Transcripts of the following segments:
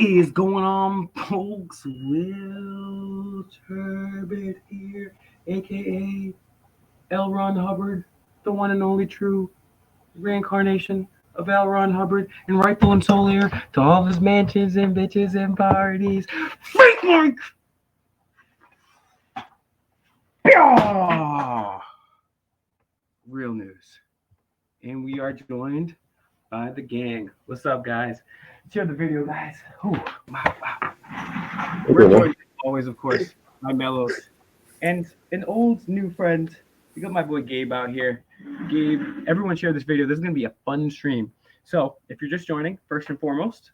Is going on, folks? Will Turbot here, aka L. Ron Hubbard, the one and only true reincarnation of L. Ron Hubbard, and rightful and sole heir to all his mansions and bitches and parties. Freak Mike! Yeah! Real news. And we are joined by the gang. What's up, guys? Share the video, guys. Ooh, wow. We're joined, always, of course, by Mellows and an old new friend. We got my boy Gabe out here. Gabe, everyone share this video. This is going to be a fun stream. So if you're just joining, first and foremost,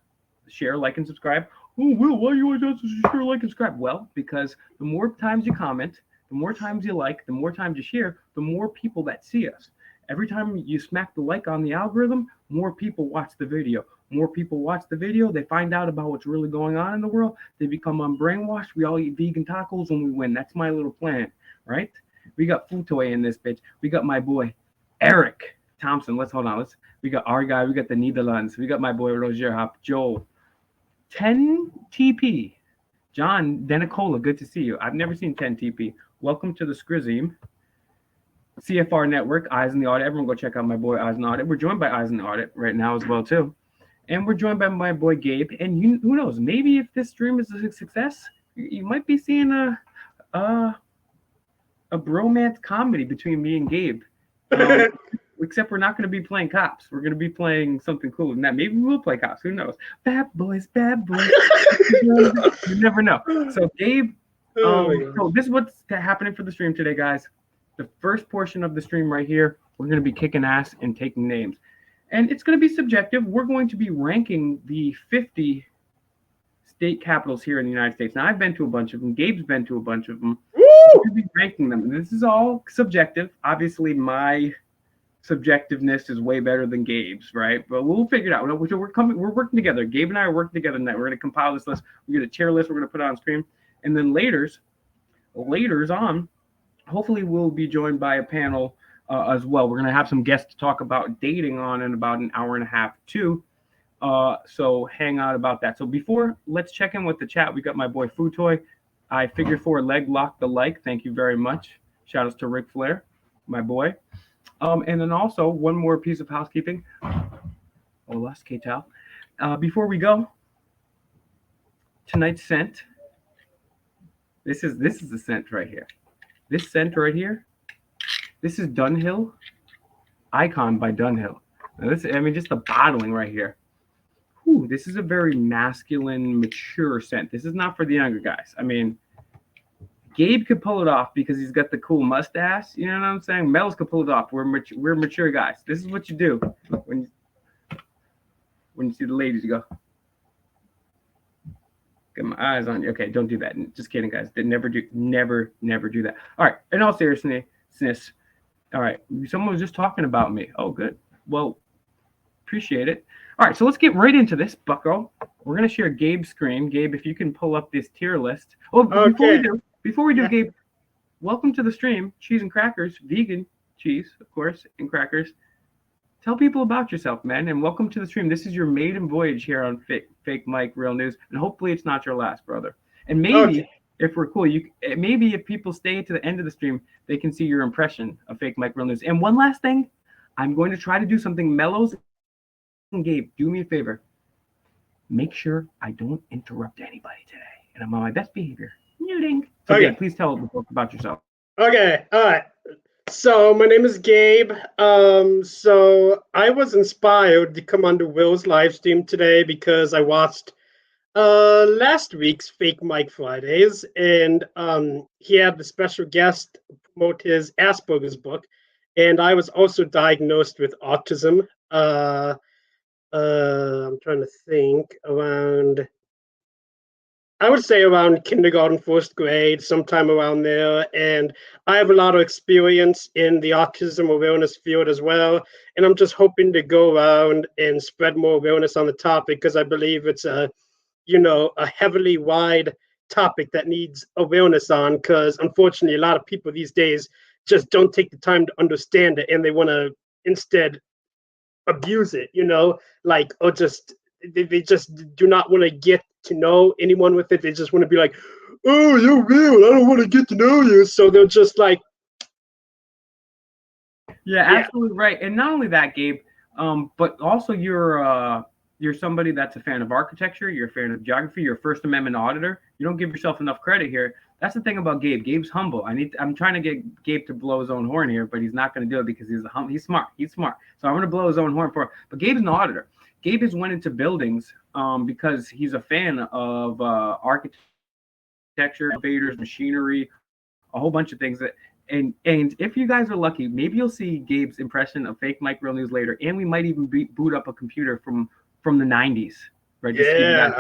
share, like, and subscribe. Oh, Will, why you always ask us to share, like, and subscribe? Well, because the more times you comment, the more times you like, the more times you share, the more people that see us. Every time you smack the like on the algorithm, more people watch the video. More people watch the video, they find out about what's really going on in the world. They become unbrainwashed. We all eat vegan tacos and we win. That's my little plan, right? We got Futoy in this bitch. We got my boy Eric Thompson. Let's hold on. We got our guy. We got the Netherlands. We got my boy Roger Hop. Joel. 10 TP. John Denicola. Good to see you. I've never seen 10 TP. Welcome to the Scrizim. CFR Network, Eyes in the Audit. Everyone go check out my boy Eyes in the Audit. We're joined by Eyes in the Audit right now as well too. And we're joined by my boy Gabe. And who knows? Maybe if this stream is a success, you might be seeing a bromance comedy between me and Gabe. Except we're not going to be playing cops. We're going to be playing something cool than that. Maybe we'll play cops. Who knows? Bad boys, bad boys. You never know. So Gabe, so this is what's happening for the stream today, guys. The first portion of the stream right here, we're going to be kicking ass and taking names. And it's going to be subjective. We're going to be ranking the 50 state capitals here in the United States. Now, I've been to a bunch of them. Gabe's been to a bunch of them. We're going to be ranking them. And this is all subjective. Obviously, my subjectiveness is way better than Gabe's, right? But we'll figure it out. We're working together. Gabe and I are working together tonight. We're going to compile this list. We get a tier list. We're going to put it on screen. And then later's on, hopefully we'll be joined by a panel as well. We're going to have some guests to talk about dating on in about an hour and a half too. So hang out about that. So let's check in with the chat. We got my boy Futoy. I figured for leg lock the like. Thank you very much. Shout outs to Ric Flair, my boy. And then also one more piece of housekeeping. Hola, ¿qué tal? Before we go, tonight's scent. This is the scent right here. This scent right here, this is Dunhill, Icon by Dunhill. Now just the bottling right here. Whew, this is a very masculine, mature scent. This is not for the younger guys. I mean, Gabe could pull it off because he's got the cool mustache. You know what I'm saying? Mel's could pull it off. We're mature guys. This is what you do when you see the ladies. You go, get my eyes on you. Okay, don't do that. Just kidding, guys. They never do that. All right. In all seriousness, all right. Someone was just talking about me. Oh, good. Well, appreciate it. All right. So let's get right into this, bucko. We're gonna share Gabe's screen. Gabe, if you can pull up this tier list. Oh, okay. Before we do, Gabe, welcome to the stream. Cheese and crackers, vegan cheese, of course, and crackers. Tell people about yourself, man, and welcome to the stream. This is your maiden voyage here on Fake Mike Real News, and hopefully it's not your last, brother. And maybe if we're cool, maybe if people stay to the end of the stream, they can see your impression of Fake Mike Real News. And one last thing, I'm going to try to do something. Mellows and Gabe, do me a favor. Make sure I don't interrupt anybody today, and I'm on my best behavior. Muting. So Gabe, please tell us about yourself. Okay, all right. So my name is Gabe. So I was inspired to come onto Will's live stream today because I watched last week's Fake Mike Fridays, and he had the special guest promote his Asperger's book, and I was also diagnosed with autism. I'm trying to think, I would say around kindergarten, first grade, sometime around there. And I have a lot of experience in the autism awareness field as well. And I'm just hoping to go around and spread more awareness on the topic because I believe it's a heavily wide topic that needs awareness on, because unfortunately, a lot of people these days just don't take the time to understand it, and they want to instead abuse it, or just they just do not want to get to know anyone with it. They just want to be like, "Oh, you're real. I don't want to get to know you." So they're just like, Yeah, yeah, absolutely right. And not only that, Gabe, but also you're somebody that's a fan of architecture, you're a fan of geography, you're a First Amendment auditor. You don't give yourself enough credit here. That's the thing about Gabe. Gabe's humble. I'm trying to get Gabe to blow his own horn here, but he's not going to do it because he's smart. He's smart. So I'm going to blow his own horn for him. But Gabe's an auditor. Gabe has went into buildings because he's a fan of architecture, elevators, machinery, a whole bunch of things that and if you guys are lucky, maybe you'll see Gabe's impression of fake Mike Real News later, and we might even boot up a computer from the 90s, right? Just yeah,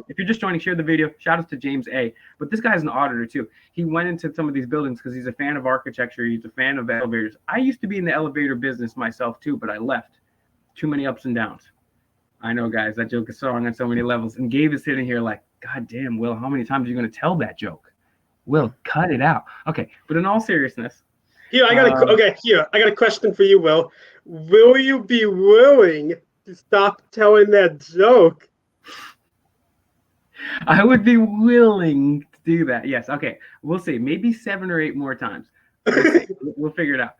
if you're just joining, share the video. Shout out to James A. But this guy's an auditor too. He went into some of these buildings because he's a fan of architecture. He's a fan of elevators. I used to be in the elevator business myself too, but I left. Too many ups and downs. I know, guys, that joke is strong on so many levels. And Gabe is sitting here like, God damn, Will, how many times are you going to tell that joke? Will, cut it out. Okay, but in all seriousness, here I got a question for you, Will. Will you be willing to stop telling that joke? I would be willing to do that. Yes. Okay. We'll see. Maybe 7 or 8 more times. We'll figure it out.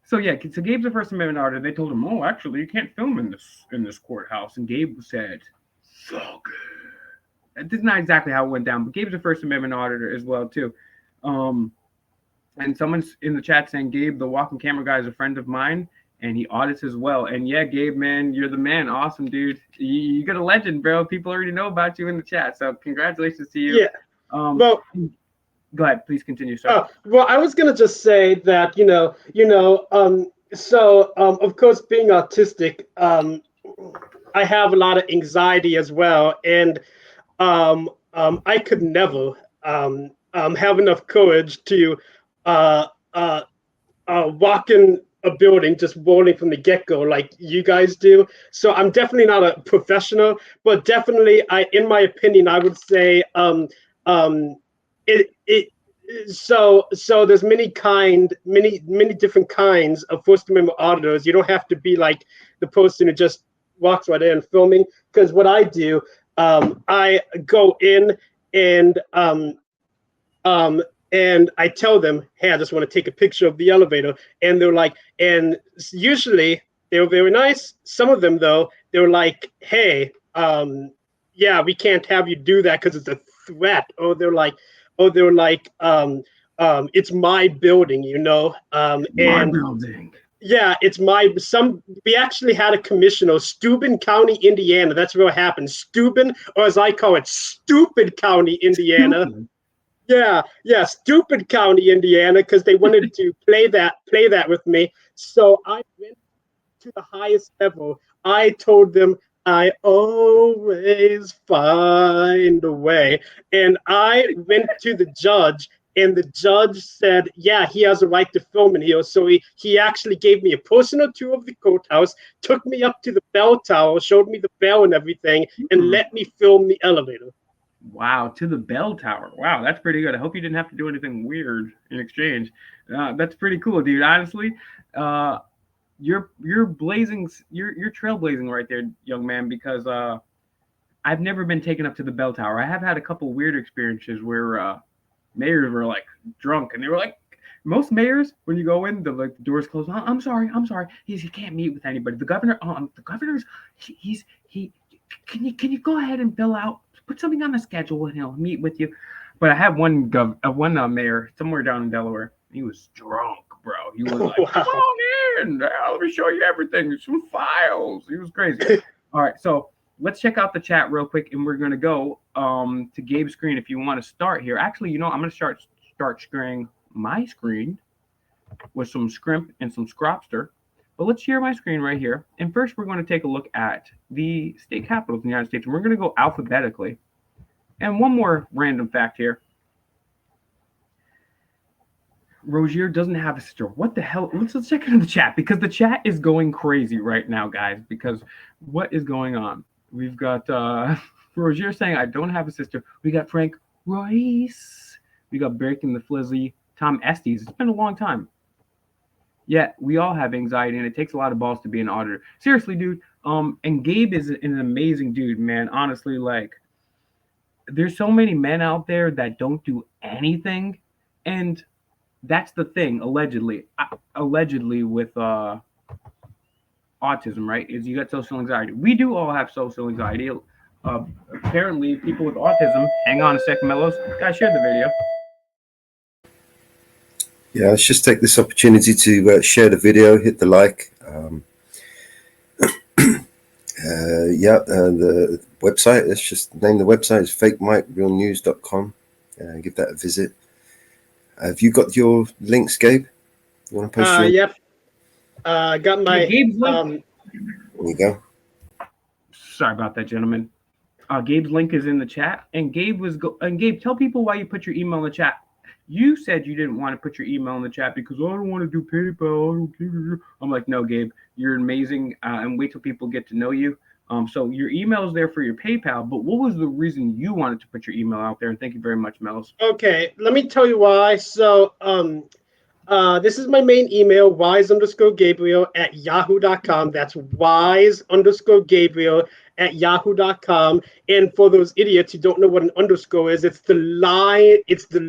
So yeah, so Gabe's a First Amendment auditor. They told him, "Oh, actually, you can't film in this courthouse." And Gabe said, "Fuck it." This is not exactly how it went down, but Gabe's a First Amendment auditor as well too. And someone's in the chat saying, "Gabe, the walking camera guy, is a friend of mine, and he audits as well." And yeah, Gabe, man, you're the man. Awesome, dude. You got a legend, bro. People already know about you in the chat, so congratulations to you. Yeah. Well, go ahead, please continue, sir. Well, I was gonna just say that of course, being autistic, I have a lot of anxiety as well, and I could never have enough courage to walk in a building just rolling from the get-go like you guys do. So I'm definitely not a professional, but definitely, in my opinion, I would say it so there's many different kinds of First Amendment auditors. You don't have to be like the person who just walks right in filming, because what I do, I go in and I tell them, "Hey, I just want to take a picture of the elevator," and they're like, and usually they were very nice. Some of them, though, they were like, "Hey, yeah, we can't have you do that because it's a threat," or they're like, "It's my building, you know." My building. Yeah, it's we actually had a commissioner, Steuben County, Indiana. That's what happened. Steuben, or as I call it, Stupid County, Indiana. Stupid. Yeah, Stupid County, Indiana, because they wanted to play that with me. So I went to the highest level. I told them I always find a way. And I went to the judge, and the judge said, yeah, he has a right to film in here. So he actually gave me a personal tour of the courthouse, took me up to the bell tower, showed me the bell and everything, and let me film the elevator. Wow, to the bell tower. Wow, that's pretty good. I hope you didn't have to do anything weird in exchange. That's pretty cool, dude. Honestly, you're trailblazing right there, young man, because I've never been taken up to the bell tower. I have had a couple weird experiences where mayors were like drunk, and they were like, most mayors, when you go in, the doors closed. I'm sorry. He can't meet with anybody. The governor's can you go ahead and fill out, put something on the schedule, and he'll meet with you. But I had one mayor somewhere down in Delaware. He was drunk, bro. He was like, wow. Come on in. Let me show you everything. Some files. He was crazy. All right, so let's check out the chat real quick, and we're going to go to Gabe's screen if you want to start here. Actually, I'm going to start sharing my screen with some Scrimp and some Scropster. But let's share my screen right here. And first, we're going to take a look at the state capitals in the United States. And we're going to go alphabetically. And one more random fact here. Rozier doesn't have a sister. What the hell? Let's check into the chat, because the chat is going crazy right now, guys. Because what is going on? We've got Rozier saying, I don't have a sister. We got Frank Royce. We got Breaking the Flizzy. Tom Estes. It's been a long time. Yeah, we all have anxiety, and it takes a lot of balls to be an auditor. Seriously, dude. And Gabe is an amazing dude, man. Honestly, like, there's so many men out there that don't do anything, and that's the thing. Allegedly with autism, right? Is you got social anxiety. We do all have social anxiety. Apparently, people with autism. Hang on a second, Mellows. Guys, share the video. Yeah, let's just take this opportunity to share the video, hit the like. The website, let's just name the website is fakemikerealnews.com. Give that a visit. Have you got your links, Gabe? You want to post your... Yep. Got my... Gabe's link. There you go. Sorry about that, gentlemen. Gabe's link is in the chat, and Gabe, tell people why you put your email in the chat. You said you didn't want to put your email in the chat because I don't want to do PayPal. I'm like, no, Gabe, you're amazing, and wait till people get to know you. So your email is there for your PayPal, but what was the reason you wanted to put your email out there? And thank you very much, Melos. Okay, let me tell you why. So, this is my main email, wise_Gabriel@yahoo.com. That's wise_Gabriel@yahoo.com. And for those idiots who don't know what an underscore is, it's the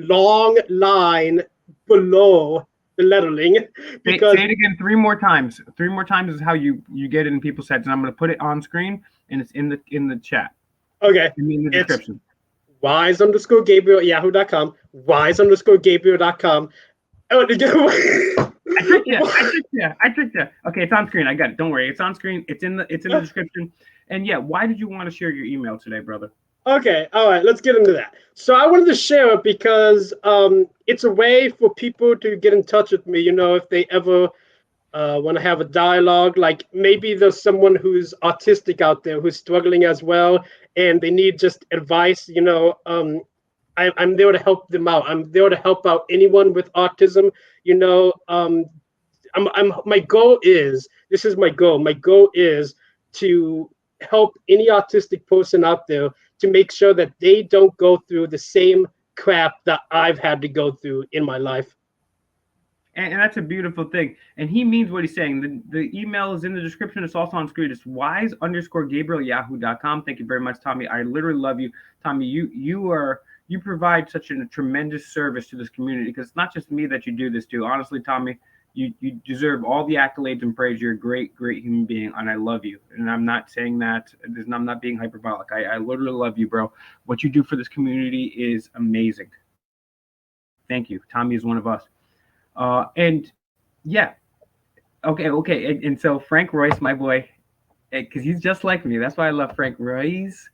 long line below the lettering. Because say it again 3 more times. 3 more times is how you get it in people's heads, and I'm going to put it on screen, and it's in the chat. Okay. In the description. wise_Gabriel@yahoo.com. wise_Gabriel.com. Oh, I tricked you. Okay, it's on screen. I got it. Don't worry. It's on screen. It's in the description. And yeah, why did you want to share your email today, brother? Okay, all right, let's get into that. So I wanted to share it because it's a way for people to get in touch with me, if they ever want to have a dialogue. Like maybe there's someone who's autistic out there who's struggling as well, and they need just advice, I'm there to help them out. I'm there to help out anyone with autism. My goal is, this is my goal. My goal is to help any autistic person out there to make sure that they don't go through the same crap that I've had to go through in my life. And that's a beautiful thing. And he means what he's saying. The email is in the description. It's also on screen. It's wise_Gabriel@yahoo.com. Thank you very much, Tommy. I literally love you. Tommy, you provide such a tremendous service to this community, because it's not just me that you do this to. Honestly, Tommy, you deserve all the accolades and praise. You're a great human being, and I love you. And I'm not saying that, I'm not being hyperbolic. I literally love you, bro. What you do for this community is amazing. Thank you. Tommy is one of us. And yeah, okay. And so Frank Royce, my boy, because he's just like me. That's why I love Frank Royce.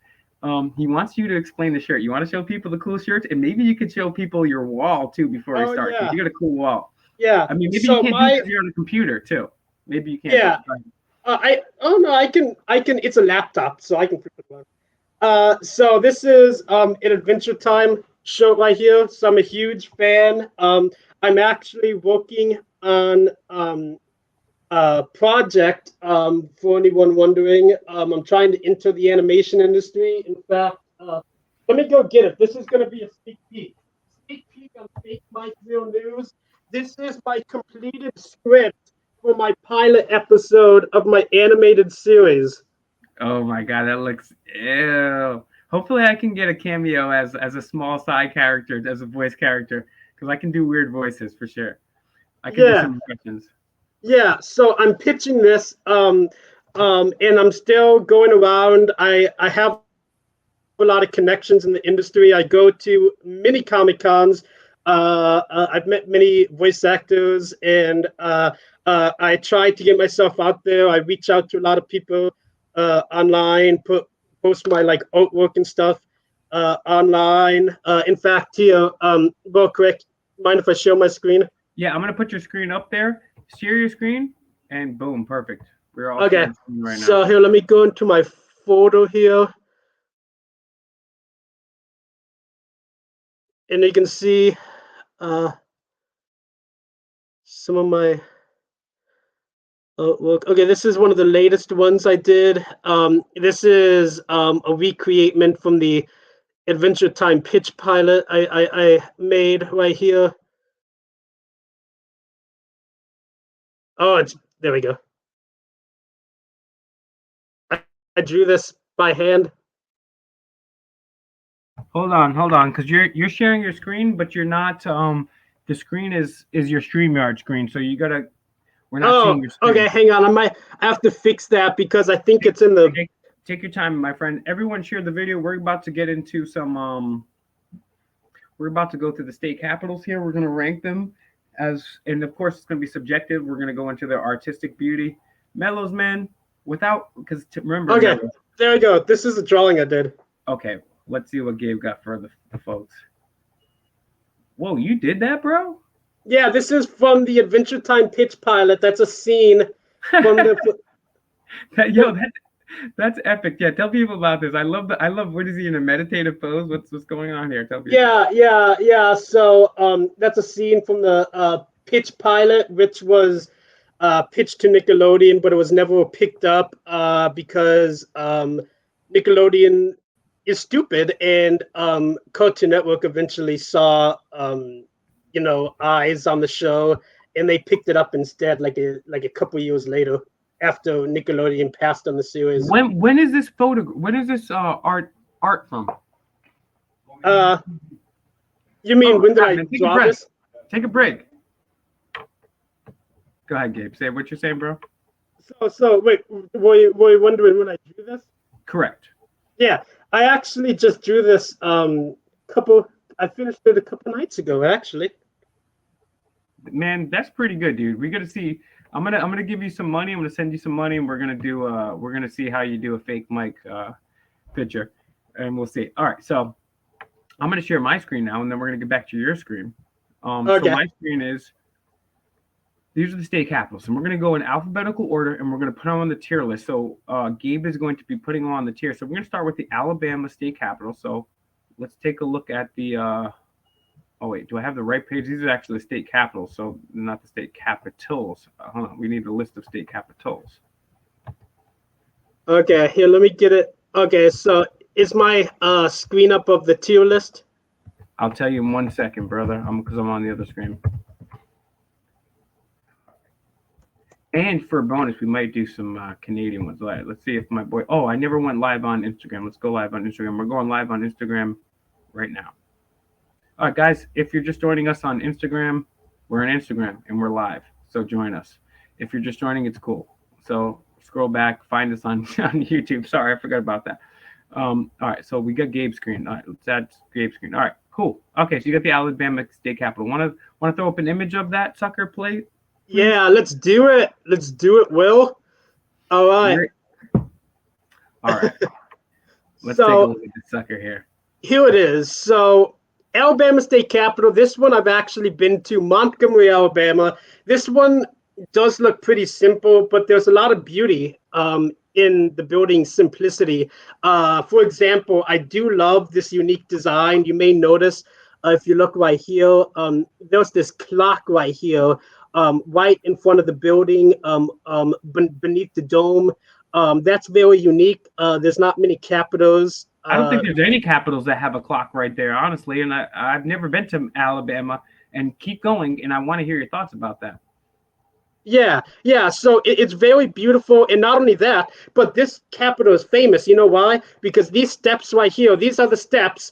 He wants you to explain the shirt. You want to show people the cool shirts, and maybe you could show people your wall too before we start. Yeah. You got a cool wall. Yeah. I mean, maybe you can't do it because you're on a computer too. Maybe you can't. Yeah. I can. It's a laptop, so I can flip it on. So this is an Adventure Time shirt right here. So I'm a huge fan. I'm actually working on a project, for anyone wondering. I'm trying to enter the animation industry. In fact, let me go get it. This is going to be a sneak peek. Sneak peek on Fake Mike Real News. This is my completed script for my pilot episode of my animated series. Oh my God, that looks ew. Hopefully I can get a cameo as a small side character, as a voice character, because I can do weird voices for sure. I can do some impressions. Yeah, so I'm pitching this, and I'm still going around. I have a lot of connections in the industry. I go to many Comic Cons. I've met many voice actors, and I try to get myself out there. I reach out to a lot of people online, post my artwork and stuff online. In fact, here, real quick, mind if I share my screen? Yeah, I'm gonna put your screen up there. Share your screen, and boom, perfect. We're all okay. Right now. So here, let me go into my photo here, and you can see some of my artwork. Okay, this is one of the latest ones I did. This is a recreation from the Adventure Time pitch pilot I made right here. Oh, there we go. I drew this by hand. Hold on, because you're sharing your screen, but you're not. The screen is your StreamYard screen, so you gotta. We're not seeing Oh, your screen. okay. Hang on. I have to fix that because I think it's in the. Take your time, my friend. Everyone, share the video. We're about to get into some. We're about to go through the state capitals here. We're gonna rank them and of course it's gonna be subjective. We're gonna go into their artistic beauty. Mellows, man. Because remember. Okay, Mellows, there we go. This is a drawing I did. okay, let's see what Gabe got for the folks. Whoa, you did that, bro? Yeah, this is from the Adventure Time pitch pilot. That's a scene from the. That's epic. Yeah, tell people about this. I love what is he in a meditative pose? What's going on here? Tell people. Yeah. So that's a scene from the pitch pilot, which was pitched to Nickelodeon, but it was never picked up because Nickelodeon is stupid, and Cartoon Network eventually saw eyes on the show, and they picked it up instead, like a couple years later after Nickelodeon passed on the series. When is this photo? When is this art from? You mean when did I draw this? Take a break. Go ahead, Gabe. Say what you're saying, bro. So wait, were you wondering when I drew this? Correct. Yeah, I actually just drew this I finished it a couple nights ago, actually. Man, that's pretty good, dude. We got to see. I'm gonna give you some money. I'm gonna send you some money, and we're gonna see how you do a fake Mike picture, and we'll see. All right, so I'm gonna share my screen now, and then we're gonna get back to your screen. Okay. So my screen is. These are the state capitals, and we're going to go in alphabetical order, and we're going to put them on the tier list. So Gabe is going to be putting them on the tier. So we're going to start with the Alabama state capital. So let's take a look at the. Oh wait, do I have the right page? These are actually the state capitals, so not the state capitals. Hold on, we need a list of state capitals. Okay, here, let me get it. Okay, so is my screen up of the tier list? I'll tell you in 1 second, brother. Because I'm on the other screen. And for a bonus, we might do some Canadian ones. Let's see if my boy. Oh, I never went live on Instagram. Let's go live on Instagram. We're going live on Instagram right now. All right, guys. If you're just joining us on Instagram, we're on Instagram and we're live. So join us. If you're just joining, it's cool. So scroll back, find us on YouTube. Sorry, I forgot about that. All right, so we got Gabe's screen. All right, let's add Gabe's screen. All right, cool. Okay, so you got the Alabama state capital. Want to throw up an image of that sucker, plate? Yeah, let's do it. Let's do it, Will. All right. All right. Let's take a look at the sucker here. Here it is. So, Alabama State Capitol. This one I've actually been to, Montgomery, Alabama. This one does look pretty simple, but there's a lot of beauty in the building's simplicity. For example, I do love this unique design. You may notice if you look right here, there's this clock right here. Right in front of the building, beneath the dome. That's very unique. There's not many capitals. I don't think there's any capitals that have a clock right there, honestly. And I've never been to Alabama. And keep going, and I want to hear your thoughts about that. Yeah. So it's very beautiful, and not only that, but this capitol is famous. You know why? Because these steps right here, these are the steps,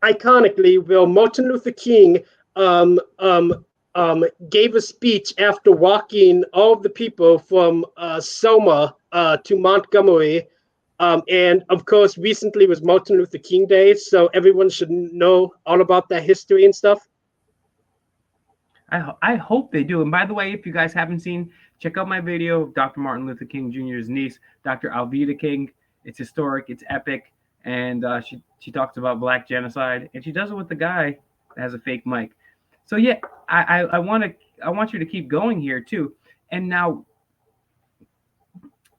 iconically, where Martin Luther King gave a speech after walking all of the people from Selma to Montgomery. And of course, recently was Martin Luther King Day, so everyone should know all about that history and stuff. I hope they do. And by the way, if you guys haven't seen, check out my video of Dr. Martin Luther King Jr.'s niece, Dr. Alveda King. It's historic, it's epic, and she talks about Black genocide, and she does it with the guy that has a fake mic. So yeah, I want you to keep going here too. And now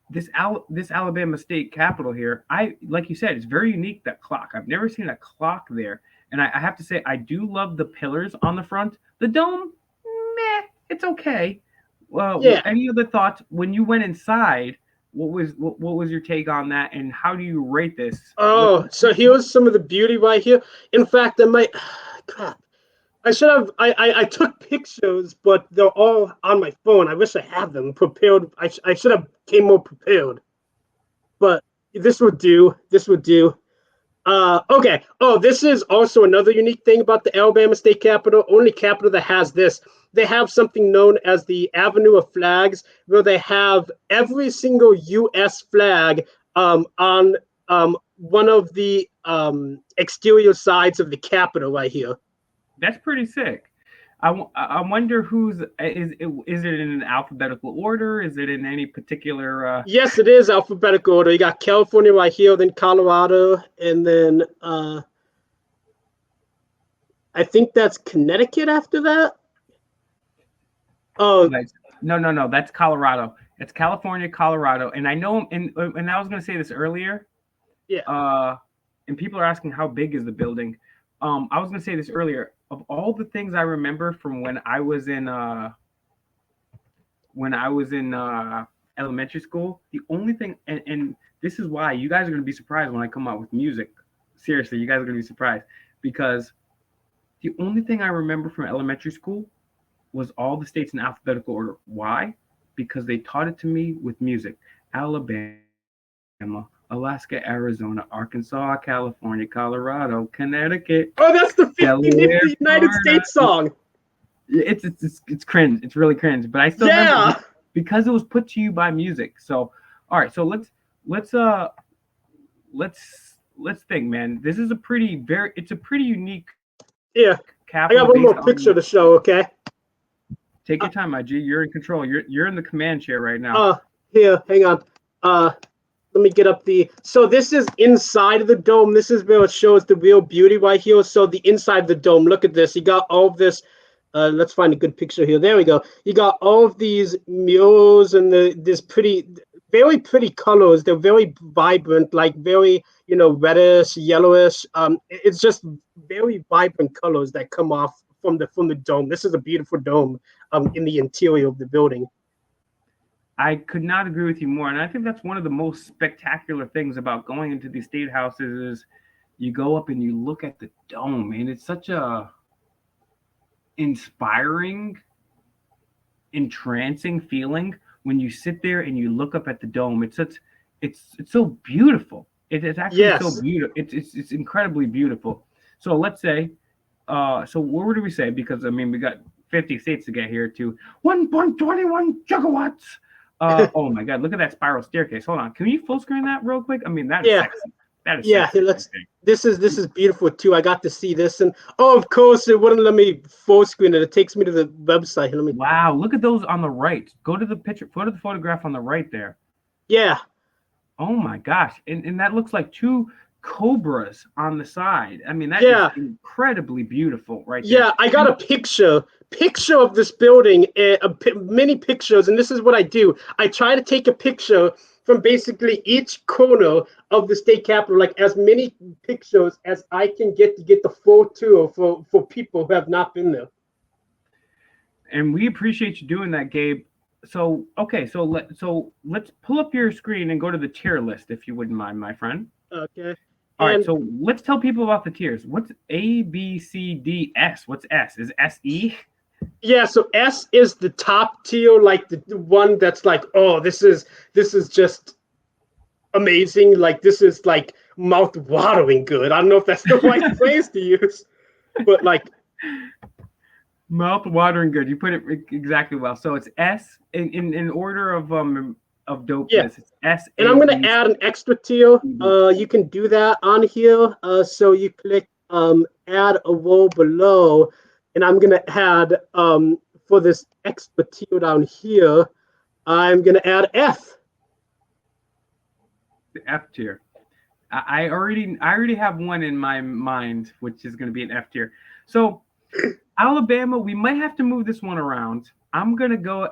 this Alabama state capitol here, like you said, it's very unique, that clock. I've never seen a clock there. And I have to say, I do love the pillars on the front. The dome, meh, it's okay. Well, yeah. Any other thoughts when you went inside? What was your take on that, and how do you rate this? Oh, so here's some of the beauty right here. In fact, crap. I took pictures, but they're all on my phone. I wish I had them prepared. I should have came more prepared. But this would do. Okay. Oh, this is also another unique thing about the Alabama State Capitol. Only Capitol that has this. They have something known as the Avenue of Flags, where they have every single U.S. flag on one of the exterior sides of the Capitol right here. That's pretty sick. I wonder is it in an alphabetical order? Is it in any particular? Yes, it is alphabetical order. You got California right here, then Colorado, and then I think that's Connecticut after that. Oh, No. That's Colorado. It's California, Colorado, and I know. And I was going to say this earlier. yeah. And people are asking how big is the building. I was going to say this earlier. Of all the things I remember from when I was in elementary school, the only thing, and this is why you guys are going to be surprised when I come out with music. Seriously, you guys are going to be surprised because the only thing I remember from elementary school was all the states in alphabetical order. Why? Because they taught it to me with music. Alabama, Alaska, Arizona, Arkansas, California, Colorado, Connecticut. Oh, that's the 50 Delaware, United Florida. States song. It's cringe. It's really cringe. But I still remember because it was put to you by music. So all right. So let's think, man. This is a pretty unique. Yeah. I got one more picture to show. Okay. Take your time, my G. You're in control. You're in the command chair right now. Here, hang on. Let me get up so this is inside of the dome. This is where it shows the real beauty right here. So the inside of the dome, look at this. You got all of this. Let's find a good picture here. There we go. You got all of these murals and this very pretty colors. They're very vibrant, like very, reddish, yellowish. It's just very vibrant colors that come off from the dome. This is a beautiful dome in the interior of the building. I could not agree with you more. And I think that's one of the most spectacular things about going into these state houses is you go up and you look at the dome, and it's such a inspiring, entrancing feeling when you sit there and you look up at the dome. It's so beautiful. It's actually so beautiful. It's incredibly beautiful. So let's say, so what do we say? Because I mean, we got 50 states to get here to 1.21 gigawatts. Oh my God! Look at that spiral staircase. Hold on, can you full screen that real quick? I mean, that is sexy. That is sexy. This is beautiful too. I got to see this, and of course, it wouldn't let me full screen it. It takes me to the website. Wow, look at those on the right. Go to the picture. Go to the photograph on the right there. Yeah. Oh my gosh, and that looks like two cobras on the side. I mean, that is incredibly beautiful, right there. Yeah, I got a picture of this building, many pictures, and this is what I do. I try to take a picture from basically each corner of the state capitol, like as many pictures as I can get to get the full tour for people who have not been there. And we appreciate you doing that, Gabe. So okay, so let's pull up your screen and go to the tier list, if you wouldn't mind, my friend. Okay. All right, so let's tell people about the tiers. What's A, B, C, D, S? What's S? Is S E? Yeah, so S is the top tier, like the one that's like, oh, this is just amazing. Like this is like mouth-watering good. I don't know if that's the right phrase to use, but like mouth-watering good. You put it exactly well. So it's S in order of dopeness. Yeah. It's S. And I'm gonna add an extra tier. You can do that on here. So you click add a row below. And I'm going to add, for this extra tier down here, I'm going to add F. The F tier. I already have one in my mind, which is going to be an F tier. So Alabama, we might have to move this one around. I'm going to go.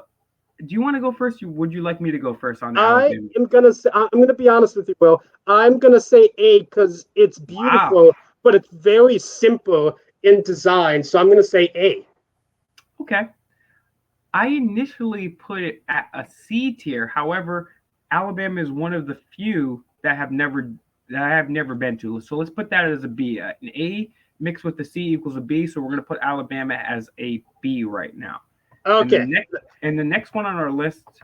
Do you want to go first? Would you like me to go first on Alabama? I'm going to be honest with you, Will. I'm going to say A because it's beautiful, but it's very simple in design, so I'm going to say A. Okay. I initially put it at a C tier. However, Alabama is one of the few that I have never been to. So let's put that as a B. An A mixed with the C equals a B. So we're going to put Alabama as a B right now. Okay. And the next one on our list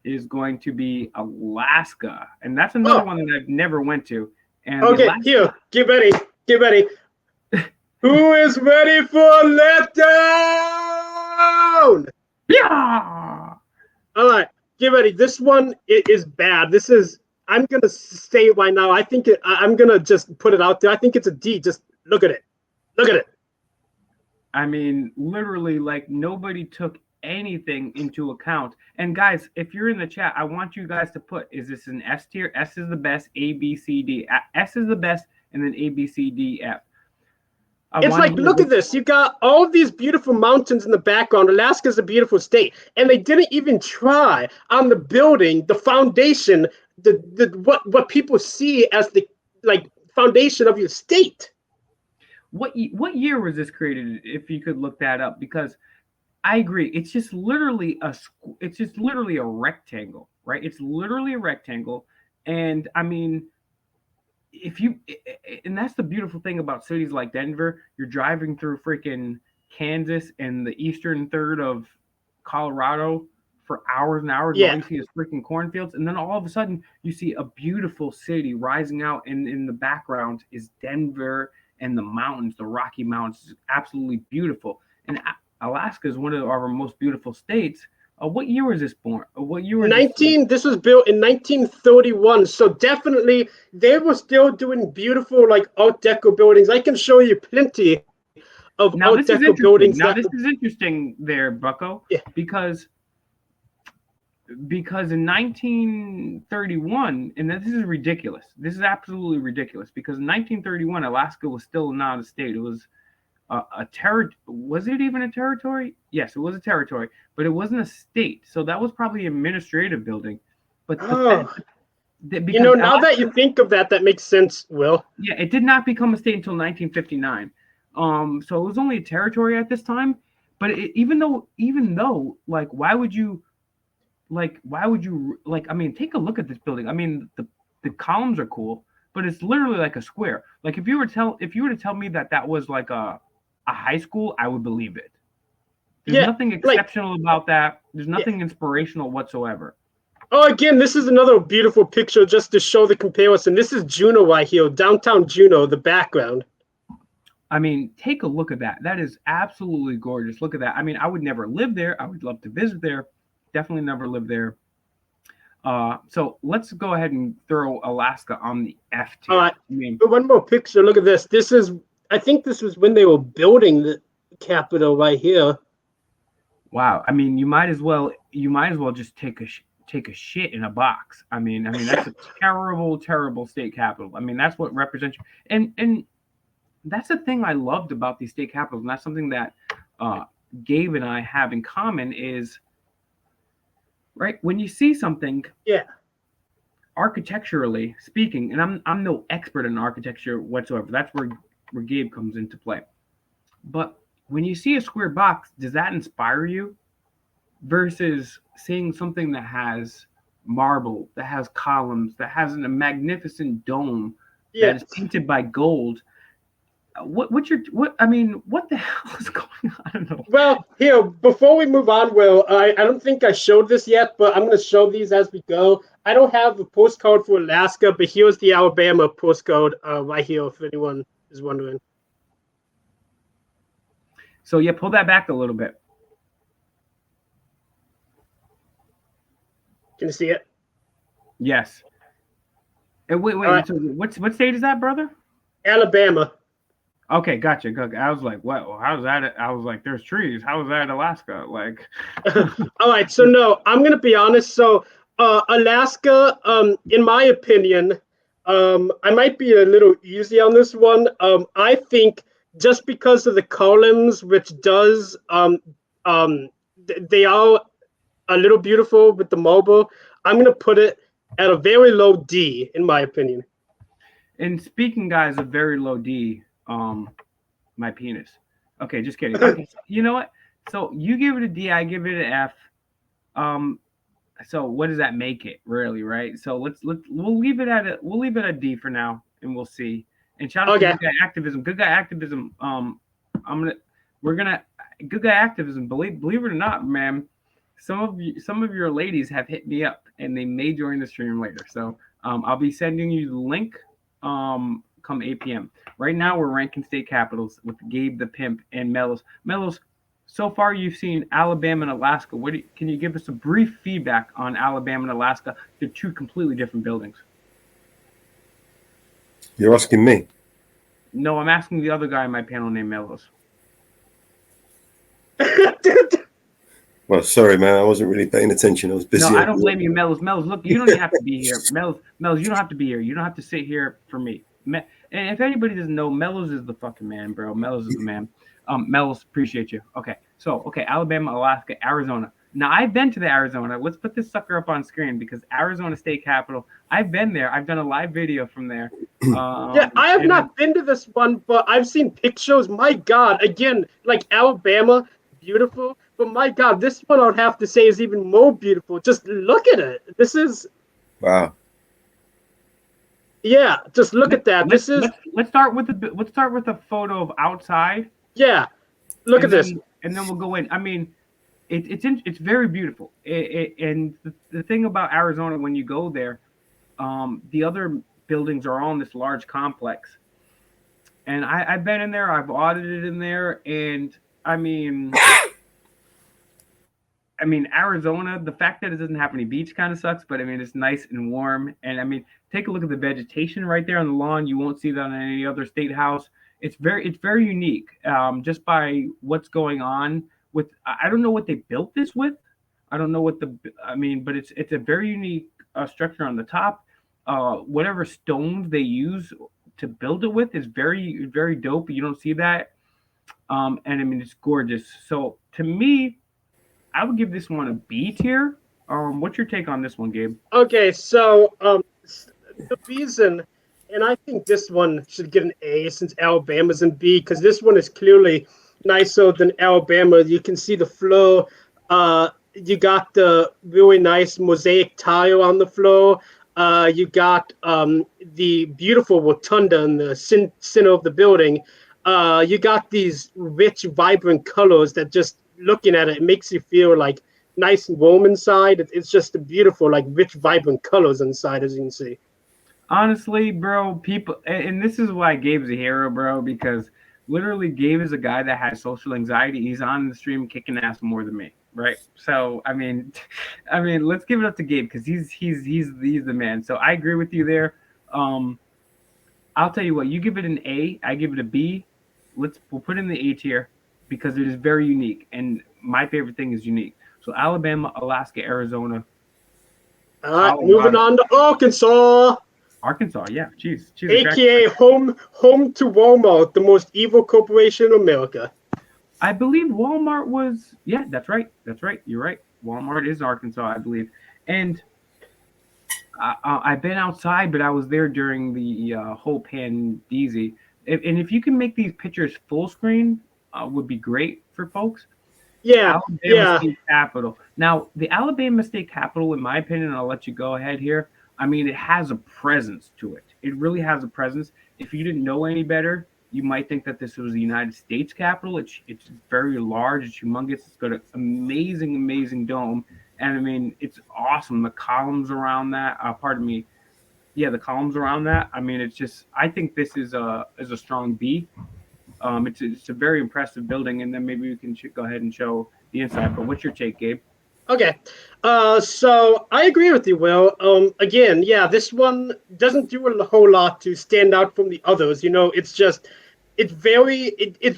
is going to be Alaska, and that's another one that I've never went to. And Okay, Alaska, here, get ready. Get ready. Who is ready for letdown? yeah. All right, get ready. This one is bad. This is. I'm gonna say it right now. I think I'm gonna just put it out there. I think it's a D. Just look at it. Look at it. I mean, literally, like nobody took anything into account. And guys, if you're in the chat, I want you guys to put: is this an S tier? S is the best. A, B, C, D. S is the best, and then A, B, C, D, F. It's like, look at this. You got all of these beautiful mountains in the background. Alaska's a beautiful state, and they didn't even try on the building, the foundation, what people see as the like foundation of your state. What year was this created? If you could look that up, because I agree. It's just literally a rectangle, right? It's literally a rectangle, and I mean, and that's the beautiful thing about cities like Denver. You're driving through freaking Kansas and the eastern third of Colorado for hours and hours. Yeah. All you see is freaking cornfields, and then all of a sudden you see a beautiful city rising out, and in the background is Denver and the mountains, the Rocky Mountains. Is absolutely beautiful. And Alaska is one of our most beautiful states. What year was this born? What year was This was built in 1931. So definitely they were still doing beautiful like Art Deco buildings. I can show you plenty of Art Deco buildings. Now this is interesting there, Bucko. Yeah. Because in 1931, and this is ridiculous. This is absolutely ridiculous, because in 1931, Alaska was still not a state. It was a territory. Was it even a territory? Yes, it was a territory, but it wasn't a state. So that was probably an administrative building. But now that you think of that, that makes sense, Will. Yeah, it did not become a state until 1959. So it was only a territory at this time. But even though, like, why would you, I mean, take a look at this building. I mean, the columns are cool, but it's literally like a square. Like if you were to tell me that was like a high school, I would believe it. There's nothing exceptional about that. There's nothing inspirational whatsoever. Oh, again, this is another beautiful picture just to show the comparison. This is Juneau right here, downtown Juneau, the background. I mean, take a look at that. That is absolutely gorgeous. Look at that. I mean, I would never live there. I would love to visit there. Definitely never live there. So let's go ahead and throw Alaska on the F tier. All right. One more picture. Look at this. I think this was when they were building the Capitol right here. Wow. I mean, you might as well just take a shit in a box. I mean that's a terrible, terrible state capital. I mean, that's what represents you. And that's the thing I loved about these state capitals, and that's something that Gabe and I have in common is, right, when you see something, architecturally speaking, and I'm no expert in architecture whatsoever. That's where Gabe comes into play. But when you see a square box, does that inspire you? Versus seeing something that has marble, that has columns, that has a magnificent dome that is painted by gold. What the hell is going on? I don't know. Well, here, before we move on, Will, I don't think I showed this yet, but I'm going to show these as we go. I don't have the postcode for Alaska, but here's the Alabama postcode right here, if anyone is wondering. So yeah, pull that back a little bit. Can you see it? Yes. And wait. Right. So what state is that, brother? Alabama. Okay, gotcha. I was like, what? Well, how's that? I was like, there's trees. How is that Alaska? Like. All right. So no, I'm gonna be honest. So Alaska, in my opinion, I might be a little easy on this one. I think just because of the columns, which does, they are a little beautiful with the mobile, I'm going to put it at a very low D, in my opinion. And speaking, guys, of very low D, my penis. Okay, just kidding. Okay, you know what? So you give it a D, I give it an F. So what does that make it, really, right? So we'll leave it at D for now, and we'll see. And shout out to Good Guy Activism. Good Guy Activism. Good Guy Activism. Believe it or not, man. Some of your ladies have hit me up, and they may join the stream later. So I'll be sending you the link come 8 p.m. Right now, we're ranking state capitals with Gabe the Pimp and Mellows. Mellows, so far you've seen Alabama and Alaska. Can you give us a brief feedback on Alabama and Alaska? They're two completely different buildings. You're asking me? No, I'm asking the other guy on my panel named Mellows. Well, sorry, man. I wasn't really paying attention. I was busy. No, I don't blame you, Mellows. Mellows, look, you don't even have to be here. Mellows, you don't have to be here. You don't have to sit here for me. And if anybody doesn't know, Mellows is the fucking man, bro. Mellows is the man. Mellows, appreciate you. Okay, Alabama, Alaska, Arizona. Now, I've been to the Arizona. Let's put this sucker up on screen because Arizona State Capitol, I've been there. I've done a live video from there. Yeah, I have not been to this one, but I've seen pictures. My God, again, like Alabama, beautiful. But my God, this one I'd have to say is even more beautiful. Just look at it. This is Wow. Yeah, just look at that. Let's start with a photo of outside. Yeah, look at this. And then we'll go in. I mean, it's very beautiful. And the thing about Arizona, when you go there, the other buildings are all in this large complex. And I've been in there. I've audited in there, and I mean, Arizona, the fact that it doesn't have any beach kind of sucks, but I mean, it's nice and warm. And I mean, take a look at the vegetation right there on the lawn. You won't see that on any other state house. It's very unique, just by what's going on with. I don't know what they built this with. I don't know but it's a very unique structure on the top. Whatever stones they use to build it with is very, very dope. You don't see that. And I mean, it's gorgeous. So to me, I would give this one a B tier. What's your take on this one, Gabe? Okay, so the reason, and I think this one should get an A since Alabama's in B, because this one is clearly nicer than Alabama. You can see the floor. You got the really nice mosaic tile on the floor. You got the beautiful rotunda in the center of the building. You got these rich, vibrant colors that just looking at it makes you feel like nice and warm inside. It's just a beautiful, like rich, vibrant colors inside, as you can see. Honestly, bro, people, and this is why Gabe's a hero, bro, because literally Gabe is a guy that has social anxiety. He's on the stream kicking ass more than me, right? So I mean, let's give it up to Gabe because he's the man. So I agree with you there. I'll tell you what, you give it an A, I give it a B. We'll put it in the A tier because it is very unique, and my favorite thing is unique. So Alabama, Alaska, Arizona. All right, moving on to Arkansas. Arkansas, yeah, cheese. AKA home to Walmart, the most evil corporation in America. I believe Walmart was, yeah, that's right. You're right. Walmart is Arkansas, I believe. And I've been outside, but I was there during the whole Pandeezy. And if you can make these pictures full screen, would be great for folks. Yeah, Alabama State Capitol. Now, the Alabama State Capitol, in my opinion, and I'll let you go ahead here. I mean, it has a presence to it. It really has a presence. If you didn't know any better, you might think that this was the United States Capitol. It's very large. It's humongous. It's got an amazing dome. And I mean, it's awesome. The columns around that, the columns around that. I mean, it's just, I think this is a strong B. It's a very impressive building, and then maybe we can go ahead and show the inside. But what's your take, Gabe? Okay, so I agree with you, Will. Again, yeah, this one doesn't do a whole lot to stand out from the others. You know, it's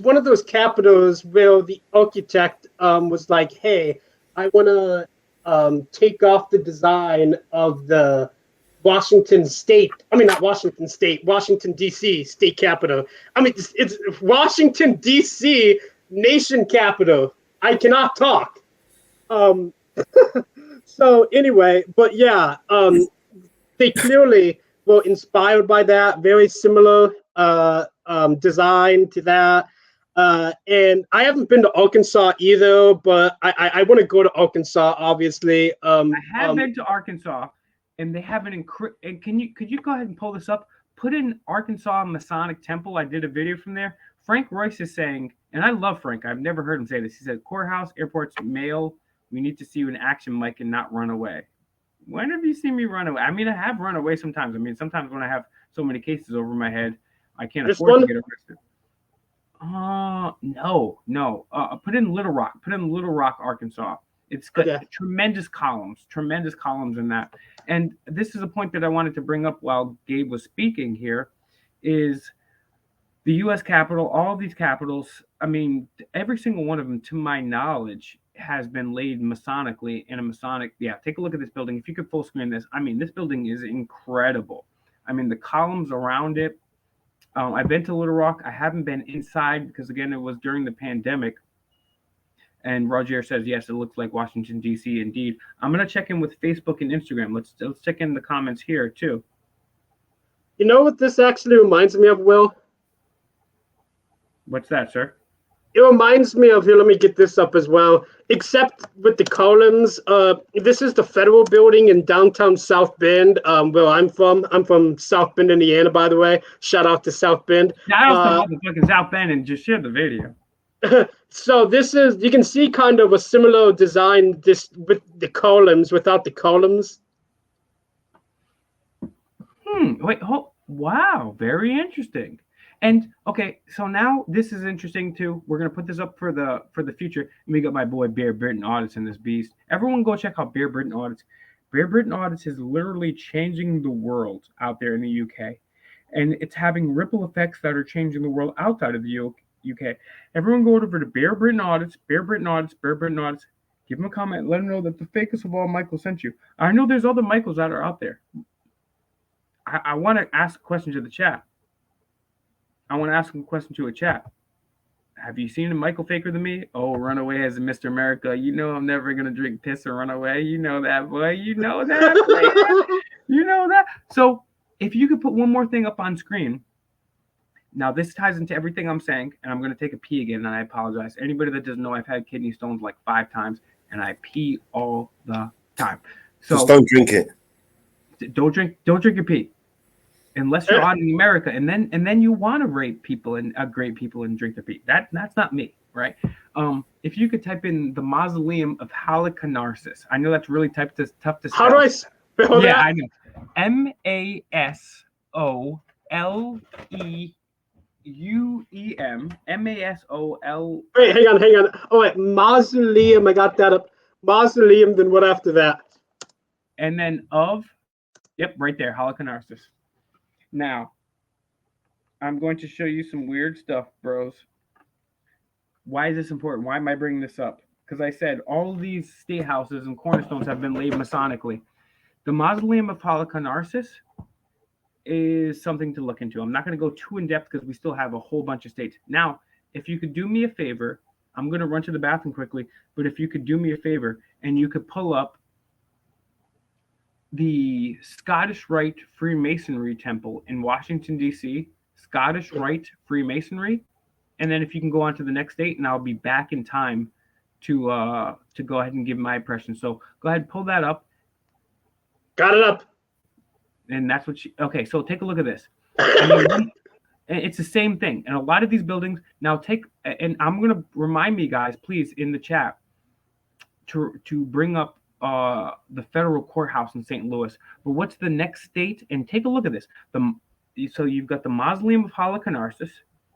one of those capitals where the architect was like, hey, I want to take off the design of the Washington D.C. state capital. I mean, it's Washington, D.C. nation capital. I cannot talk. So anyway, but yeah, they clearly were inspired by that, very similar design to that. And I haven't been to Arkansas either, but I want to go to Arkansas, obviously. I have been to Arkansas, and they have an and could you go ahead and pull this up? Put in Arkansas Masonic Temple. I did a video from there. Frank Royce is saying, and I love Frank. I've never heard him say this. He said, courthouse, airports, mail. We need to see you in action, Mike, and not run away. When have you seen me run away? I mean, I have run away sometimes. I mean, sometimes when I have so many cases over my head, I can't This afford to one? get arrested. No. Put in Little Rock. Put in Little Rock, Arkansas. It's got Okay. tremendous columns in that. And this is a point that I wanted to bring up while Gabe was speaking here, is the U.S. Capitol, all of these capitals. I mean, every single one of them, to my knowledge, has been laid Masonically in a Masonic. Yeah, take a look at this building. If you could full screen this, I mean, this building is incredible. I mean, the columns around it. I've been to Little Rock. I haven't been inside because, again, it was during the pandemic. And Roger says, yes, it looks like Washington, D.C. Indeed. I'm going to check in with Facebook and Instagram. Let's check in the comments here, too. You know what this actually reminds me of, Will? What's that, sir? It reminds me of, here, let me get this up as well, except with the columns. This is the federal building in downtown South Bend, where I'm from. I'm from South Bend, Indiana, by the way. Shout out to South Bend. Shout out to motherfucking South Bend and just share the video. So this is, you can see kind of a similar design just with the columns, without the columns. Wait, wow, very interesting. And okay, so now this is interesting too. We're gonna put this up for the future. And we got my boy Bear Britton Audits in this beast. Everyone go check out Bear Britton Audits. Bear Britton Audits is literally changing the world out there in the UK. And it's having ripple effects that are changing the world outside of the UK. Everyone go over to Bear Britton Audits, Bear Britton Audits, Bear Britton Audits. Give him a comment. Let him know that the fakest of all Michael sent you. I know there's other Michaels that are out there. I want to ask a question to the chat. I want to ask a question to a chat. Have you seen a Michael faker than me? Oh, run away as a Mr. America. You know I'm never going to drink piss or run away. You know that, boy. You know that. You know that. So if you could put one more thing up on screen. Now, this ties into everything I'm saying, and I'm going to take a pee again, and I apologize. Anybody that doesn't know, I've had kidney stones like 5 times, and I pee all the time. So just don't drink it. Don't drink your pee. Unless you're out in America, and then you want to rape people and great people and drink their pee. That's not me, right? If you could type in the mausoleum of Halicarnassus. I know that's really tough to spell. How do I spell that? I know. MASOLEUM. Wait, hang on. Oh, wait, mausoleum. I got that up. Mausoleum. Then what after that? And then yep, right there, Halicarnassus. Now, I'm going to show you some weird stuff, bros. Why is this important? Why am I bringing this up? Because I said all of these state houses and cornerstones have been laid Masonically. The mausoleum of Halicarnassus is something to look into. I'm not going to go too in depth because we still have a whole bunch of states. Now, if you could do me a favor, I'm going to run to the bathroom quickly, but if you could do me a favor and you could pull up the Scottish Rite Freemasonry Temple in Washington, D.C., Scottish Rite Freemasonry. And then if you can go on to the next date, and I'll be back in time to go ahead and give my impression. So go ahead, pull that up. Got it up. And that's what okay, so take a look at this. I mean, it's the same thing. And a lot of these buildings, now and I'm going to remind me, guys, please, in the chat, to bring up the federal courthouse in St. Louis. But what's the next state? And take a look at this. So you've got the mausoleum of Halicarnassus,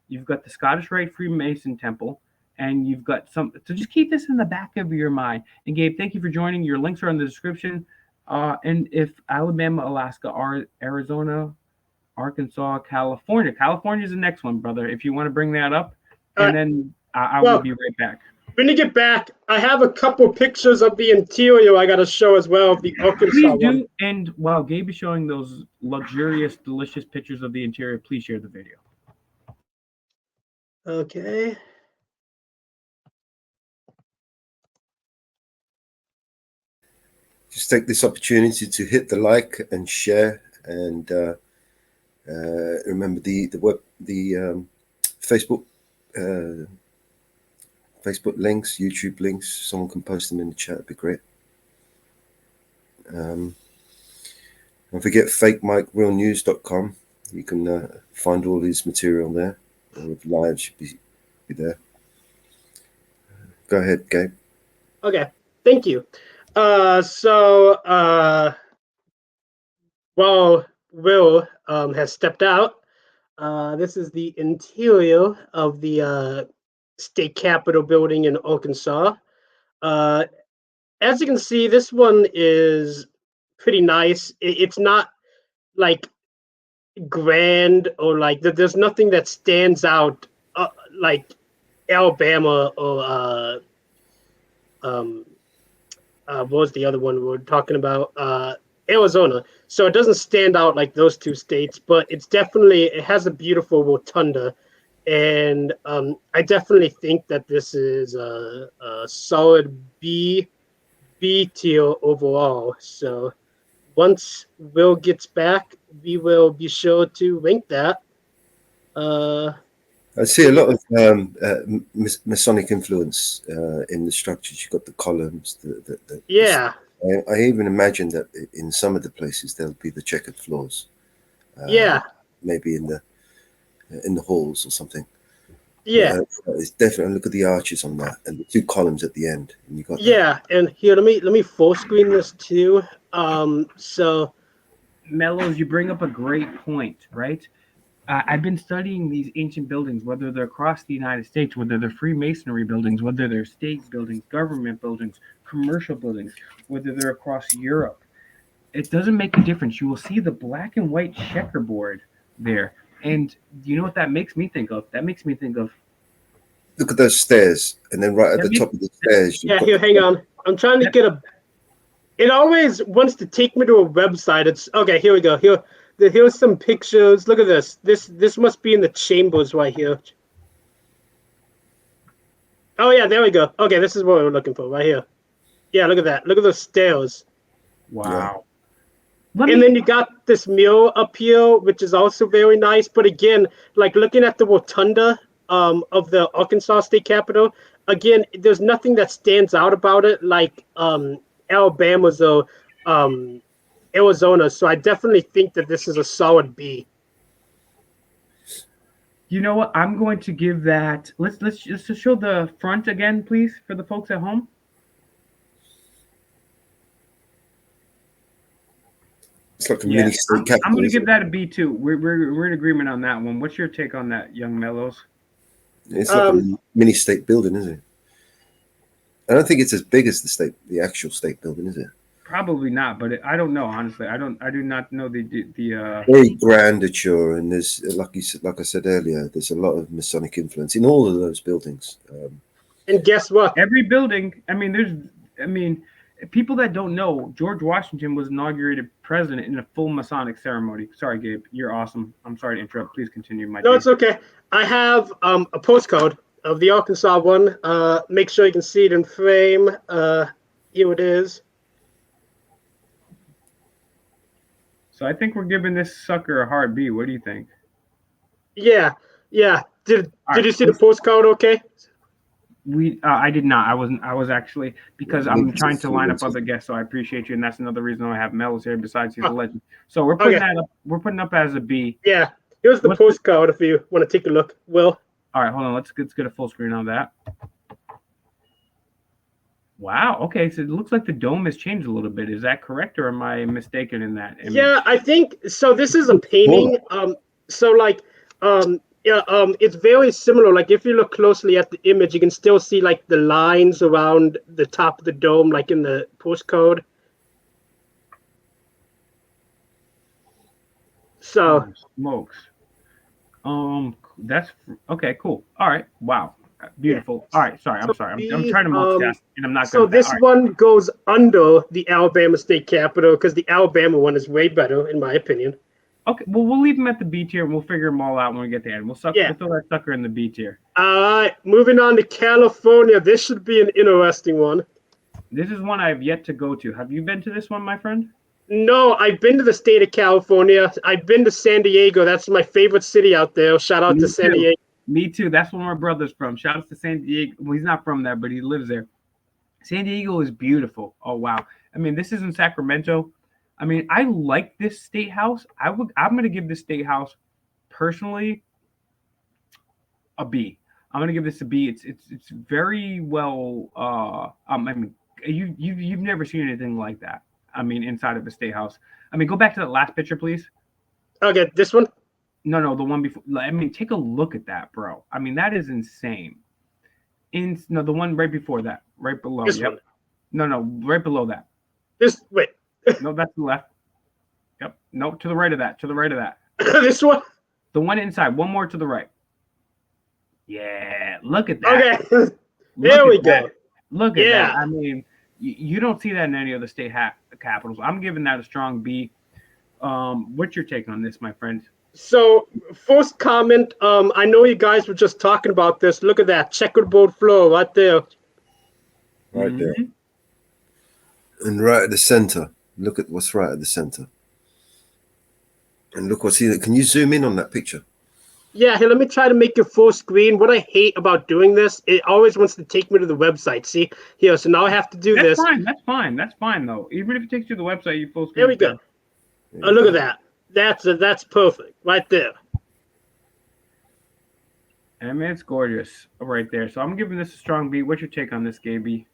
you've got the Scottish Rite Freemason Temple, and you've got so just keep this in the back of your mind. And Gabe, thank you for joining. Your links are in the description. And if Alabama, Alaska, Arizona, Arkansas, California is the next one, brother. If you want to bring that up, and then I will be right back. When you get back, I have a couple pictures of the interior I got to show as well of the Arkansas Please do. one. And while Gabe is showing those luxurious, delicious pictures of the interior, please share the video. Okay. Just take this opportunity to hit the like and share, and remember the Facebook links, YouTube links. Someone can post them in the chat. It'd be great. Don't forget fakemikerealnews.com. You can find all his material there. All of live should be there. Go ahead, Gabe. Okay. Thank you. While Will has stepped out, this is the interior of the state capitol building in Arkansas. Uh, as you can see, this one is pretty nice. It's not like grand or like there's nothing that stands out like Alabama or um, what was the other one we were talking about? Arizona. So it doesn't stand out like those two states, but it has a beautiful rotunda, and I definitely think that this is a solid B tier overall. So once Will gets back, we will be sure to rank that. I see a lot of Masonic influence in the structures. You've got the columns. Yeah. I even imagine that in some of the places there'll be the checkered floors. Yeah. Maybe in the halls or something. Yeah. It's definitely, look at the arches on that and the two columns at the end. And you got yeah. And here, let me full screen this too. So Mellows, you bring up a great point, right? I've been studying these ancient buildings, whether they're across the United States, whether they're Freemasonry buildings, whether they're state buildings, government buildings, commercial buildings, whether they're across Europe. It doesn't make a difference. You will see the black and white checkerboard there. And you know what that makes me think of? That makes me think of. look at those stairs, and then right at the top of the stairs. Yeah, here, hang on. I'm trying to get a. It always wants to take me to a website. It's okay. Here we go. Here's some pictures. Look at this. This must be in the chambers right here. Oh yeah, there we go. Okay, this is what we were looking for right here. Yeah, look at that. Look at those stairs. Wow. And then you got this mural up here, which is also very nice. But again, like looking at the rotunda of the Arkansas State Capitol, again, there's nothing that stands out about it like Alabama's or Arizona. So I definitely think that this is a solid B. You know what? I'm going to give that. Let's just show the front again, please, for the folks at home. It's like a mini state capital. I'm going to give that a B too. We're in agreement on that one. What's your take on that, young Mellows? It's like a mini state building, isn't it? I don't think it's as big as the actual state building, is it? Probably not, but I don't know honestly. I do not know the very grandeur, and there's like I said earlier, there's a lot of Masonic influence in all of those buildings. And guess what? Every building. I mean, people that don't know, George Washington was inaugurated president in a full Masonic ceremony. Sorry, Gabe, you're awesome. I'm sorry to interrupt. Please continue, No, it's okay. I have a postcode of the Arkansas one. Make sure you can see it in frame. Here it is. So I think we're giving this sucker a hard B. What do you think? Yeah. Did you see the postcode? Okay. I did not. I was actually, because I'm trying to line up other guests, so I appreciate you, and that's another reason I have Mel's here. Besides, he's a legend. So we're putting that up. We're putting up as a B. Yeah. Here's the postcode if you want to take a look. Will. All right, hold on. Let's get a full screen on that. Wow. Okay, so it looks like the dome has changed a little bit. Is that correct, or am I mistaken in that image? Yeah, I think so. This is a painting. It's very similar. Like if you look closely at the image, you can still see like the lines around the top of the dome, like in the postcode. So smokes. That's okay. Cool. All right. Wow. Beautiful. All right. Sorry. I'm sorry. I'm trying to multitask, and I'm not good. So this one goes under the Alabama State Capitol because the Alabama one is way better, in my opinion. Okay. Well, we'll leave them at the B tier, and we'll figure them all out when we get there. We'll throw that sucker in the B tier. All right. Moving on to California. This should be an interesting one. This is one I've yet to go to. Have you been to this one, my friend? No, I've been to the state of California. I've been to San Diego. That's my favorite city out there. Shout out to San Diego. Me too. That's where my brother's from. Shout out to San Diego. Well, he's not from there, but he lives there. San Diego is beautiful. Oh, wow. I mean, this is in Sacramento. I mean, I like this state house. I'm going to give this state house personally a B. I'm going to give this a B. It's very well. I mean, you've never seen anything like that. I mean, inside of a state house. I mean, go back to that last picture, please. Okay, this one. No, the one before. I mean, take a look at that, bro. I mean, that is insane. No, the one right before that, right below. This Yep. one. No, right below that. This wait. No, that's the left. Yep. No, to the right of that. To the right of that. This one. The one inside. One more to the right. Yeah. Look at that. Okay. There we go. Look at Yeah. that. I mean, you don't see that in any other state capitals. I'm giving that a strong B. What's your take on this, my friend? So, first comment. I know you guys were just talking about this. Look at that checkerboard floor right there. Right there. Mhm. And right at the center. Look at what's right at the center. And look what's here. Can you zoom in on that picture? Yeah, here, let me try to make it full screen. What I hate about doing this, it always wants to take me to the website. See? Here, so now I have to do That's this. fine. That's fine. That's fine, though. Even if it takes you to the website, you full screen. There we go. Oh, look at that. That's perfect. Right there. I mean, it's gorgeous right there. So I'm giving this a strong B. What's your take on this, Gaby?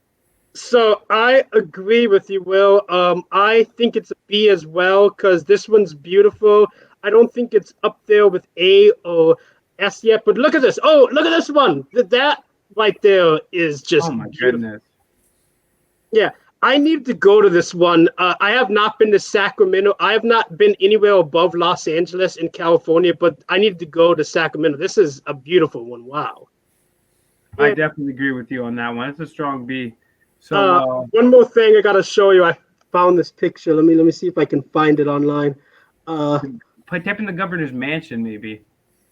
So I agree with you, Will. I think it's a B as well because this one's beautiful. I don't think it's up there with A or S yet, but look at this. Oh, look at this one. That right there is just Oh my beautiful. goodness. Yeah, I need to go to this one. I have not been to Sacramento. I have not been anywhere above Los Angeles in California, but I need to go to Sacramento. This is a beautiful one. Wow. I Yeah. definitely agree with you on that one. It's a strong B. So One more thing I gotta show you. I found this picture. Let me see if I can find it online. type in the governor's mansion, maybe.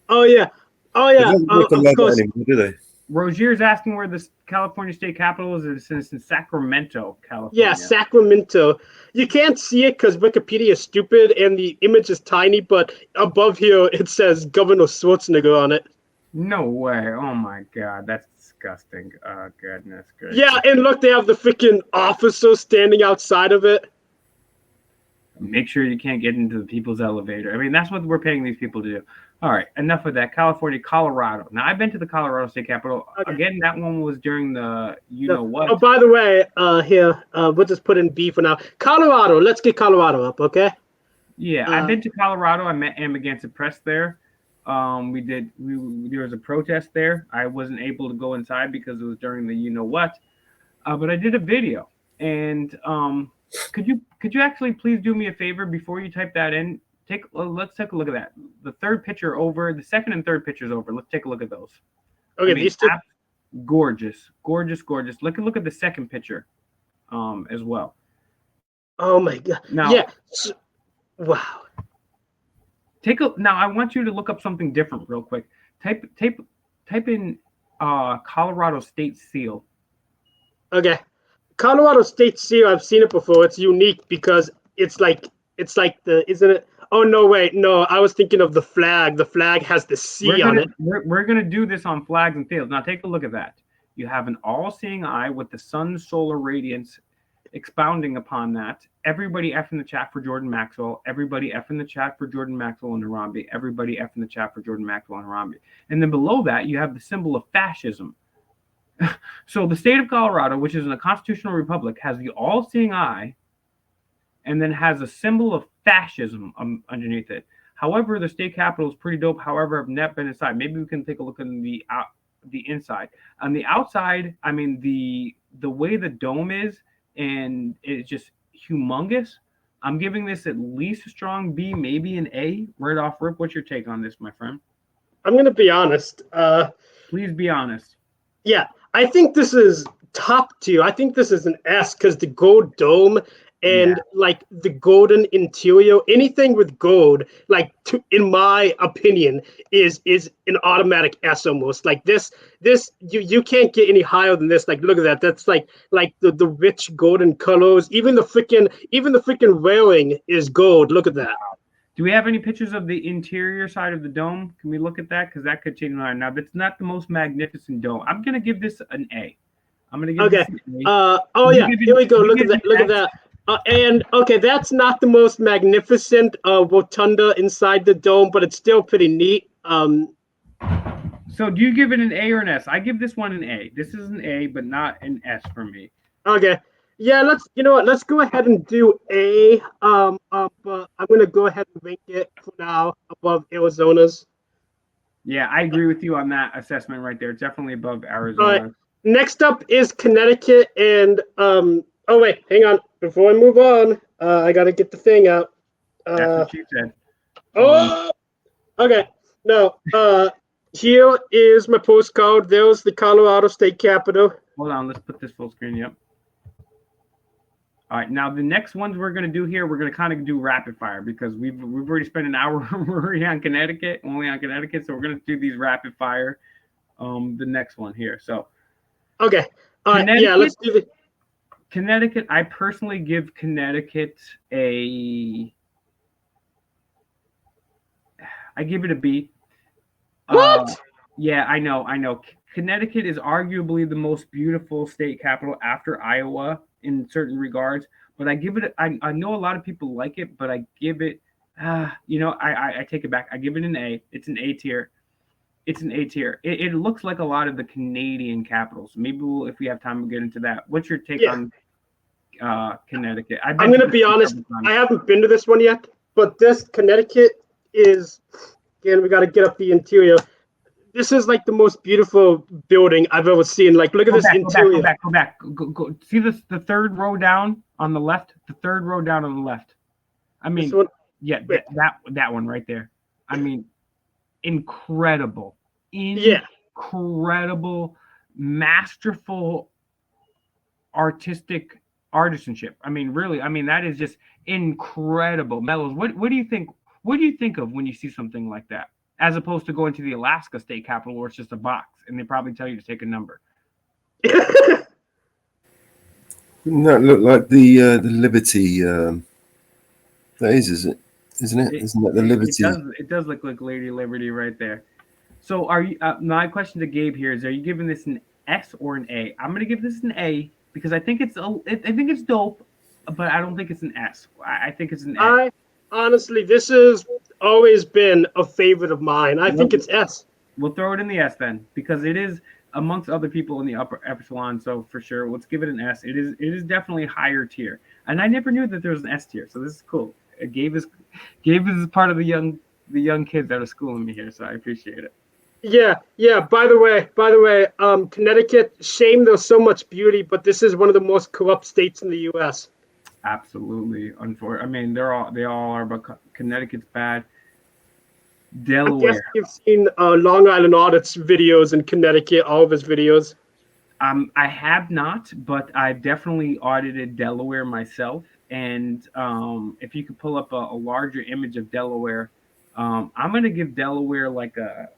Oh yeah. They don't look Of like that course. anymore, do they? Rogier's asking where the California state capital is. It's in Sacramento, California. Yeah, Sacramento. You can't see it because Wikipedia is stupid and the image is tiny, but above here it says Governor Schwarzenegger on it. No way. Oh my God. That's disgusting. Oh, goodness gracious. Yeah, and look, they have the freaking officer standing outside of it. Make sure you can't get into the people's elevator. I mean, that's what we're paying these people to do. All right, enough of that. California, Colorado. Now, I've been to the Colorado State Capitol. Okay. Again, that one was during the know what. Oh, by the way, here, we'll just put in B for now. Colorado. Let's get Colorado up, okay? Yeah, I've been to Colorado. I met Amagansett Press there. There was a protest there. I wasn't able to go inside because it was during the you know what. But I did a video. And could you actually please do me a favor before you type that in? Let's take a look at that. The third picture over, the second and third pictures over. Let's take a look at those. Okay, I mean, these two. gorgeous. Look at the second picture, as well. Oh my God. Now, Yeah. Wow. Now I want you to look up something different real quick. Type in Colorado State Seal. Okay. Colorado State Seal, I've seen it before. It's unique because it's like isn't it? Oh no, wait, no, I was thinking of the flag. The flag has the C on it. We're gonna do this on flags and fields. Now take a look at that. You have an all-seeing eye with the sun's solar radiance expounding upon that. Everybody F in the chat for Jordan Maxwell. Everybody F in the chat for Jordan Maxwell and Harambe. Everybody F in the chat for Jordan Maxwell and Harambe. And then below that, you have the symbol of fascism. So the state of Colorado, which is in a constitutional republic, has the all-seeing eye and then has a symbol of fascism underneath it. However, the state capitol is pretty dope. However, I've not been inside. Maybe we can take a look in the inside. On the outside, I mean, the way the dome is, and it's just humongous. I'm giving this at least a strong B, maybe an A, right off rip. What's your take on this, my friend? I'm gonna be honest. Please be honest. Yeah, I think this is top tier. I think this is an S because the gold dome and like the golden interior, anything with gold, like in my opinion, is an automatic S almost. Like this you can't get any higher than this. Like look at that. That's like the rich golden colors. Even the freaking railing is gold. Look at that. Do we have any pictures of the interior side of the dome? Can we look at that? Because that could change my mind. Now, that's not the most magnificent dome. I'm gonna give this an A. I'm gonna give this an A. Oh yeah, here we go. Look at that. Look at that. And okay, that's not the most magnificent rotunda inside the dome, but it's still pretty neat. So do you give it an A or an S? I give this one an A. This is an A, but not an S for me. Okay. Yeah, let's you know what, let's go ahead and do A. But I'm gonna go ahead and rank it for now above Arizona's. Yeah, I agree with you on that assessment right there. It's definitely above All right. Arizona. Next up is Connecticut, and oh wait, hang on. Before I move on, I gotta get the thing out. That's Uh what she said. oh, okay. No, here is my postcard. There's the Colorado State Capitol. Hold on, let's put this full screen. Yep. All right, now the next ones we're gonna do here, we're gonna kind of do rapid fire because we've already spent an hour already on Connecticut, only on Connecticut, so we're gonna do these rapid fire. The next one here. So Okay. All right. Yeah, Connecticut, let's do the. Connecticut. I personally give Connecticut a. I give it a B. What? Yeah, I know. Connecticut is arguably the most beautiful state capital after Iowa in certain regards, but I give it. I know a lot of people like it, but I give it. I take it back. I give it an A. It's an A tier. It's an A tier. It looks like a lot of the Canadian capitals. Maybe if we have time, we'll get into that. What's your take Yeah. on Connecticut? I'm gonna be honest. I haven't been to this one yet, but this Connecticut is. Again, we got to get up the interior. This is like the most beautiful building I've ever seen. Like, look at this interior. Go back. Go. See this? The third row down on the left. The third row down on the left. I mean, This one. yeah, Wait. that one right there. I mean, incredible, Yeah. incredible, masterful, artistic artisanship. I mean, really. I mean, that is just incredible. Mellows. What do you think? What do you think of when you see something like that? As opposed to going to the Alaska state capitol where it's just a box and they probably tell you to take a number. Wouldn't that look like the Liberty? That is it? Isn't it? Isn't that the Liberty? It does look like Lady Liberty right there. So are you? My question to Gabe here is: are you giving this an S or an A? I'm going to give this an A because I think it's dope, but I don't think it's an S. I think it's an A. Honestly, this has always been a favorite of mine. I think it's S. We'll throw it in the S then because it is amongst other people in the upper echelon. So for sure, let's give it an S. It is definitely higher tier, and I never knew that there was an S tier. So this is cool. Gabe is part of the young kids out of school in me here, so I appreciate it. Yeah. By the way, Connecticut. Shame there's so much beauty, but this is one of the most corrupt states in the U.S. Absolutely, unfortunately. I mean, they all are, but Connecticut's bad. I Delaware. guess you've seen Long Island Audit's videos in Connecticut, all of his videos. I have not, but I've definitely audited Delaware myself. And if you could pull up a larger image of Delaware, I'm going to give Delaware like a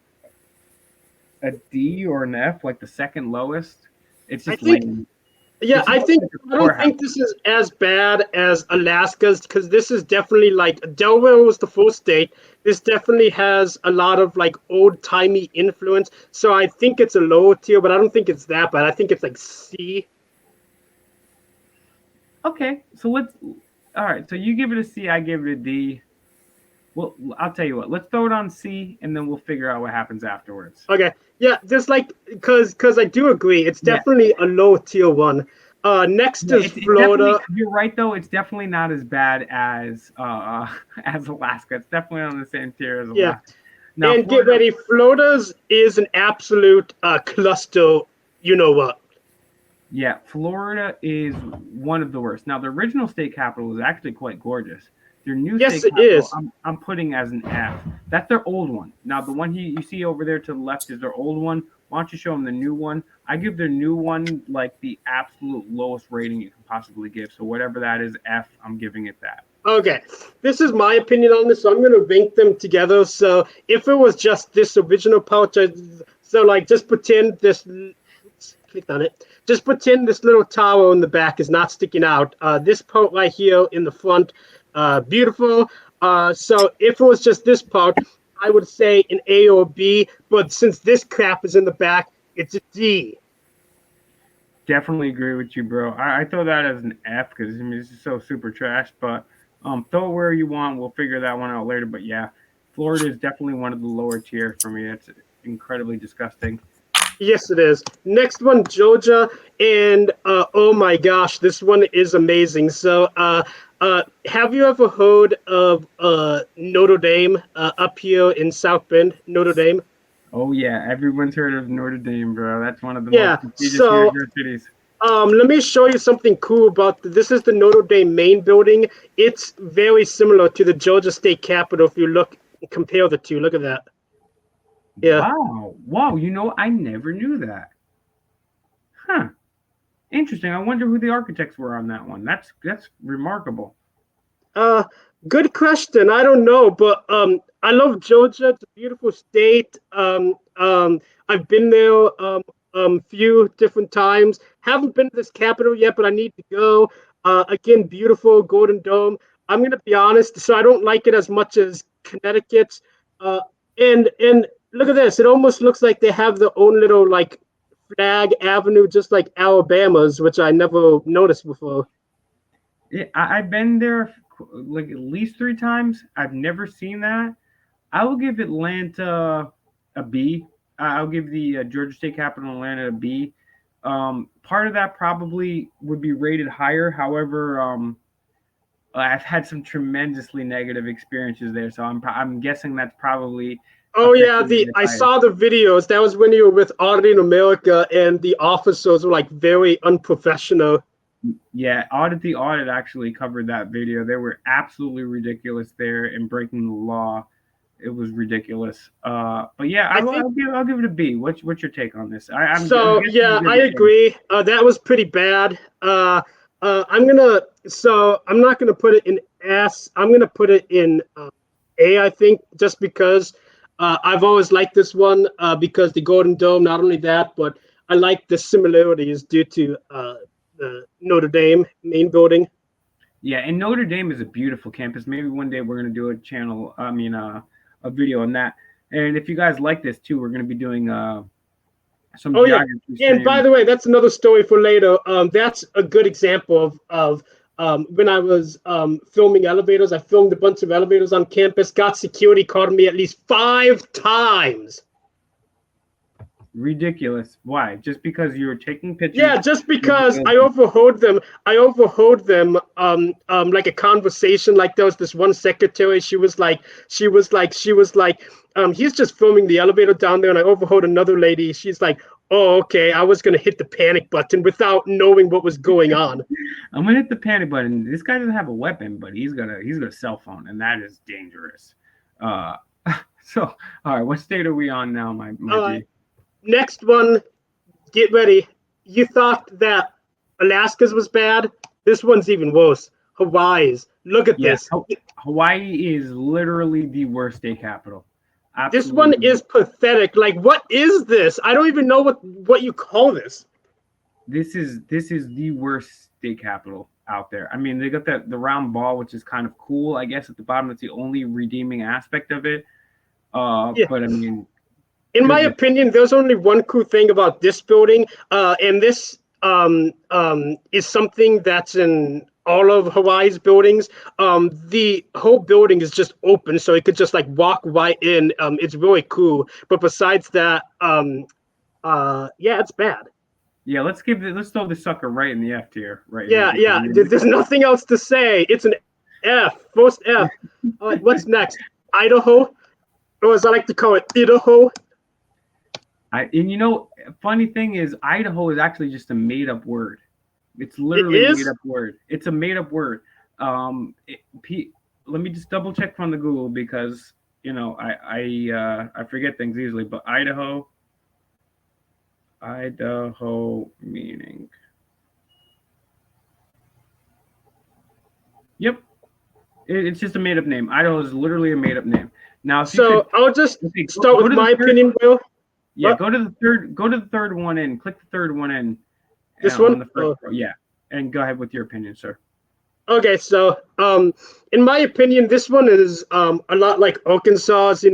D or an F, like the second lowest. It's just lame. Yeah, I don't think this is as bad as Alaska's because this is definitely like Delaware was the full state. This definitely has a lot of like old timey influence. So I think it's a lower tier, but I don't think it's that bad. I think it's like C. Okay, so all right. So you give it a C, I give it a D. Well, I'll tell you what. Let's throw it on C, and then we'll figure out what happens afterwards. Okay, yeah, just like because I do agree, it's definitely a low tier one. Next is Florida. You're right, though. It's definitely not as bad as Alaska. It's definitely on the same tier as Alaska. Yeah. Now, and get ready, Florida's is an absolute cluster. You know what? Yeah, Florida is one of the worst. Now, the original state capital is actually quite gorgeous. Their new state capital, is. I'm putting as an F. That's their old one. Now, the one you see over there to the left is their old one. Why don't you show them the new one? I give their new one like the absolute lowest rating you can possibly give. So whatever that is, F, I'm giving it that. Okay, this is my opinion on this, so I'm going to rank them together. So if it was just this original pouch, just pretend this, click on it, just pretend this little tower in the back is not sticking out. This part right here in the front, beautiful. So if it was just this part, I would say an A or B, but since this crap is in the back, it's a D. Definitely agree with you, bro. I throw that as an F because this is so super trash, but throw it where you want. We'll figure that one out later. But yeah, Florida is definitely one of the lower tier for me. It's incredibly disgusting. Yes, it is. Next one, Georgia, and oh my gosh, this one is amazing. So, have you ever heard of Notre Dame up here in South Bend, Notre Dame? Oh yeah, everyone's heard of Notre Dame, bro. That's one of the most Yeah. prestigious So, universities. let me show you something cool about this. Is the Notre Dame main building? It's very similar to the Georgia State Capitol. If you look, compare the two. Look at that. Yeah. Wow. Wow, I never knew that. Huh. Interesting. I wonder who the architects were on that one. That's remarkable. Uh, Good question. I don't know, but I love Georgia. It's a beautiful state. I've been there few different times. Haven't been to this capital yet, but I need to go. Again, beautiful Golden Dome. I'm gonna be honest, so I don't like it as much as Connecticut. Uh, and look at this. It almost looks like they have their own little like flag avenue, just like Alabama's, which I never noticed before. Yeah, I've been there like at least 3 times. I've never seen that. I will give Atlanta a B. I'll give the Georgia State Capitol Atlanta a B. Part of that probably would be rated higher. However, I've had some tremendously negative experiences there, so I'm guessing that's probably Oh yeah, affecting the it I higher. saw the videos. That was when you were with Audit in America, and the officers were like very unprofessional. Yeah, the Audit actually covered that video. They were absolutely ridiculous there and breaking the law. It was ridiculous. But yeah, I think I'll give it a B. What's your take on this? I'm so. guessing you Yeah, give I it A. agree. That was pretty bad. I'm gonna. So I'm not gonna put it in S. I'm gonna put it in A. I think just because I've always liked this one because the Golden Dome. Not only that, but I like the similarities due to the Notre Dame main building. Yeah, and Notre Dame is a beautiful campus. Maybe one day we're gonna do a channel. I mean, a video on that. And if you guys like this too, we're gonna be doing some Oh yeah, geography and by streams. the way, that's another story for later. That's a good example of when I was filming elevators. I filmed a bunch of elevators on campus. Got security called me at least 5 times. Ridiculous. Why? Just because you were taking pictures? Yeah, just Of the because I building. overheard them. I overheard them like a conversation. Like there was this one secretary. She was like, he's just filming the elevator down there, and I overheard another lady. She's like, oh, okay, I was gonna hit the panic button without knowing what was going on. I'm gonna hit the panic button. This guy doesn't have a weapon, but he's got a cell phone, and that is dangerous. Uh, so all right, what state are we on now, my Uh, G? Next one, get ready. You thought that Alaska's was bad. This one's even worse. Hawaii's. Look at Yeah, this. Hawaii is literally the worst state capital. This one Absolutely. is pathetic. Like, what is this? I don't even know what you call this. This is the worst state capital out there. I mean, they got the round ball, which is kind of cool, I guess, at the bottom. That's the only redeeming aspect of it. Yeah. But I mean, In my goodness. opinion, there's only one cool thing about this building, and this is something that's in all of Hawaii's buildings. The whole building is just open, so you could just like walk right in. It's really cool. But besides that, yeah, it's bad. Yeah, let's throw the sucker right in the F tier right here Yeah, because yeah. I mean, There's nothing else to say. It's an F. First F. All right, what's next? Idaho, or as I like to call it, Idaho. funny thing is Idaho is actually just a made up word. It's It literally a made is. up word. It's a made up word. Let me just double check from the Google because I forget things easily. But Idaho meaning. Yep, it's just a made up name. Idaho is literally a made up name. Now, if you So could, I'll just okay, start go with to the my third. opinion, Will. Yeah, What? Go to the third one in. Click the third one in This on one? the first row. Yeah, and go ahead with your opinion, sir. Okay, so in my opinion, this one is a lot like Arkansas's.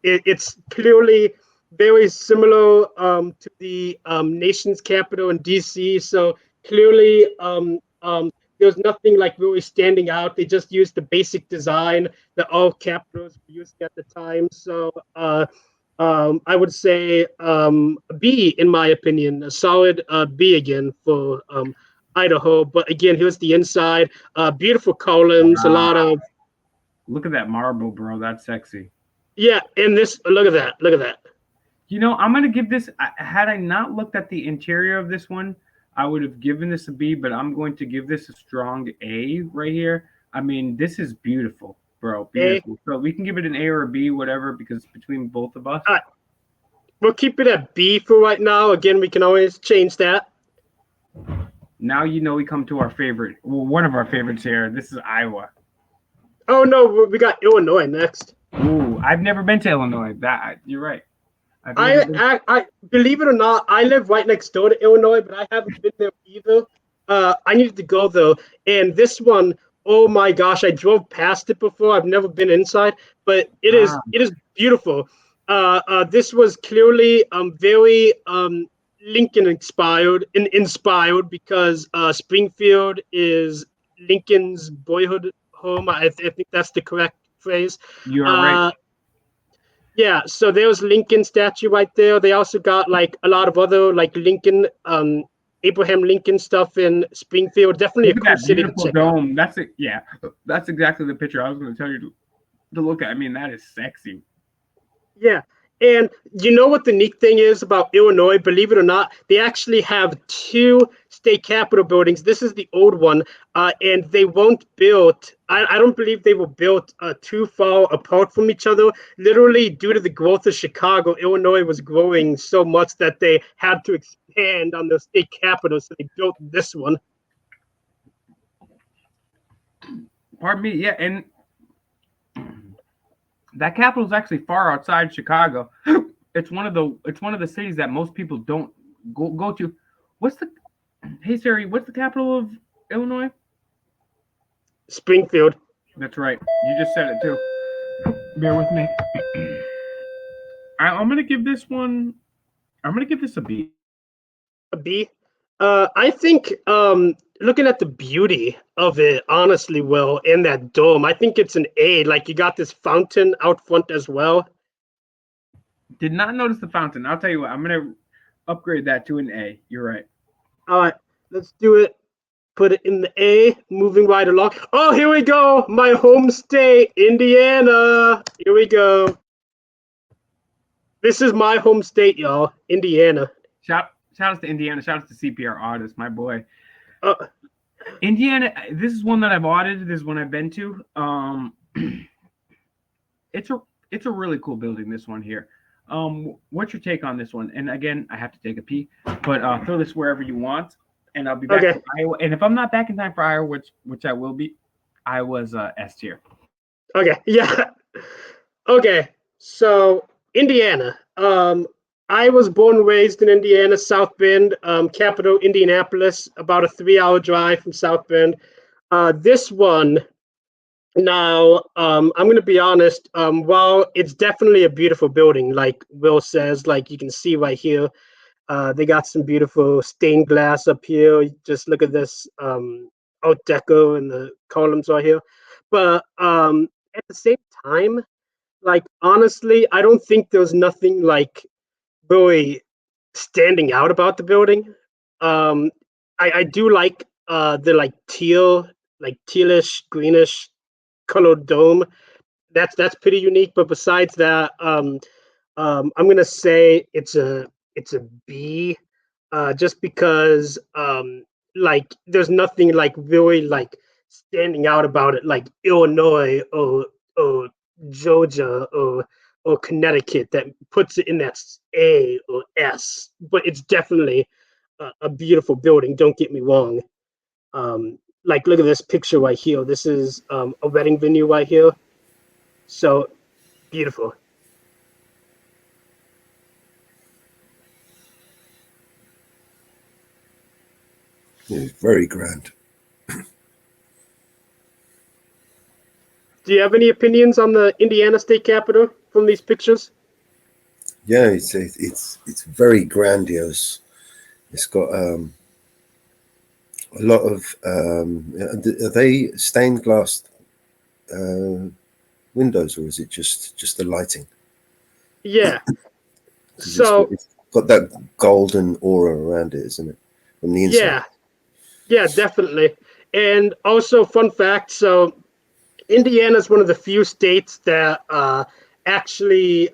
It's clearly very similar to the nation's capital in DC. So clearly, there's nothing like really standing out. They just used the basic design that all capitals were using at the time. So I would say B, in my opinion, a solid B again for Idaho. But again, here's the inside. Beautiful columns, a Wow. lot of Look at that marble, bro. That's sexy. yeah. And this, look at that, look at that. You know, I'm gonna give this. Had I not looked at the interior of this one, I would have given this a B. But I'm going to give this a strong A right here. I mean, this is beautiful, bro. A. Beautiful. So we can give it an A or a B, whatever, because between both of us. We'll keep it at B for right now. Again, we can always change that. Now you know we come to our favorite. Well, one of our favorites here. This is Iowa. Oh no, we got Illinois next. Ooh, I've never been to Illinois. That you're right. I've never been- I believe it or not, I live right next door to Illinois, but I haven't been there either. I needed to go though, and this one, oh my gosh, I drove past it before. I've never been inside, but it is beautiful. This was clearly very Lincoln inspired because Springfield is Lincoln's boyhood home. I think that's the correct phrase. You are right. Yeah, so there's Lincoln statue right there. They also got like a lot of other like Lincoln, Abraham Lincoln stuff in Springfield. Definitely Look a at cool that city to beautiful check out. dome. That's it. Yeah, that's exactly the picture I was going to tell you to look at. I mean, that is sexy. Yeah, and you know what the neat thing is about Illinois? Believe it or not, they actually have two state capitol buildings. This is the old one, and they weren't built. I don't believe they were built too far apart from each other. Literally, due to the growth of Chicago, Illinois was growing so much that they had to expand on the state capitol, so they built this one. Pardon me. Yeah, and that capital is actually far outside Chicago. It's one of the cities that most people don't go to. What's the Hey Siri, what's the capital of Illinois? Springfield. That's right. You just said it too. Bear with me. I'm gonna give this one. I'm gonna give this a B. A B. I think looking at the beauty of it, honestly, Will, in that dome, I think it's an A. Like you got this fountain out front as well. Did not notice the fountain. I'll tell you what. I'm gonna upgrade that to an A. You're right. All right, let's do it. Put it in the A. Moving right along. Oh, here we go. My home state, Indiana. Here we go. This is my home state, y'all. Indiana. Shout outs to Indiana. Shout outs to CPR Artist, my boy. Uh, Indiana. This is one that I've audited. This is one I've been to. It's a really cool building. This one here. What's your take on this one? And again, I have to take a pee, but throw this wherever you want, and I'll be back Okay. to Iowa. And if I'm not back in time for Iowa, which I will be, I was S tier. Okay, yeah. Okay, so Indiana. I was born and raised in Indiana, South Bend, capital Indianapolis, about a 3-hour drive from South Bend. This one, now, I'm going to be honest, while it's definitely a beautiful building, like Will says, like you can see right here, they got some beautiful stained glass up here. Just look at this Art Deco and the columns right here. But at the same time, like honestly, I don't think there's nothing like really standing out about the building. I do like the like tealish, greenish colored dome. That's pretty unique. But besides that, I'm gonna say it's a B, just because like there's nothing like really like standing out about it, like Illinois or Georgia or Connecticut that puts it in that A or S. But it's definitely a beautiful building. Don't get me wrong. Like look at this picture right here. This is a wedding venue right here. So beautiful. It's very grand. Do you have any opinions on the Indiana State Capitol from these pictures? Yeah, it's very grandiose. It's got a lot of are they stained glass windows, or is it just the lighting? Yeah. 'Cause So it's got that golden aura around it, isn't it? From the inside. yeah, yeah, definitely. And also, fun fact: so Indiana is one of the few states that actually,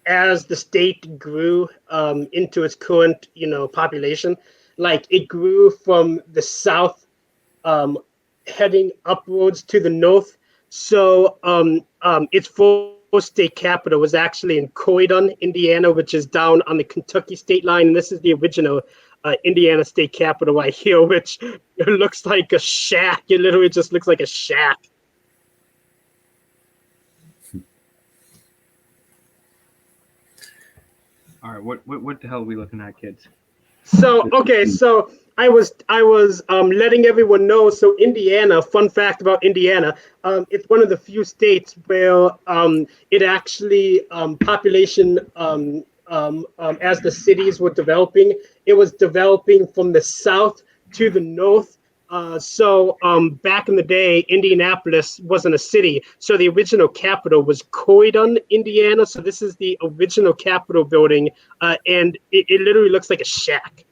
as the state grew into its current, population, like it grew from the south, um, heading upwards to the north. So its full state capital was actually in Croydon, Indiana, which is down on the Kentucky state line. And this is the original Indiana state capital right here, which it looks like a shack. It literally just looks like a shack. All right, what the hell are we looking at, kids? So okay, so I was letting everyone know. So Indiana, fun fact about Indiana, it's one of the few states where it actually population as the cities were developing, it was developing from the south to the north. So back in the day, Indianapolis wasn't a city, so the original capital was Croydon, Indiana. So this is the original Capitol building, and it literally looks like a shack.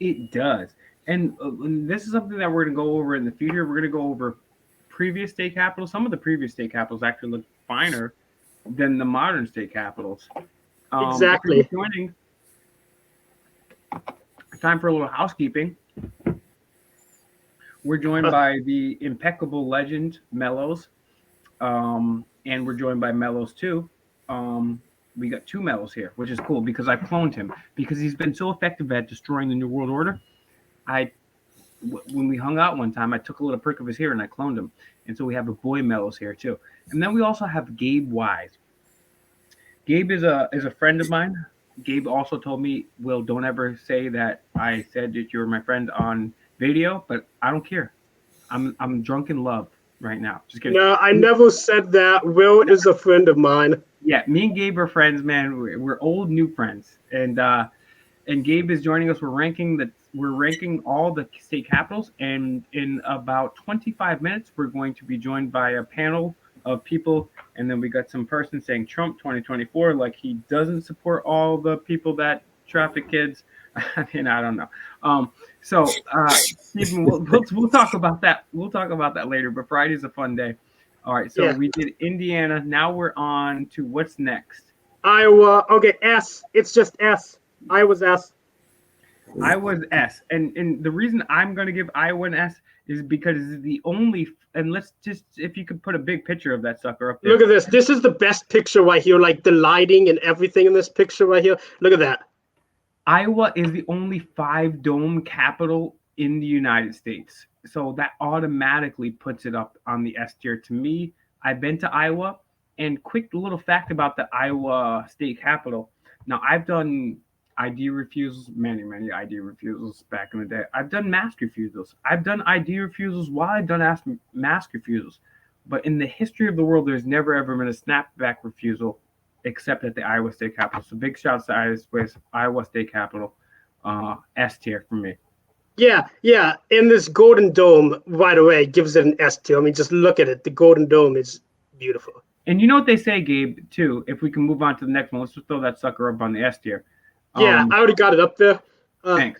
It does. And this is something that we're going to go over in the future. We're going to go over previous state capitals. Some of the previous state capitals actually look finer than the modern state capitals. If you're Exactly. just joining, time for a little housekeeping. We're joined by the impeccable legend Mellows, and we're joined by Mellows too. We got two Mellows here, which is cool because I cloned him because he's been so effective at destroying the New World Order. When we hung out one time, I took a little prick of his hair and I cloned him, and so we have a boy Mellows here too. And then we also have Gabe Wise. Gabe is a friend of mine. Gabe also told me, Will, don't ever say that I said that you were my friend on video, but I don't care. I'm drunk in love right now. Just kidding. No, I never said that. Will is a friend of mine. Yeah, me and Gabe are friends, man. We're old new friends, and Gabe is joining us. We're ranking all the state capitals, and in about 25 minutes, we're going to be joined by a panel of people, and then we got some person saying Trump 2024, like he doesn't support all the people that traffic kids. I mean, I don't know. Stephen, we'll talk about that. We'll talk about that later. But Friday's a fun day. All right, so Yeah. we did Indiana. Now we're on to what's next. Iowa. Okay, S. It's just S. Iowa's S. Iowa's S, and the reason I'm going to give Iowa an S is because it's the only. And let's just, if you could put a big picture of that sucker up there. Look at this. This is the best picture right here. Like the lighting and everything in this picture right here. Look at that. Iowa is the only 5-dome capital in the United States, so that automatically puts it up on the S tier. To me, I've been to Iowa, and quick little fact about the Iowa state capitol. Now, I've done ID refusals, many ID refusals back in the day. I've done mask refusals. I've done ID refusals while I've done mask refusals. But in the history of the world, there's never ever been a snapback refusal except at the Iowa State Capitol. So big shouts to Iowa State Capitol, S tier for me. Yeah, yeah. And this Golden Dome right away gives it an S tier. I mean, just look at it. The Golden Dome is beautiful. And you know what they say, Gabe, too? If we can move on to the next one, let's just throw that sucker up on the S tier. Yeah, I already got it up there. Thanks.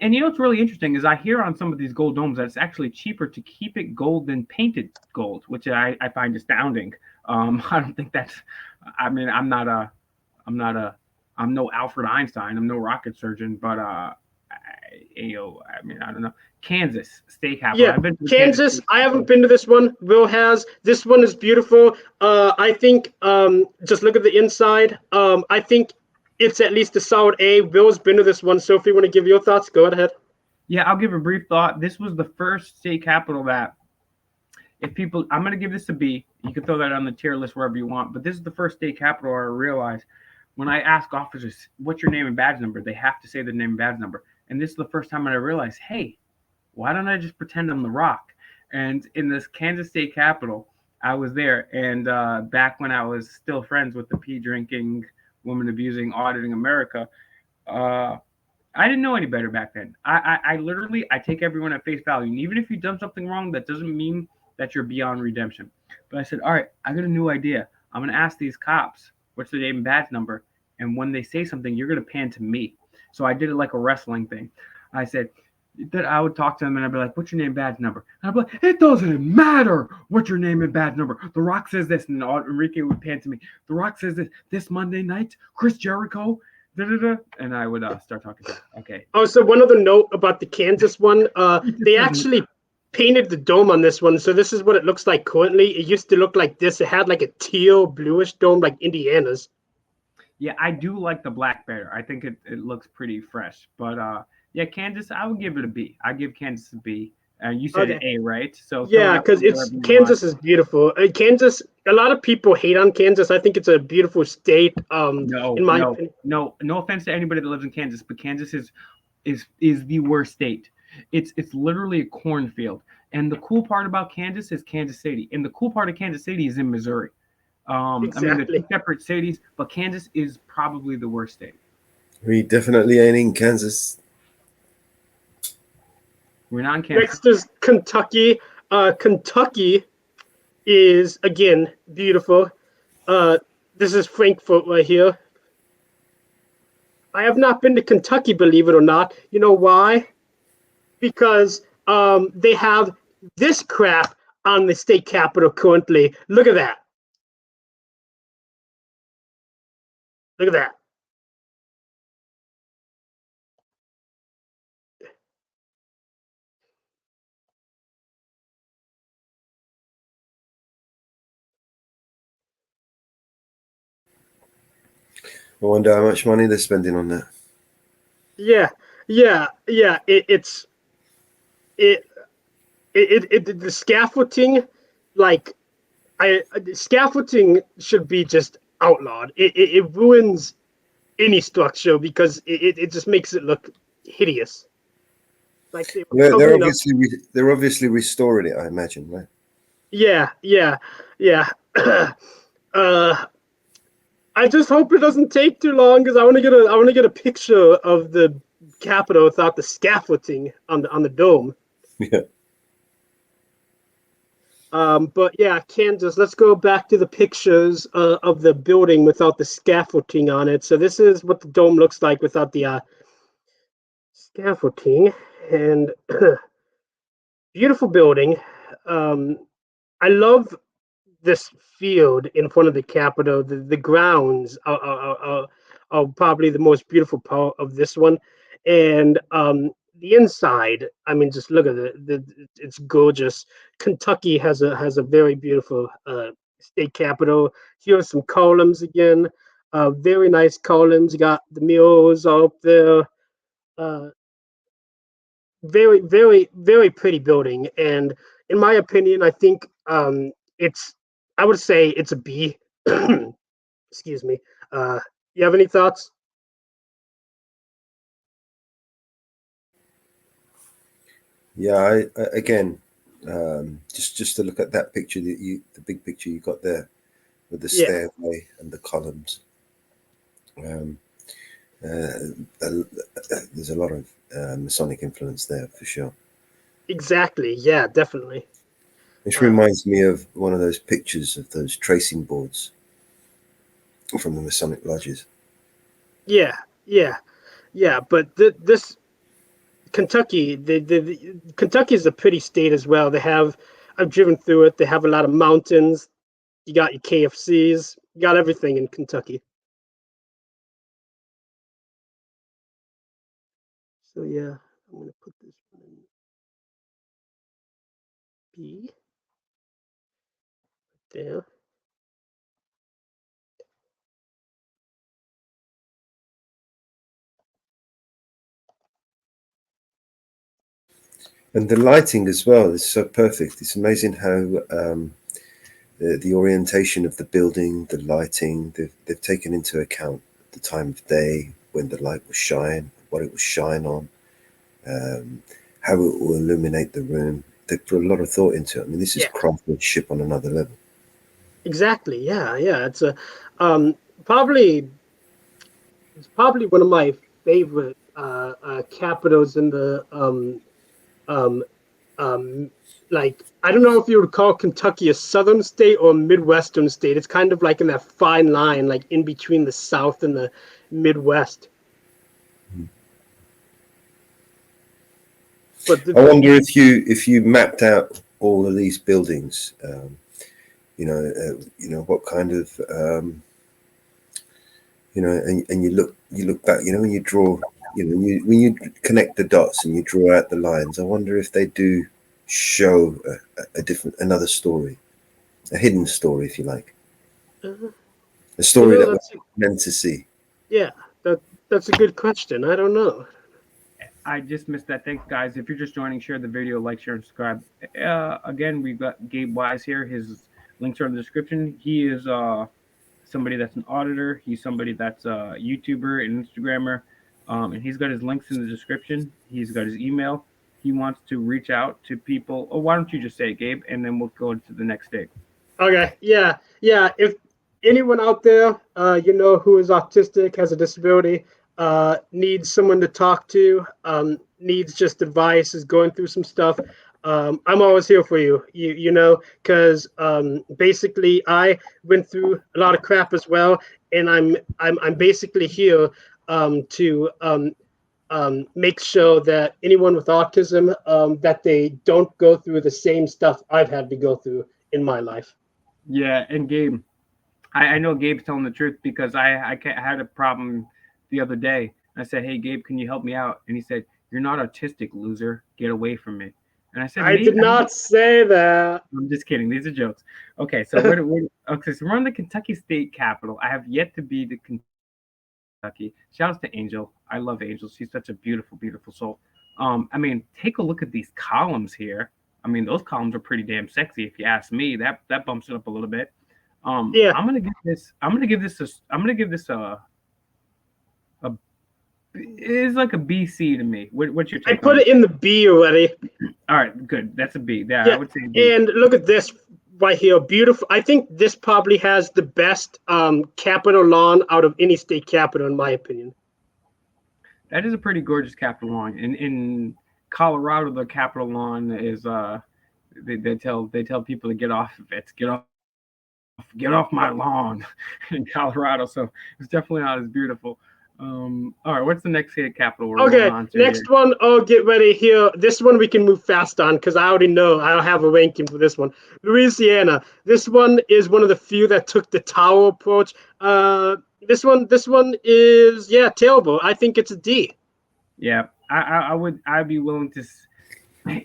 And you know what's really interesting is I hear on some of these gold domes that it's actually cheaper to keep it gold than painted gold, which I find astounding. I don't think that's. I mean, I'm no Alfred Einstein. I'm no rocket surgeon, but I mean, I don't know. Kansas State Capitol. Yeah, Kansas. I haven't been to this one. Will has. This one is beautiful. I think just look at the inside. I think it's at least a solid A. Will's been to this one. So if you want to give your thoughts, go ahead. Yeah, I'll give a brief thought. This was the first state capitol that, if people, I'm going to give this a B. You can throw that on the tier list wherever you want. But this is the first state capitol I realized when I ask officers, what's your name and badge number? They have to say the name and badge number. And this is the first time I realized, hey, why don't I just pretend I'm The Rock? And in this Kansas State Capitol, I was there. And back when I was still friends with the pee drinking, woman abusing, auditing America, I didn't know any better back then. I literally take everyone at face value. And even if you've done something wrong, that doesn't mean that you're beyond redemption. But I said, all right, I got a new idea. I'm gonna ask these cops what's their name and badge number, and when they say something, you're gonna pan to me. So I did it like a wrestling thing. I said that I would talk to them and I'd be like, "What's your name, and badge number?" And I'd be like, "It doesn't matter what's your name and badge number. The Rock says this," and Enrique would pan to me. "The Rock says this Monday night, Chris Jericho." Da, da, da, and I would start talking to him. Okay. Oh, so one other note about the Kansas one. They actually painted the dome on this one, so this is what it looks like currently. It used to look like this. It had like a teal bluish dome like Indiana's. Yeah, I do like the black better. I think it looks pretty fresh. But yeah, Kansas, I would give it a B. I give Kansas a B. You said an A, right? So yeah, because it's Kansas is beautiful. Kansas, a lot of people hate on Kansas. I think it's a beautiful state. In my opinion. No offense to anybody that lives in Kansas, but Kansas is the worst state. It's literally a cornfield. And the cool part about Kansas is Kansas City, and the cool part of Kansas City is in Missouri. Exactly. I mean, they're two separate cities, but Kansas is probably the worst state. We definitely ain't in Kansas. We're not in Kansas. Next is Kentucky. Kentucky is, again, beautiful. This is Frankfurt right here. I have not been to Kentucky, believe it or not. You know why? Because they have this crap on the state capitol currently. Look at that. Look at that. I wonder how much money they're spending on that. Yeah. It's the scaffolding, like the scaffolding should be just outlawed. It ruins any structure because it just makes it look hideous. Like they're obviously restoring it, I imagine, right? Yeah. I just hope it doesn't take too long because I want to get a picture of the Capitol without the scaffolding on the dome. Yeah. But yeah, Kansas. Let's go back to the pictures of the building without the scaffolding on it. So this is what the dome looks like without the scaffolding, and beautiful building. I love this field in front of the Capitol. The grounds are probably the most beautiful part of this one, and the inside. I mean, just look at it's gorgeous. Kentucky has a very beautiful state capitol. Here are some columns again. Very nice columns. You got the murals up there. Very, very, very pretty building, and in my opinion, I think it's. I would say it's a B. Excuse me. You have any thoughts? Yeah, I again, just to look at that picture the big picture you got there with the stairway and the columns. There's a lot of Masonic influence there for sure. Exactly. Yeah, definitely. This reminds me of one of those pictures of those tracing boards from the Masonic lodges. Yeah. But this Kentucky, Kentucky is a pretty state as well. I've driven through it. They have a lot of mountains. You got your KFCs. You got everything in Kentucky. So yeah, I'm gonna put this one in B. There. And the lighting as well is so perfect. It's amazing how the orientation of the building, the lighting, they've taken into account the time of day, when the light will shine, what it will shine on, how it will illuminate the room. They put a lot of thought into it. I mean, this is craftsmanship on another level. Exactly. Yeah. It's a probably one of my favorite capitals in the like I don't know if you would call Kentucky a southern state or a midwestern state. It's kind of like in that fine line, like in between the South and the Midwest. But I wonder if you mapped out all of these buildings, what kind of and you look back, when you draw, when you connect the dots and you draw out the lines. I wonder if they do show another story, a hidden story, if you like, a story that we're meant to see. Yeah, that's a good question. I don't know. I just missed that. Thanks, guys. If you're just joining, share the video, like, share, and subscribe. Again, we've got Gabe Wise here. His links are in the description. He is somebody that's an auditor. He's somebody that's a YouTuber and Instagrammer. And he's got his links in the description. He's got his email. He wants to reach out to people. Oh, why don't you just say it, Gabe, and then we'll go to the next stage. Okay. Yeah. If anyone out there, who is autistic, has a disability, needs someone to talk to, needs just advice, is going through some stuff, I'm always here for you. Because basically I went through a lot of crap as well, and I'm basically here to make sure that anyone with autism, that they don't go through the same stuff I've had to go through in my life. Yeah, and Gabe, I know Gabe's telling the truth, because I had a problem the other day. I said, "Hey, Gabe, can you help me out?" And he said, "You're not autistic, loser. Get away from me." And I said, I did not say that. I'm just kidding. These are jokes. Okay, so we're on the Kentucky State Capitol. I have yet to be to Kentucky. Shouts to Angel. I love Angel. She's such a beautiful, beautiful soul. Take a look at these columns here. Those columns are pretty damn sexy, if you ask me. That bumps it up a little bit. Yeah. I'm gonna give this a it's like a BC to me. What's your take? I put it in the B already. All right, good. That's a B. Yeah, I would say B. And look at this right here. Beautiful. I think this probably has the best Capitol lawn out of any state capitol, in my opinion. That is a pretty gorgeous Capitol lawn. In Colorado, the Capitol lawn is they tell people to get off of it. Get off my lawn in Colorado. So it's definitely not as beautiful. All right, what's the next Capitol? Okay, next one. Oh, get ready here. This one we can move fast on, because I already know I don't have a ranking for this one. Louisiana. This one is one of the few that took the tower approach. This one is terrible. I think it's a D. Yeah, I'd be willing to.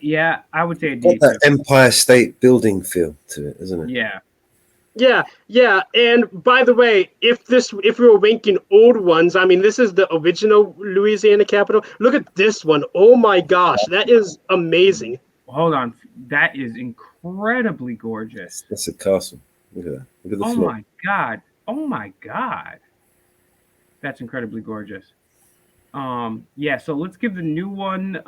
Yeah, I would say a D. Got that Empire State Building feel to it, isn't it? Yeah. Yeah. And by the way, if we were ranking old ones, this is the original Louisiana Capitol. Look at this one. Oh my gosh, that is amazing. Hold on, that is incredibly gorgeous. That's a castle. Look at that. Look at the floor. Oh my god. That's incredibly gorgeous. So let's give the new one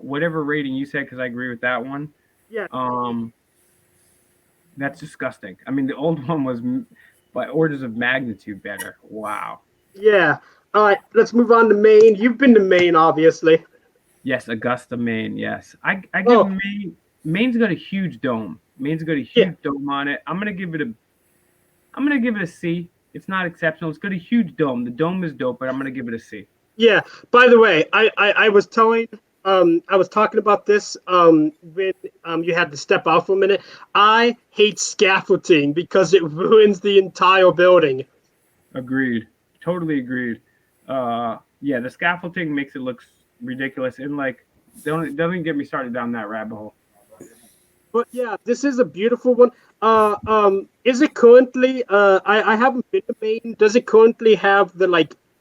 whatever rating you said, because I agree with that one. Yeah. That's disgusting. The old one was by orders of magnitude better. Wow. Yeah. All right, let's move on to Maine. You've been to Maine, obviously. Yes, Augusta, Maine. Yes, I give Maine. Maine's got a huge dome. Maine's got a huge dome on it. I'm gonna give it a C. It's not exceptional. It's got a huge dome. The dome is dope, but I'm gonna give it a C. Yeah. By the way, I was talking about this when you had to step out for a minute. I hate scaffolding because it ruins the entire building. Agreed. Totally agreed. The scaffolding makes it look ridiculous, and don't get me started down that rabbit hole. But yeah, this is a beautiful one. Is it currently? I haven't been to Maine. Does it currently have the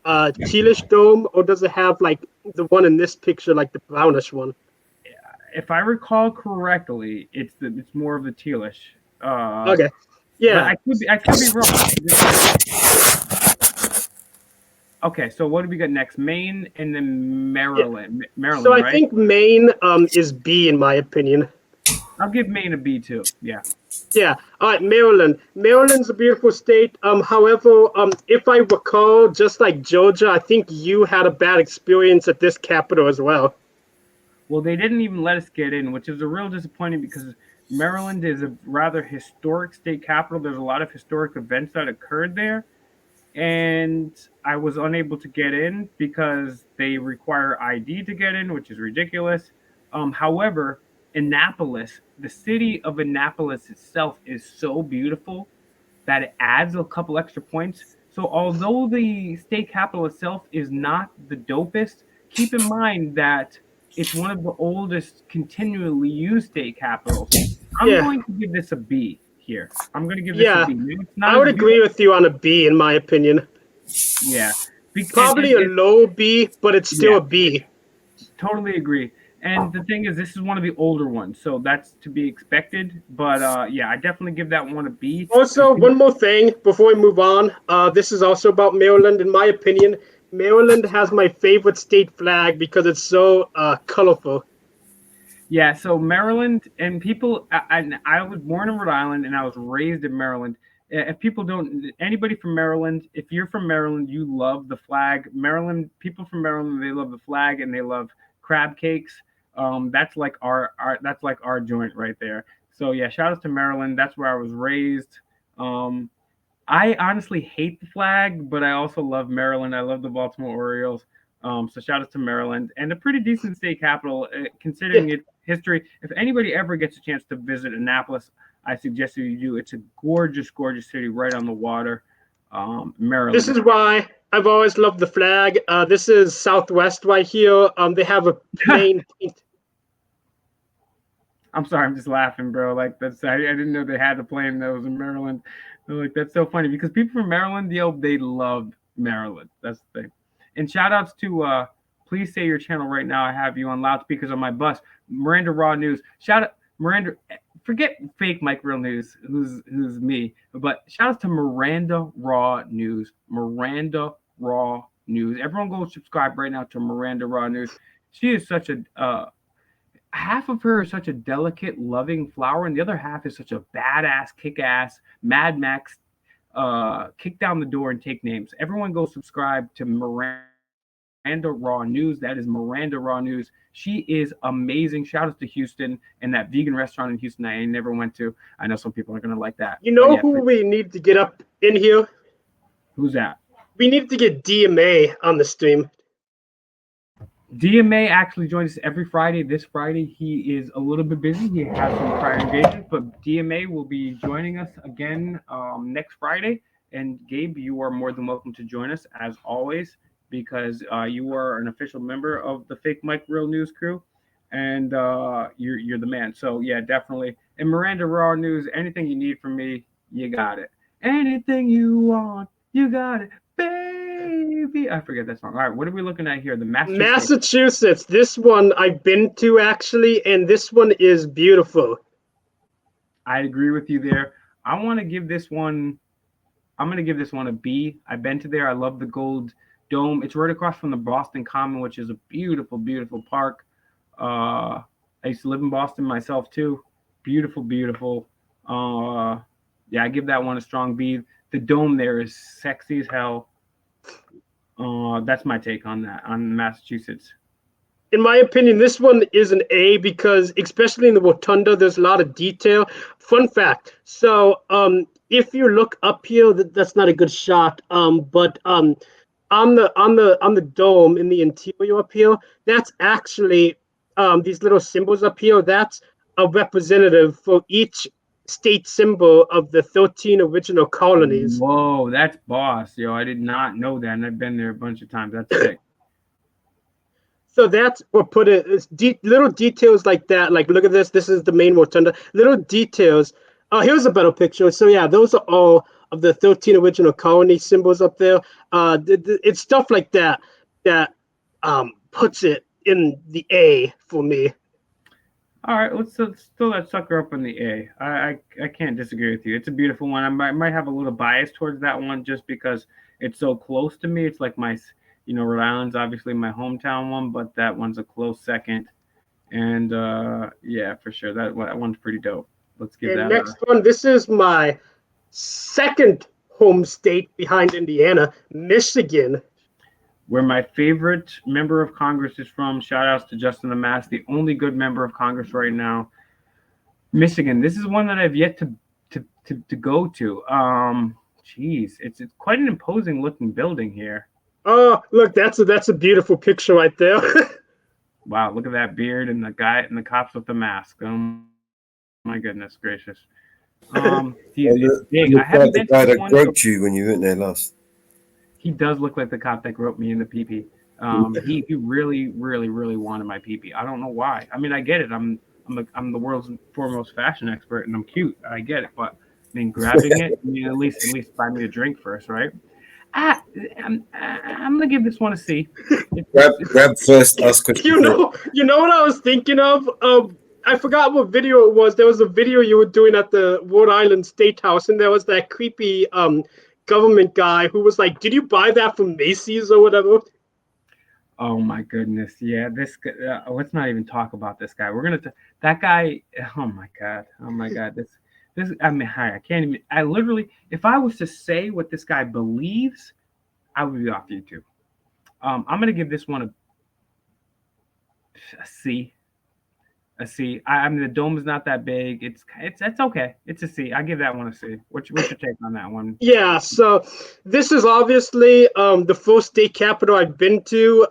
tealish dome, or does it have the one in this picture, the brownish one? If I recall correctly, it's more of the tealish. Okay. Yeah. I could be wrong. Okay, so what do we got next? Maine and then Maryland. Yeah. Maryland. So I think Maine is B in my opinion. I'll give Maine a B too. Yeah. Yeah. All right, Maryland. Maryland's a beautiful state. However, if I recall, just like Georgia, I think you had a bad experience at this capital as well. Well, they didn't even let us get in, which is a real disappointing because Maryland is a rather historic state capital. There's a lot of historic events that occurred there, and I was unable to get in because they require ID to get in, which is ridiculous. However, Annapolis, the city of Annapolis itself, is so beautiful that it adds a couple extra points. So, although the state capital itself is not the dopest, keep in mind that it's one of the oldest continually used state capitals. I'm Yeah, going to give this a B here. I'm going to give this a yeah. B. Maybe it's not I would as agree with you on a B, in my opinion. yeah, Probably a low B, but it's still yeah, a B. totally agree. And the thing is, this is one of the older ones, so that's to be expected. But yeah, I definitely give that one a B. Also, one more thing before we move on. This is also about Maryland. In my opinion, Maryland has my favorite state flag because it's so colorful. Yeah, so Maryland and people, I was born in Rhode Island and I was raised in Maryland. If people don't, anybody from Maryland, if you're from Maryland, you love the flag. Maryland, people from Maryland, they love the flag and they love crab cakes. That's like that's like our joint right there. So yeah, shout out to Maryland. That's where I was raised. Um, I honestly hate the flag, but I also love Maryland. I love the Baltimore Orioles. So shout out to Maryland and a pretty decent state capital, Yeah. considering its history. If anybody ever gets a chance to visit Annapolis, I suggest that you do. It's a gorgeous, gorgeous city right on the water. This Maryland. is why I've always loved the flag. This is Southwest right here. They have a plain paint. I'm sorry, I'm just laughing, bro. Like I didn't know they had a plane that was in Maryland. Like that's so funny because people from Maryland, yo, they love Maryland. That's the thing. And shout outs to please say your channel right now. I have you on loudspeakers on my bus. Miranda Raw News. Shout out Miranda. Forget fake Mike Real News, who's me. But shout out to Miranda Raw News. Miranda Raw News. Everyone go subscribe right now to Miranda Raw News. She is such a half of her is such a delicate, loving flower, and the other half is such a badass, kick-ass, Mad Max, kick down the door and take names. Everyone go subscribe to Miranda Raw News. That is Miranda Raw News. She is amazing. Shout out to Houston and that vegan restaurant in Houston I never went to. I know some people are gonna like that. You know yeah, who we need to get up in here? who's that? We need to get DMA on the stream. DMA actually joins us every Friday. This Friday, he is a little bit busy. He has some prior engagements, but DMA will be joining us again next Friday. And Gabe, you are more than welcome to join us as always because you are an official member of the Fake Mike Real News crew, and you're the man. So yeah, definitely. And Miranda Raw News, anything you need from me, you got it. Anything you want, you got it, baby. I forget that song. All right, what are we looking at here? The Massachusetts. This one I've been to actually, and this one is beautiful. I agree with you there. I want to give this one. I'm going to give this one a B. I've been to there. I love the Gold Dome. It's right across from the Boston Common, which is a beautiful, beautiful park. I used to live in Boston myself too. Beautiful, beautiful. Yeah, I give that one a strong B. The dome there is sexy as hell. That's my take on that, on Massachusetts. In my opinion, this one is an A because, especially in the rotunda, there's a lot of detail. Fun fact: so, if you look up here, that's not a good shot. But on the dome in the interior up here, that's actually these little symbols up here. That's a representative for each state symbol of the 13 original colonies. Whoa, that's boss, yo! I did not know that, and I've been there a bunch of times. That's sick. So that's what put it. It's little details like that. Like, look at this. This is the main rotunda. Little details. Oh, here's a better picture. So yeah, those are all of the 13 original colony symbols up there. It's stuff like that that puts it in the A for me. All right, let's throw that sucker up in the A. I can't disagree with you. It's a beautiful one. I might have a little bias towards that one just because it's so close to me. It's like my, Rhode Island's obviously my hometown one, but that one's a close second. And yeah, for sure, that one's pretty dope. Let's give that. Next one. This is my second home state behind Indiana, Michigan. where my favorite member of Congress is from. Shout outs to Justin Amass, the only good member of Congress right now. Michigan. This is one that I've yet to go to. Geez, it's quite an imposing looking building here. Oh, look, that's a beautiful picture right there. Wow, look at that beard and the guy and the cops with the mask. Oh my goodness gracious. It's big. I haven't the been guy to that one. groped you when you went there last. He does look like the cop that groped me in the pee-pee. He really wanted my pee-pee. I don't know why. I mean, I get it. I'm the world's foremost fashion expert, and I'm cute. I get it, but I mean, grabbing it. I mean, at least buy me a drink first, right? I'm gonna give this one a C. Grab first, ask questions. You know what I was thinking of? I forgot what video it was. There was a video you were doing at the Rhode Island State House, and there was that creepy government guy who was like, "Did you buy that from Macy's or whatever?" Oh my goodness, yeah. This let's not even talk about this guy. We're gonna that guy. Oh my god. This. I mean, I can't even. I literally, if I was to say what this guy believes, I would be off YouTube. I'm gonna give this one a C. A C. I mean, the dome is not that big. It's okay. It's a C. I give that one a C. What's your take on that one? Yeah, so this is obviously the first state capitol I've been to.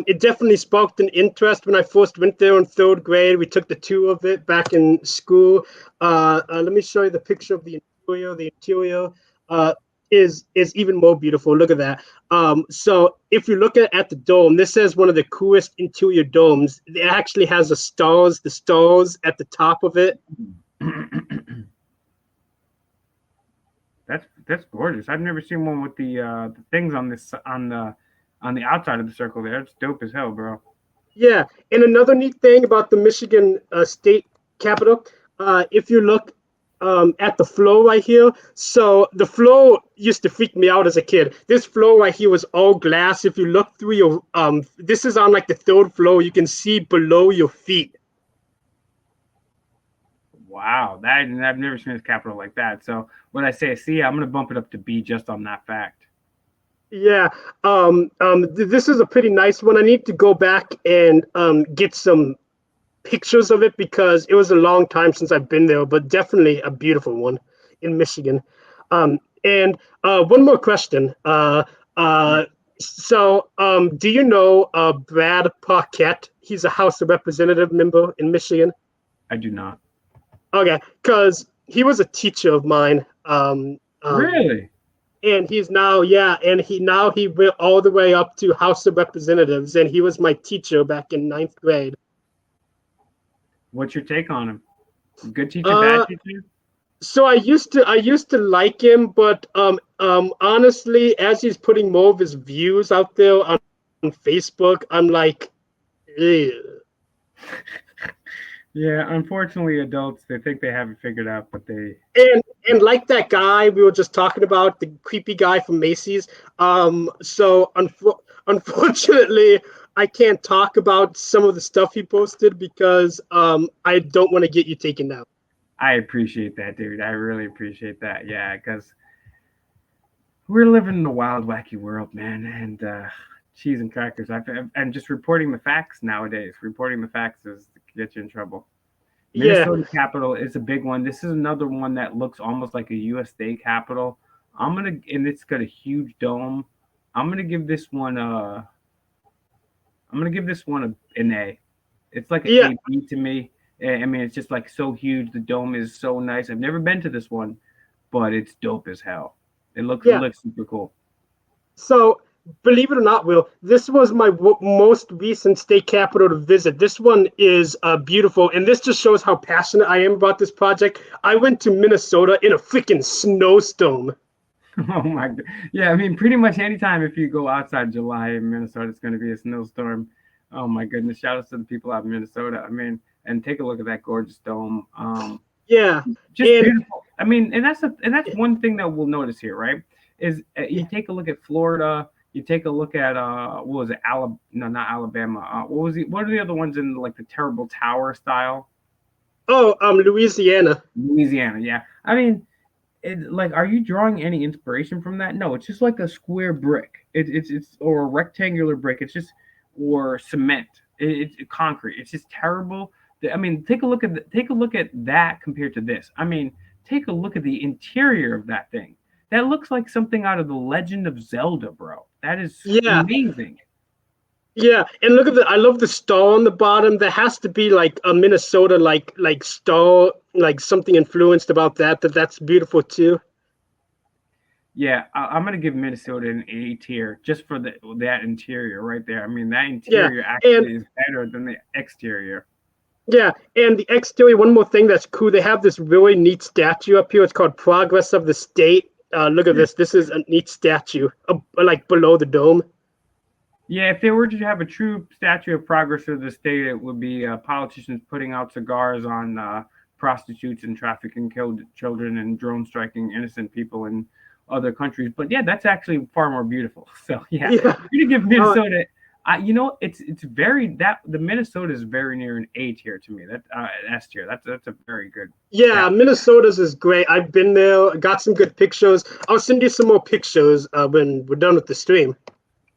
It definitely sparked an interest when I first went there in third grade. We took the tour of it back in school. Let me show you the picture of the interior. The interior is even more beautiful. Look at that. So if you look at the dome, this is one of the coolest interior domes. It actually has the stars at the top of it. That's gorgeous. I've never seen one with the things on the outside of the circle there. It's dope as hell, bro. Yeah, and another neat thing about the Michigan State Capitol, if you look at the floor right here, so the floor used to freak me out as a kid. This floor right here was all glass. If you look through your, this is on like the third floor. You can see below your feet. Wow, I've never seen this Capitol like that. So when I say a C, I'm gonna bump it up to B just on that fact. Yeah, this is a pretty nice one. I need to go back and get some pictures of it because it was a long time since I've been there, but definitely a beautiful one in Michigan. And one more question. So do you know Brad Paquette? He's a House of Representative member in Michigan. I do not. Okay, because he was a teacher of mine. Really? And he's now, and he went all the way up to House of Representatives, and he was my teacher back in 9th grade. What's your take on him? Good teacher, bad teacher? So I used to like him, but honestly, as he's putting more of his views out there on Facebook, I'm like, ew. Yeah, unfortunately, adults, they think they have it figured out, but they... And like that guy we were just talking about, the creepy guy from Macy's. So unfortunately, I can't talk about some of the stuff he posted because I don't want to get you taken down. I appreciate that, dude. I really appreciate that. Yeah, because we're living in a wild, wacky world, man. And cheese and crackers. And just reporting the facts nowadays. Reporting the facts is to get you in trouble. Minnesota Capitol is a big one. This is another one that looks almost like a U.S. state capitol. And it's got a huge dome. I'm gonna give this one an A. It's like an A B to me. I mean, it's just like so huge. The dome is so nice. I've never been to this one, but it's dope as hell. It looks super cool. So, believe it or not, Will, this was my most recent state capitol to visit. This one is beautiful, and this just shows how passionate I am about this project. I went to Minnesota in a freaking snowstorm. Oh my god. Yeah, I mean, pretty much anytime if you go outside July in Minnesota, it's going to be a snowstorm. Oh my goodness. Shout out to the people out in Minnesota. I mean, and take a look at that gorgeous dome. Just beautiful. I mean, and that's one thing that we'll notice here, right? Is you take a look at Florida, you take a look at what was it? Not Alabama. What are the other ones in like the terrible tower style? Oh, Louisiana. Louisiana, yeah. I mean, like, are you drawing any inspiration from that? No, it's just like a square brick. It's or a rectangular brick. It's just or cement. It's concrete. It's just terrible. I mean, take a look at that compared to this. I mean, take a look at the interior of that thing. That looks like something out of the Legend of Zelda, bro. That is Yeah, amazing. yeah, and look at the. I love the star on the bottom. There has to be like a Minnesota like star, like something influenced about that. That's beautiful too. Yeah, I'm gonna give Minnesota an A tier just for that interior right there. I mean, that Yeah, interior and actually is better than the exterior. yeah, and the exterior. One more thing that's cool. They have this really neat statue up here. It's called Progress of the State. Look at this. This is a neat statue, like below the dome. Yeah, if they were to have a true statue of progress of the state, it would be politicians putting out cigars on prostitutes and trafficking killed children and drone striking innocent people in other countries. But yeah, that's actually far more beautiful. So yeah, Yeah. I'm gonna give Uh, Minnesota. It's very that the Minnesota is very near an A tier to me. That S tier. That's a very good Yeah, stat. Minnesota's is great. I've been there, got some good pictures. I'll send you some more pictures when we're done with the stream.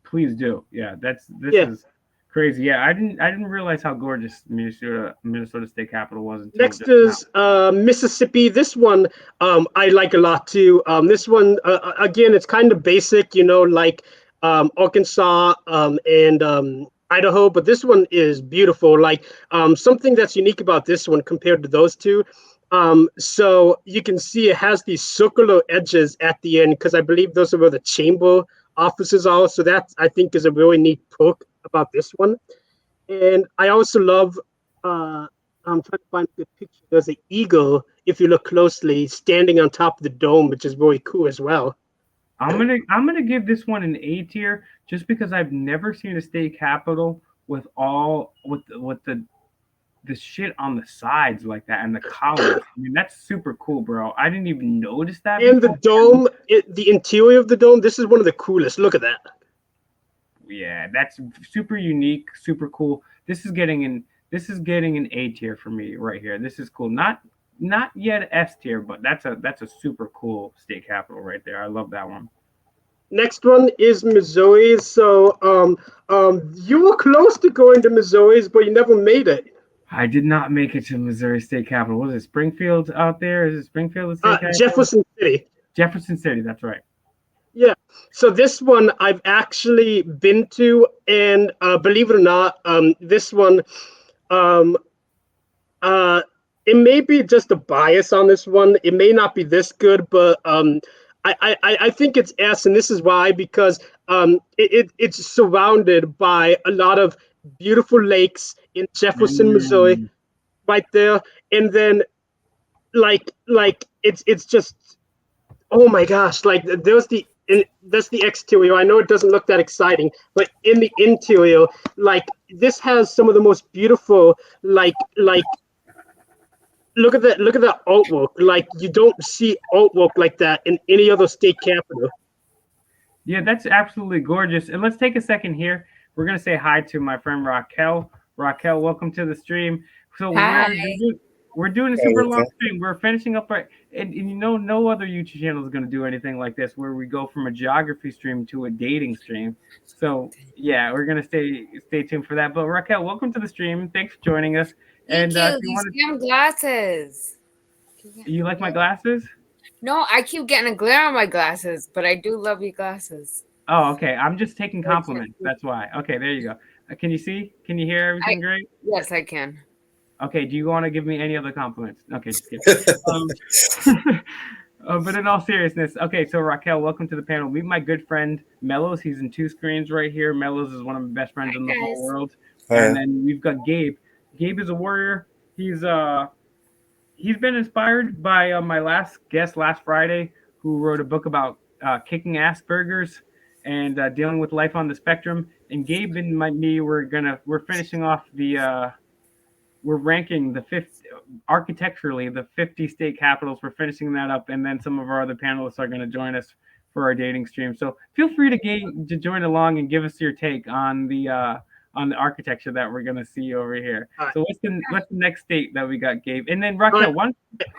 Please do. Yeah, this Yeah. is crazy. Yeah, I didn't realize how gorgeous Minnesota State Capitol was until Next just now. is Mississippi. This one I like a lot too. This one again, it's kind of basic, like Arkansas and Idaho, but this one is beautiful. Like something that's unique about this one compared to those two. So you can see it has these circular edges at the end because I believe those are where the chamber offices are. So that I think is a really neat perk about this one. And I also love. I'm trying to find a good picture. There's an eagle, if you look closely, standing on top of the dome, which is really cool as well. I'm gonna give this one an A tier just because I've never seen a state capitol with all with the shit on the sides like that and the columns. I mean, that's super cool, bro. I didn't even notice that And the before. dome, the interior of the dome, this is one of the coolest. Look at that. Yeah, that's super unique, super cool. This is getting an A tier for me right here. This is cool. Not yet S tier, but that's a super cool state capital right there. I love that one. Next one is Missouri. So you were close to going to Missouri's, but you never made it. I did not make it to Missouri State Capitol. Was it Springfield out there? Is it Springfield the state capital? Jefferson City. Jefferson City. That's right. Yeah. So this one I've actually been to, and believe it or not, this one, um, uh, it may be just a bias on this one. It may not be this good, but I think it's S, and this is why because it's surrounded by a lot of beautiful lakes in Jefferson, Missouri, Mm. right there, and then it's just oh my gosh, like that's the exterior. I know it doesn't look that exciting, but in the interior, like this has some of the most beautiful, like look at that artwork. Like you don't see artwork like that in any other state capital. Yeah, that's absolutely gorgeous. And let's take a second here. We're gonna say hi to my friend Raquel. Raquel, welcome to the stream. So Hi. we're doing a Hey, super long Raquel. stream. We're finishing up right, and no other YouTube channel is gonna do anything like this, where we go from a geography stream to a dating stream. So yeah, we're gonna stay tuned for that. But Raquel, welcome to the stream. Thanks for joining us. Thank And you. if you These want damn glasses. to, you like my glasses? No, I keep getting a glare on my glasses, but I do love your glasses. Oh, okay. I'm just taking Like, compliments. That's why. Okay, there you go. Can you see? Can you hear everything great? yes, I can. Okay, do you want to give me any other compliments? Okay, just kidding. But in all seriousness, okay, so Raquel, welcome to the panel. Meet my good friend Mellows. He's in two screens right here. Mellows is one of my best friends Hi, in the whole guys. world. Hiya. And then we've got Gabe. Gabe is a warrior. He's been inspired by my last guest last Friday, who wrote a book about kicking ass burgers and dealing with life on the spectrum. And Gabe and me, we're finishing off we're ranking the 50 architecturally the 50 state capitals. We're finishing that up, and then some of our other panelists are going to join us for our dating stream. So feel free to join along and give us your take on the architecture that we're gonna see over here. All right. So what's the next state that we got, Gabe? And then Raquel, why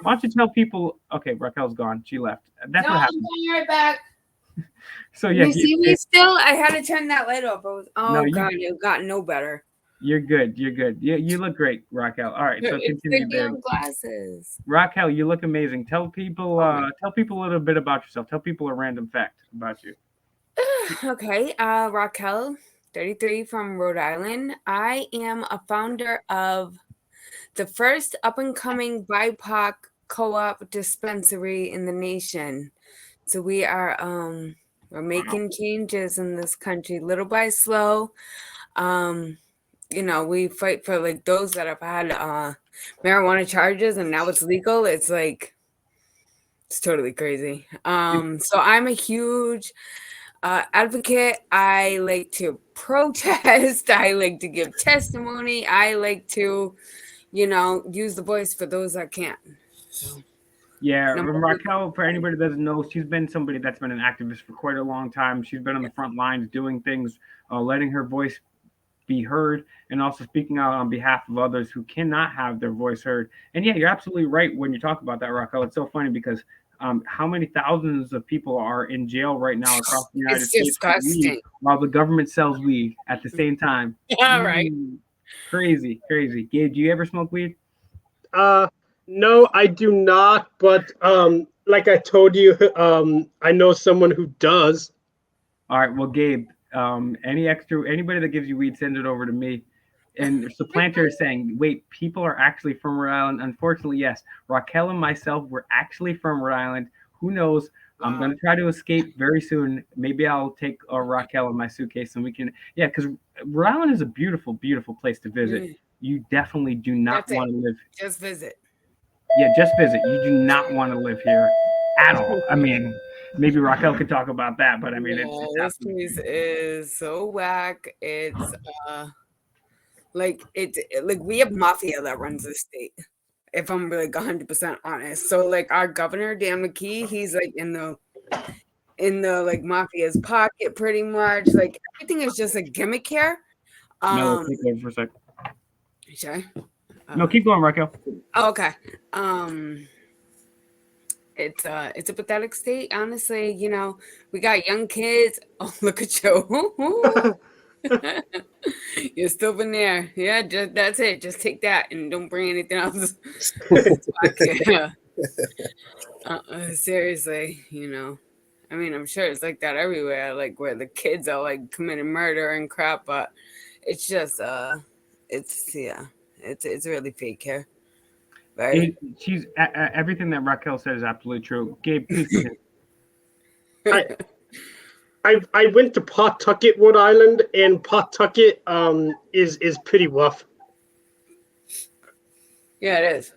don't you tell people? Okay, Raquel's gone. She left. That's No, what I'm happened. coming right back. So yeah, You see me still? I had to turn that light off. No, God, it got no better. you're good. You're good. You look great, Raquel. All right, so It's continue the there. damn glasses. Raquel, you look amazing. Tell people a little bit about yourself. Tell people a random fact about you. Okay, Raquel, 33 from Rhode Island. I am a founder of the first up and coming BIPOC co-op dispensary in the nation. So we are we're making changes in this country little by slow. You know, we fight for like those that have had marijuana charges and now it's legal. It's like it's totally crazy. So I'm a huge advocate. I like to protest. I like to give testimony. I like to, you know, use the voice for those that can't. So. Yeah, Number Raquel, for anybody that doesn't know, she's been somebody that's been an activist for quite a long time. She's been on the front lines doing things, letting her voice be heard, and also speaking out on behalf of others who cannot have their voice heard. And yeah, you're absolutely right when you talk about that, Raquel. It's so funny because how many thousands of people are in jail right now across the United It's States for weed, disgusting. while the government sells weed at the same time. All right. Crazy, crazy. Gabe, do you ever smoke weed? No, I do not. But like I told you, I know someone who does. All right. Well, Gabe, anybody that gives you weed, send it over to me. And Supplanter is saying, wait, people are actually from Rhode Island. Unfortunately, yes. Raquel and myself were actually from Rhode Island. Who knows? I'm going to try to escape very soon. Maybe I'll take Raquel in my suitcase and we can, yeah, because Rhode Island is a beautiful, beautiful place to visit. You definitely do not want to live. Just visit. Yeah, just visit. You do not want to live here at all. I mean, maybe Raquel could talk about that, but I mean, this place is so whack. It's like we have mafia that runs the state. If I'm like 100% honest, so like our governor Dan McKee, he's like in the like mafia's pocket pretty much. Like everything is just a gimmick here. No, take over for a sec. Sorry. No, keep going, Raquel. Okay. It's a pathetic state, honestly. You know, we got young kids. Oh, look at you. You're still been there. Yeah, that's it. Just take that and don't bring anything else. Seriously, you know. I mean, I'm sure it's like that everywhere, like where the kids are like committing murder and crap, but it's just it's really fake here. Right? She's everything that Raquel said is absolutely true. Gabe, please I went to Pawtucket, Rhode Island, and Pawtucket is pretty rough. Yeah, it is.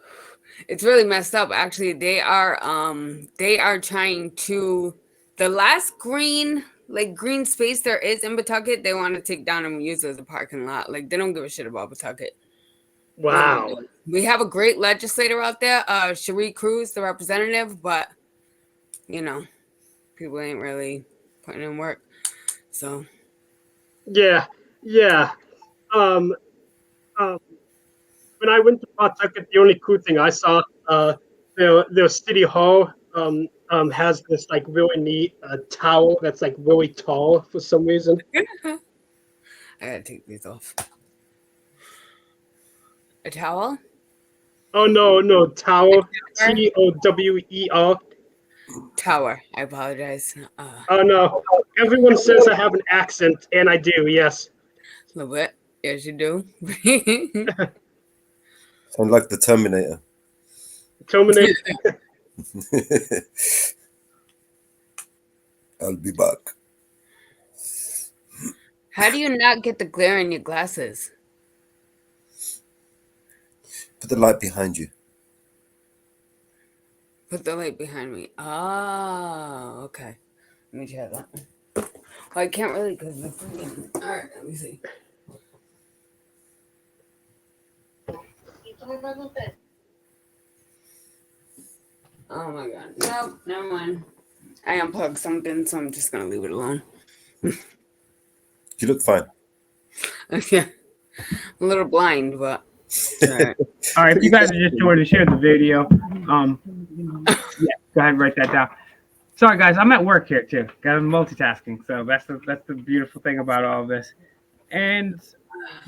It's really messed up. Actually, they are trying to the last green space there is in Pawtucket. They want to take down and use it as a parking lot. Like they don't give a shit about Pawtucket. Wow. We have a great legislator out there, Cherie Cruz, the representative, but you know, people ain't really putting in work. So Yeah. When I went to Pawtucket, the only cool thing I saw, their city hall has this like really neat tower that's like really tall for some reason. I gotta take these off. A towel? Oh no, tower. TOWER. Tower. I apologize. Oh no, everyone says I have an accent, and I do. Yes. A little bit. Yes, you do. Sound like the Terminator. Terminator. I'll be back. How do you not get the glare in your glasses? Put the light behind you. Put the light behind me. Oh, okay. Let me try that. Well, I can't really because the freaking. All right, let me see. Oh my god. Nope, never mind. I unplugged something, so I'm just gonna leave it alone. You look fine. Yeah, a little blind, but all right. All right, if you guys are just joining, share the video. Yeah, go ahead and write that down. Sorry, guys, I'm at work here too. Got multitasking, so that's the beautiful thing about all of this. And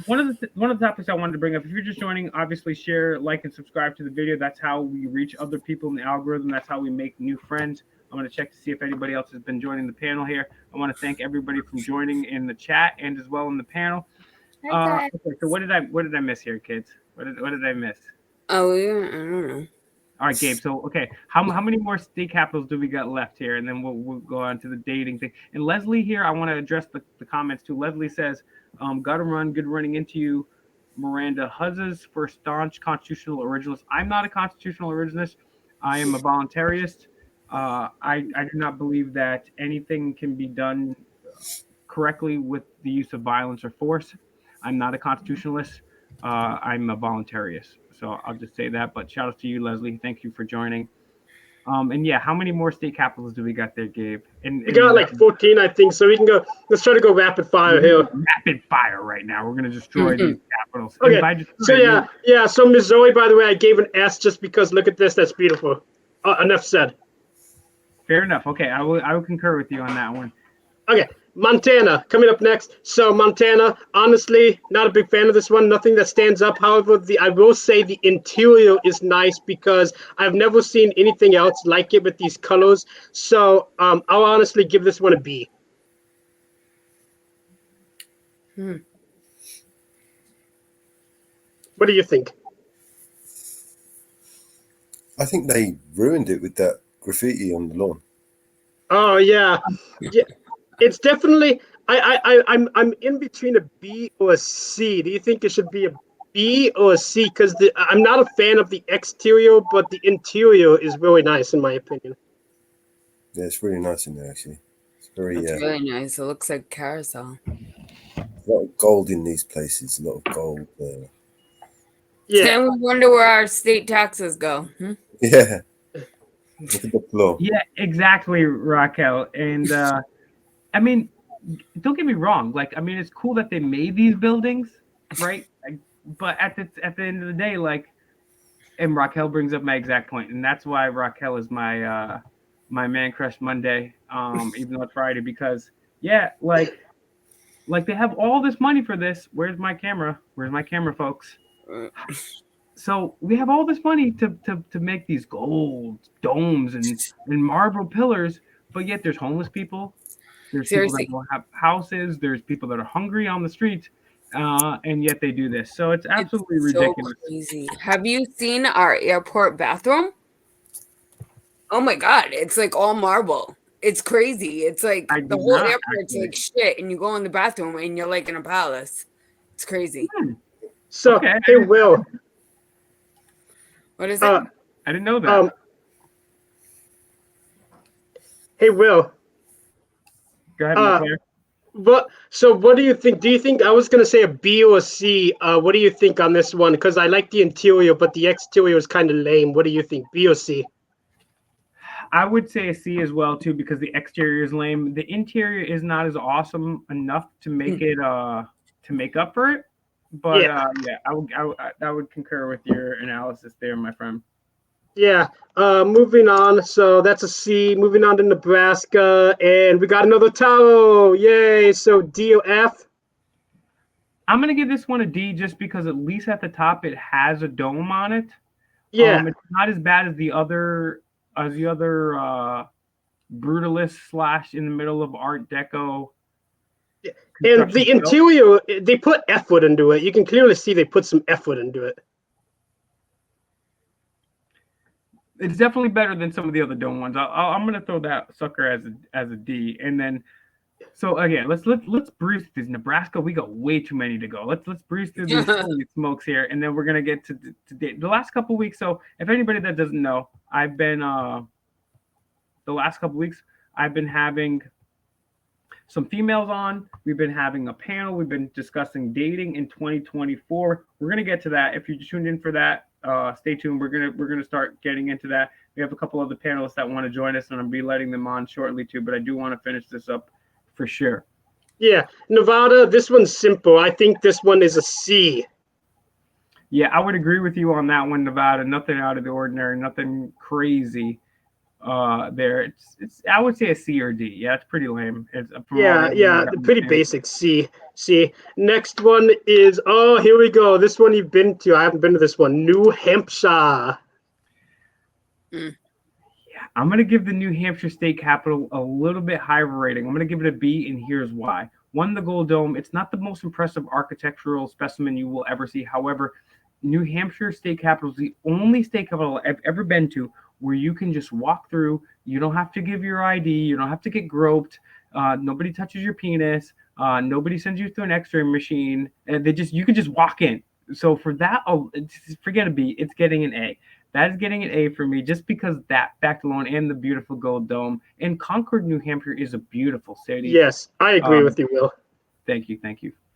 one of the topics I wanted to bring up, if you're just joining, obviously share, like, and subscribe to the video. That's how we reach other people in the algorithm. That's how we make new friends. I'm going to check to see if anybody else has been joining the panel here. I want to thank everybody from joining in the chat and as well in the panel. Okay, so what did I miss here, kids? What did I miss? Oh, yeah, I don't know. All right, Gabe. So, okay, how many more state capitals do we got left here? And then we'll go on to the dating thing. And Leslie here, I want to address the comments too. Leslie says, "Gotta run. Good running into you, Miranda. Huzzas for staunch constitutional originalist. I'm not a constitutional originalist. I am a voluntarist. I do not believe that anything can be done correctly with the use of violence or force. I'm not a constitutionalist. I'm a voluntarist. So I'll just say that. But shout out to you, Leslie. Thank you for joining. And yeah, how many more state capitals do we got there, Gabe? We got like 14, I think. So we can go. Let's try to go rapid fire here. Rapid fire right now. We're gonna destroy these capitals. Okay. So yeah. So Missouri, by the way, I gave an S just because. Look at this. That's beautiful. Enough said. Fair enough. Okay, I will concur with you on that one. Okay. Montana coming up next. So Montana, honestly, not a big fan of this one. Nothing that stands up. However, I will say the interior is nice because I've never seen anything else like it with these colors. So I'll honestly give this one a B. What do you think? I think they ruined it with that graffiti on the lawn. Oh yeah. It's definitely I'm in between a B or a C. Do you think it should be a B or a C? Because I'm not a fan of the exterior, but the interior is really nice in my opinion. Yeah, it's really nice in there actually. It's very really nice. It looks like carousel. A lot of gold in these places. A lot of gold. Yeah. And we wonder where our state taxes go. Yeah. Look at the floor. Yeah, exactly, Raquel. And I mean, don't get me wrong. Like, I mean, it's cool that they made these buildings, right? But at the end of the day, like, and Raquel brings up my exact point, and that's why Raquel is my my man crush Monday, even though it's Friday, because yeah, like they have all this money for this. Where's my camera? Where's my camera, folks? So we have all this money to make these gold domes and marble pillars, but yet there's homeless people. There's Seriously. people that don't have houses. There's people that are hungry on the streets, and yet they do this. So it's absolutely ridiculous. So crazy. Have you seen our airport bathroom? Oh my God, it's like all marble. It's crazy. It's like the whole airport's like shit, and you go in the bathroom and you're like in a palace. It's crazy. So hey, Will. What is it? I didn't know that. Hey, Will. Go ahead, what do you think? Do you think I was gonna say a B or a C? What do you think on this one? Because I like the interior, but the exterior is kind of lame. What do you think, B or C? I would say a C as well too, because the exterior is lame. The interior is not as awesome enough to make it to make up for it. But yeah, I would concur with your analysis there, my friend. Yeah. Moving on. So that's a C. Moving on to Nebraska, and we got another Tahoe. Yay! So D or F? I'm gonna give this one a D just because at least at the top it has a dome on it. Yeah. It's not as bad as the other brutalist / in the middle of Art Deco. And the interior, they put effort into it. You can clearly see they put some effort into it. It's definitely better than some of the other dome ones. I'm going to throw that sucker as a D. And then, so again, let's breeze through this. Nebraska, we got way too many to go. Let's breeze through these smokes here, and then we're gonna get to the last couple of weeks. So if anybody that doesn't know, I've been the last couple of weeks I've been having some females on. We've been having a panel. We've been discussing dating in 2024. We're gonna get to that. If you tuned in for that, stay tuned. We're gonna start getting into that. We have a couple other panelists that want to join us, and I'll be letting them on shortly too. But I do want to finish this up for sure. Yeah, Nevada, this one's simple. I think this one is a C. Yeah, I would agree with you on that one, Nevada. Nothing out of the ordinary, nothing crazy there. It's I would say a C or D. Yeah, it's pretty lame. It's from all the Yeah, other ones yeah, that we pretty do. basic C. C. Next one is, oh, here we go. This one you've been to. I haven't been to this one. New Hampshire. Yeah, I'm gonna give the New Hampshire State Capitol a little bit higher rating. I'm gonna give it a B, and here's why. One, the Gold Dome. It's not the most impressive architectural specimen you will ever see. However, New Hampshire State Capitol is the only state capitol I've ever been to where you can just walk through. You don't have to give your ID. You don't have to get groped. Nobody touches your penis. Nobody sends you through an X-ray machine, and they just you can just walk in. So for that, oh, forget a B. It's getting an A. That is getting an A for me just because that fact alone and the beautiful Gold Dome. And Concord, New Hampshire is a beautiful city. Yes, I agree Um, with you, Will. Thank you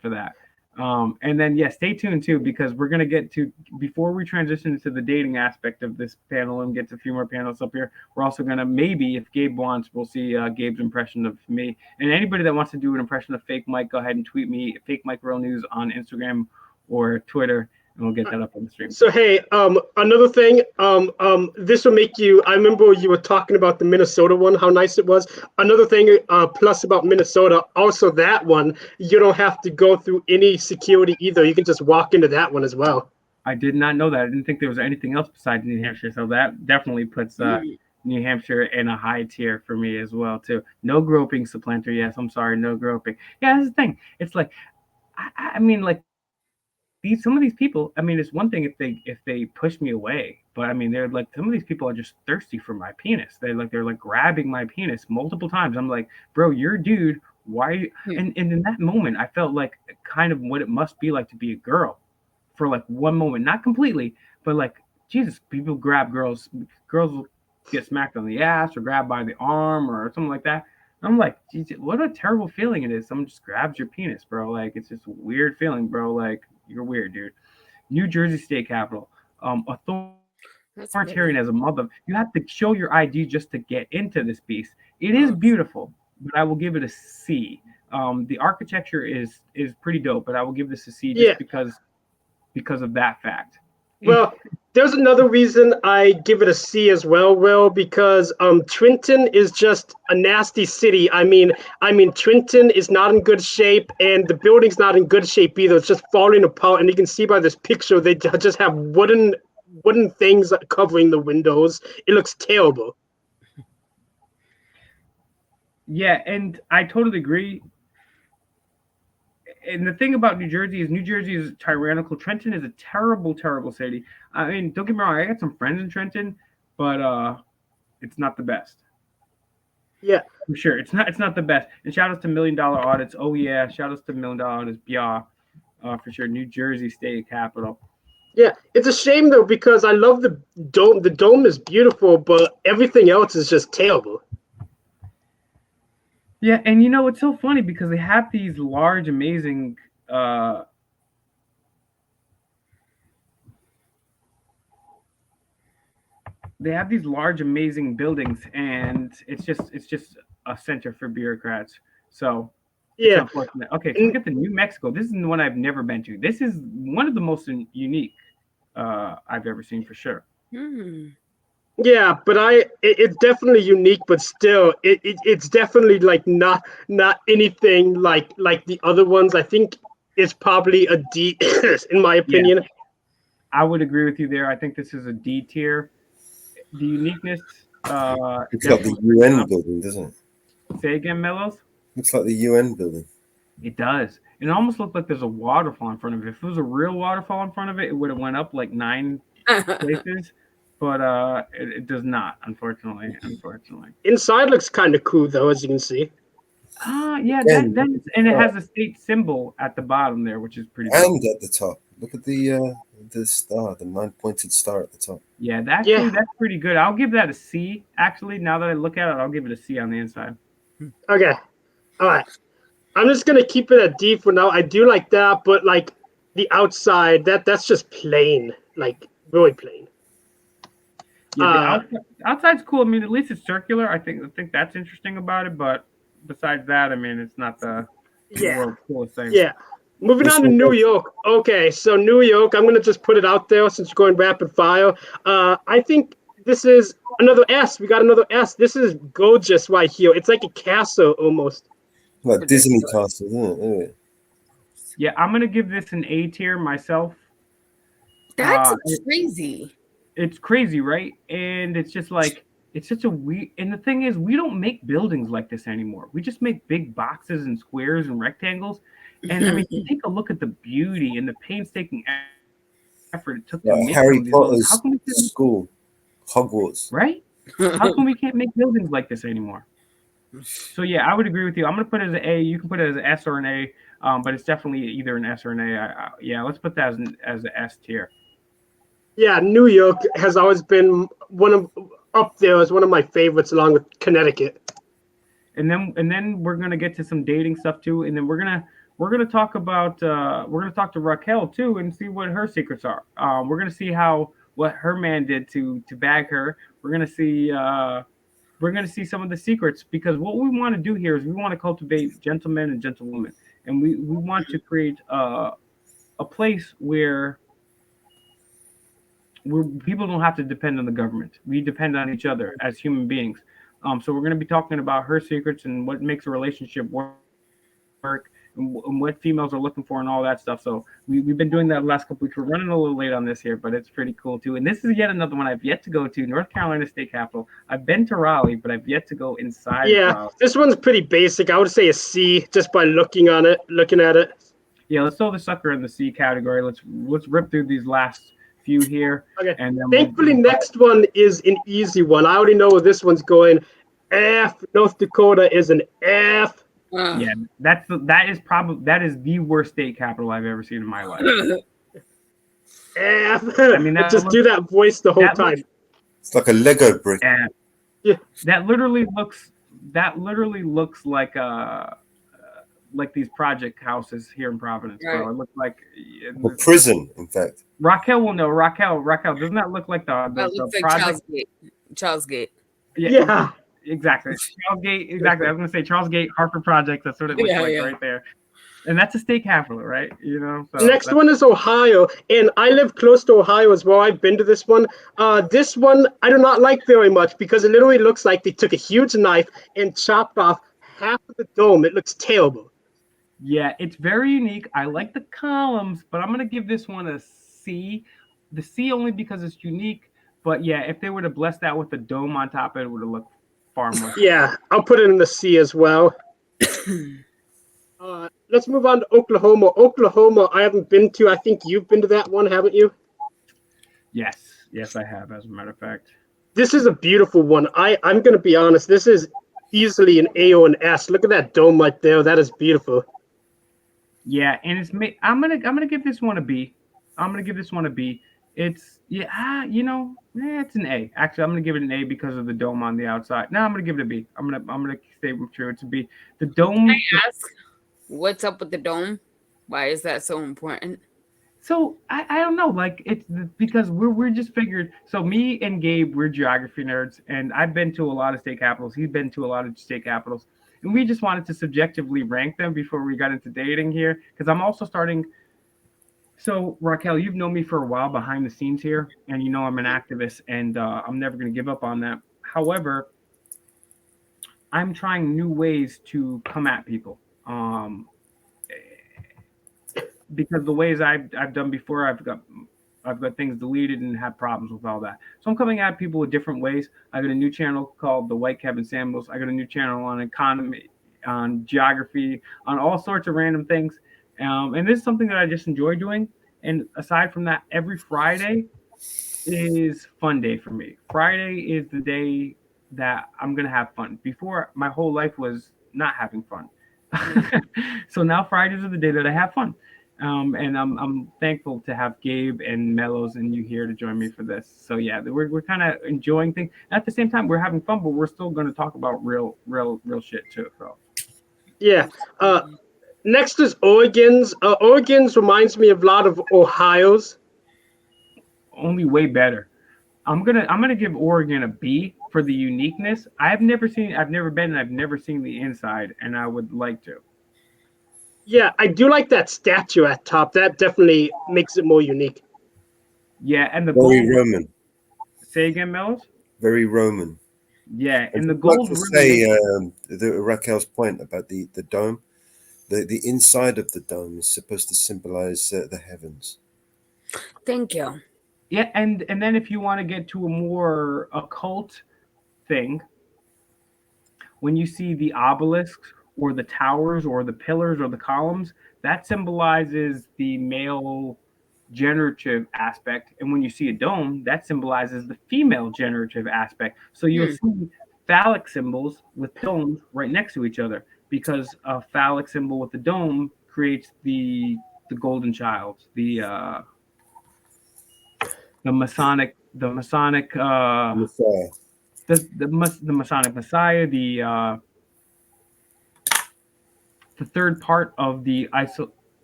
for that. And then, yeah, stay tuned too, because we're going to get to, before we transition into the dating aspect of this panel and get to a few more panels up here, we're also going to, maybe, if Gabe wants, we'll see Gabe's impression of me. And anybody that wants to do an impression of Fake Mike, go ahead and tweet me, Fake Mike Real News on Instagram or Twitter, and we'll get that up on the stream. So hey, another thing, this will make you. I remember you were talking about the Minnesota one, how nice it was. Another thing, plus about Minnesota, also that one, you don't have to go through any security either. You can just walk into that one as well. I did not know that. I didn't think there was anything else besides New Hampshire, so that definitely puts New Hampshire in a high tier for me as well too. No groping, supplanter. Yes, I'm sorry, no groping. Yeah, that's the thing. It's like, I mean, like some of these people. I mean, it's one thing if they push me away, but I mean, they're like some of these people are just thirsty for my penis. They're like grabbing my penis multiple times. I'm like, bro, you're a dude. Why? And in that moment, I felt like kind of what it must be like to be a girl for like one moment, not completely, but like Jesus, people grab girls will get smacked on the ass or grabbed by the arm or something like that. I'm like, geez, what a terrible feeling it is. Someone just grabs your penis, bro. Like it's just a weird feeling, bro. Like you're weird, dude. New Jersey State Capitol. Authoritarian as a mother. You have to show your ID just to get into this beast. It is beautiful, but I will give it a C. The architecture is pretty dope, but I will give this a C just because of that fact. Well, there's another reason I give it a C as well, Will, because Trenton is just a nasty city. I mean, Trenton is not in good shape, and the building's not in good shape either. It's just falling apart, and you can see by this picture they just have wooden things covering the windows. It looks terrible. Yeah, and I totally agree. And the thing about New Jersey is tyrannical. Trenton is a terrible, terrible city. I mean, don't get me wrong, I got some friends in Trenton, but it's not the best. Yeah, For sure, it's not the best. And shout outs to $1 Million Audits. Oh yeah, shout outs to $1 Million Audits. Yeah, for sure. New Jersey State Capitol. yeah. It's a shame though because I love the dome. The dome is beautiful, but everything else is just terrible. Yeah, and you know it's so funny because they have these large, amazing buildings, and it's just a center for bureaucrats. So it's Yeah, unfortunate. Okay, so we get to New Mexico. This is the one I've never been to. This is one of the most unique I've ever seen for sure. yeah, but it's definitely unique, but still, it's definitely like not anything like the other ones. I think it's probably a D, in my opinion. Yeah, I would agree with you there. I think this is a D tier. The uniqueness. Looks like the UN building, doesn't it? Say again, Mellows. Looks like the UN building. It does. It almost looked like there's a waterfall in front of it. If it was a real waterfall in front of it, it would have went up like 9 places. But it does not, unfortunately. Inside looks kind of cool though, as you can see. Yeah, and it has a state symbol at the bottom there, which is pretty cool. And at the top, look at the star, the 9-pointed star at the top. Yeah, that's pretty good. I'll give that a C. Actually, now that I look at it, I'll give it a C on the inside. Okay, all right. I'm just gonna keep it at D for now. I do like that, but like the outside, that's just plain, like really plain. Yeah, the outside's cool. I mean, at least it's circular. I think that's interesting about it. But besides that, I mean, it's not the Yeah. We're still the same. Yeah. Moving This on to one New goes- York. Okay, so New York, I'm going to just put it out there since you're going rapid fire. I think this is another S. We got another S. This is gorgeous right here. It's like a castle almost. Like Disney Castle, isn't it? Yeah, I'm gonna give this an A tier myself. That's it- crazy. It's crazy, right? And it's just like it's such a weird. And the thing is, we don't make buildings like this anymore. We just make big boxes and squares and rectangles. And I mean, you take a look at the beauty and the painstaking effort it took to Like make Harry some of these buildings. Potter's How can we can't, school, Hogwarts. right? How come we can't make buildings like this anymore? So yeah, I would agree with you. I'm gonna put it as an A. You can put it as an S or an A, but it's definitely either an S or an A. Yeah, let's put that as an S tier. Yeah, New York has always been up there as one of my favorites along with Connecticut. And then we're gonna get to some dating stuff too, and then we're gonna talk about we're gonna talk to Raquel too and see what her secrets are. We're gonna see what her man did to bag her. We're gonna see some of the secrets, because what we want to do here is we want to cultivate gentlemen and gentlewomen, and we want to create a place where people don't have to depend on the government. We depend on each other as human beings. So we're going to be talking about her secrets and what makes a relationship work and what females are looking for and all that stuff. So we've been doing that the last couple weeks. We're running a little late on this here, but it's pretty cool too. And this is yet another one I've yet to go to, North Carolina State Capitol. I've been to Raleigh, but I've yet to go inside. Yeah, Raleigh. this one's pretty basic. I would say a C just by looking at it. Yeah, let's throw the sucker in the C category. Let's rip through these last few here. Okay. And then Thankfully, next one is an easy one. I already know where this one's going. F. North Dakota is an F. Yeah, that is the worst state capital I've ever seen in my life. F. I mean, just do that voice the whole that time. looks- It's like a Lego brick. And Yeah. that literally looks like these project houses here in Providence, bro. Right. It looks like Or prison, in fact. Raquel will know. Raquel, doesn't that look like the That looks like project? Charles Gate. Yeah. Exactly. Charles Gate, exactly. I was gonna say Charles Gate, Harper Project. That's what it looks Yeah, like yeah. right there. And that's a state capital, right? You know. So Next that's- one is Ohio, and I live close to Ohio as well. I've been to this one. This one I do not like very much because it literally looks like they took a huge knife and chopped off half of the dome. It looks terrible. Yeah, it's very unique. I like the columns, but I'm gonna give this one a C. The C only because it's unique. But yeah, if they would have blessed that with a dome on top, it would have looked far more. Yeah, I'll put it in the C as well. Let's move on to Oklahoma. Oklahoma, I haven't been to. I think you've been to that one, haven't you? Yes, I have. As a matter of fact. This is a beautiful one. I'm going to be honest. This is easily an A or an S. Look at that dome right there. That is beautiful. Yeah, and I'm gonna give this one a B. I'm gonna give this one a B. It's it's an A. Actually, I'm gonna give it an A because of the dome on the outside. No, I'm gonna give it a B. I'm gonna stay true. It's a B. The dome. Can I ask, what's up with the dome? Why is that so important? So I don't know, like it's because we're just figured. So me and Gabe, we're geography nerds, and I've been to a lot of state capitals. He's been to a lot of state capitals, and we just wanted to subjectively rank them before we got into dating here. Because I'm also starting. So Raquel, you've known me for a while behind the scenes here, and you know I'm an activist, and I'm never going to give up on that. However, I'm trying new ways to come at people. Because the ways I've done before, I've got things deleted and have problems with all that. So I'm coming at people with different ways. I got a new channel called The White Kevin Samuels. I got a new channel on economy, on geography, on all sorts of random things. And this is something that I just enjoy doing. And aside from that, every Friday is fun day for me. Friday is the day that I'm going to have fun. Before, my whole life was not having fun. So now Fridays are the day that I have fun. And I'm thankful to have Gabe and Mellows and you here to join me for this. So yeah, we're kind of enjoying things. At the same time, we're having fun, but we're still going to talk about real shit too. So Yeah. Next is Oregon's. Oregon's reminds me of a lot of Ohio's. only way better. I'm gonna give Oregon a B for the uniqueness. I've never been, and I've never seen the inside, and I would like to. Yeah, I do like that statue at top. That definitely makes it more unique. Yeah, and the Very gold. Roman, Say again, Mills. very Roman. Yeah, And and the just like gold to really say, makes. Raquel's point about the dome, the inside of the dome is supposed to symbolize the heavens. Thank you. Yeah, and then if you want to get to a more occult thing, when you see the obelisks or the towers or the pillars or the columns, that symbolizes the male generative aspect. And when you see a dome, that symbolizes the female generative aspect. So you'll see phallic symbols with domes right next to each other because a phallic symbol with the dome creates the golden child, the Masonic Messiah. the Masonic Messiah, the third part of the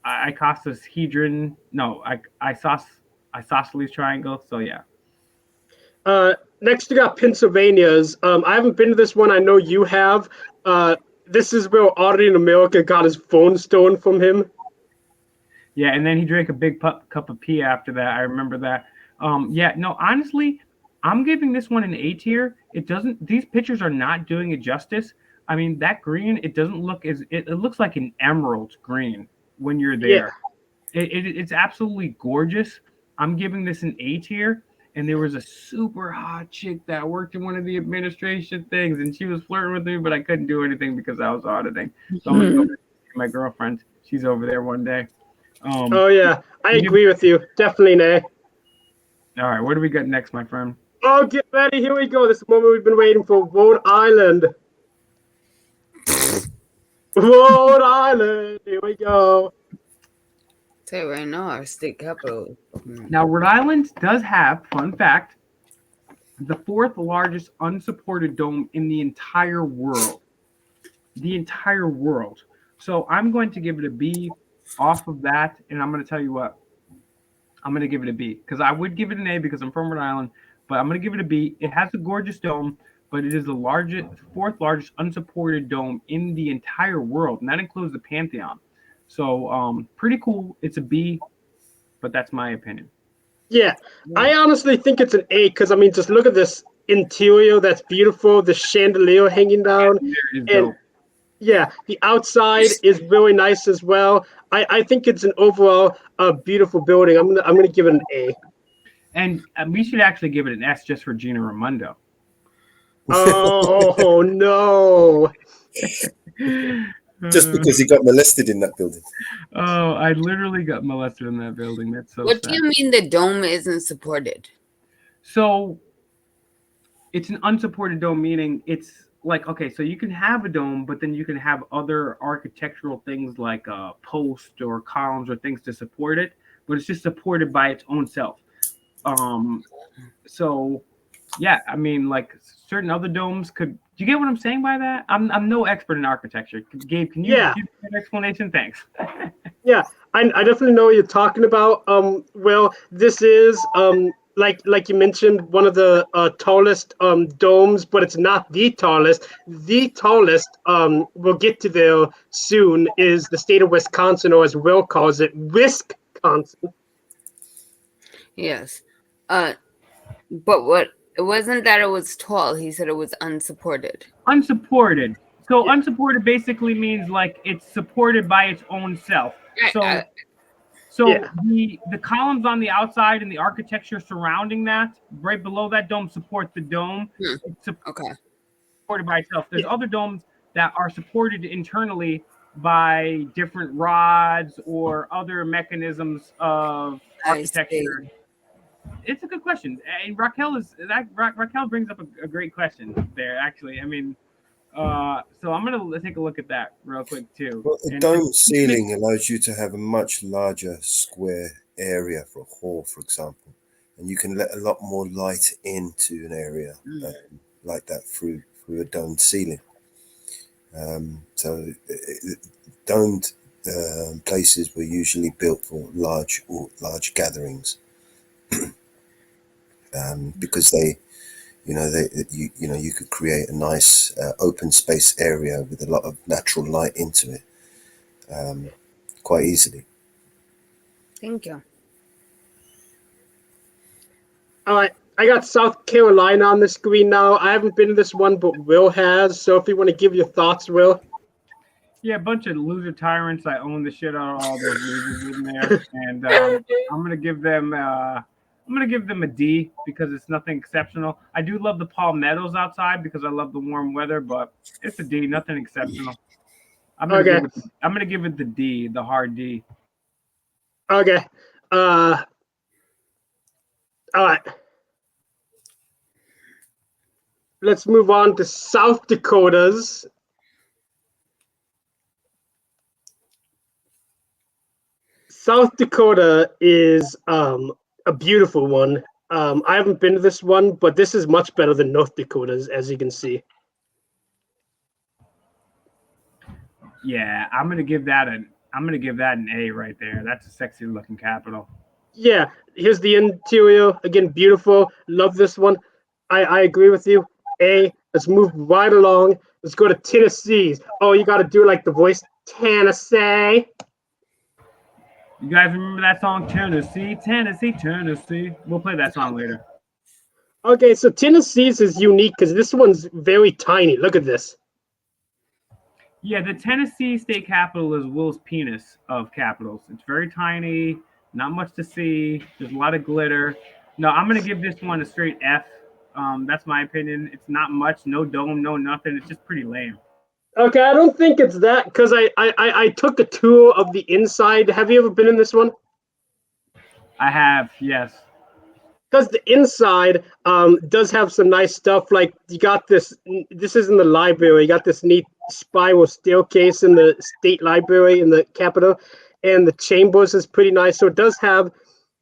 icosahedron, no, isosceles triangle. So yeah. Next, you got Pennsylvania's. I haven't been to this one. I know you have. This is where Audrey in America got his phone stolen from him. Yeah, and then he drank a big cup of pee after that. I remember that. Yeah, no, honestly, I'm giving this one an A tier. It doesn't. These pictures are not doing it justice. I mean, that green, it doesn't look as it looks like an emerald green when you're there. It's absolutely gorgeous. I'm giving this an A tier. And there was a super hot chick that worked in one of the administration things, and she was flirting with me, but I couldn't do anything because I was auditing. So I'm gonna go to my girlfriend. She's over there one day. Oh yeah, I agree with you. Definitely, Nay. All right, what do we got next, my friend? Oh, get ready. Here we go. This is the moment we've been waiting for. Rhode Island. Rhode Island. Here we go. Say right now, our state capital. Now, Rhode Island does have, fun fact, the fourth largest unsupported dome in the entire world. The entire world. So I'm going to give it a B off of that, and I'm going to tell you what. I'm going to give it a B because I would give it an A because I'm from Rhode Island, but I'm going to give it a B. It has a gorgeous dome, but it is the fourth largest unsupported dome in the entire world, and that includes the Pantheon. So pretty cool. It's a B, but that's my opinion. Yeah, I honestly think it's an A because I mean, just look at this interior. That's beautiful. The chandelier hanging down, and yeah, the outside is really nice as well. I think it's an overall beautiful building. I'm gonna give it an A. And we should actually give it an S just for Gina Raimondo. Oh no! Just because he got molested in that building. Oh, I literally got molested in that building. That's so What sad. do you mean the dome isn't supported? So it's an unsupported dome, meaning it's like, okay, so you can have a dome, but then you can have other architectural things like a post or columns or things to support it, but it's just supported by its own self. So yeah, I mean, like certain other domes could. Do you get what I'm saying by that? I'm no expert in architecture. Gabe, can you give an explanation? Thanks. Yeah, I definitely know what you're talking about. Well, this is like you mentioned, one of the tallest domes, but it's not the tallest. The tallest, we'll get to there soon, is the state of Wisconsin, or as Will calls it, Wisconsin. Yes. But what it wasn't that it was tall. He said it was unsupported. Unsupported. So unsupported basically means like it's supported by its own self. So the columns on the outside and the architecture surrounding that, right below that dome, support the dome. It's supported by itself. There's other domes that are supported internally by different rods or other mechanisms of architecture. It's a good question, and Raquel brings up a great question there. Actually, I mean, so I'm gonna take a look at that real quick too. Well, a dome ceiling allows you to have a much larger square area for a hall, for example, and you can let a lot more light into an area like that through a domed ceiling. So domed places were usually built for large gatherings. Because you could create a nice open space area with a lot of natural light into it. quite easily. Thank you. All right, I got South Carolina on the screen now. I haven't been to this one, but Will has. So if you want to give your thoughts, Will. Yeah, a bunch of loser tyrants. I own the shit out of all those losers in there, and I'm gonna give them a D because it's nothing exceptional. I do love the palmettos outside because I love the warm weather, but it's a D, nothing exceptional. I'm gonna Okay. give it the D, the hard D. Okay. All right. Let's move on to South Dakotas. South Dakota is a beautiful one. I haven't been to this one, but this is much better than North Dakota's, as you can see. Yeah, I'm gonna give that an A right there. That's a sexy looking capital. Yeah, here's the interior. Again, beautiful. Love this one. I agree with you. A. Let's move right along. Let's go to Tennessee. Oh, you got to do like the voice, Tennessee. You guys remember that song, Tennessee, Tennessee, Tennessee? We'll play that song later. Okay, so Tennessee's is unique because this one's very tiny. Look at this. Yeah, the Tennessee state capital is Will's penis of capitals. It's very tiny, not much to see. There's a lot of glitter. No, I'm gonna give this one a straight F. That's my opinion. It's not much, no dome, no nothing. It's just pretty lame. Okay, I don't think it's that because I took a tour of the inside. Have you ever been in this one? I have, yes. Because the inside does have some nice stuff. Like you got this is in the library. You got this neat spiral staircase in the state library in the Capitol, and the chambers is pretty nice. So it does have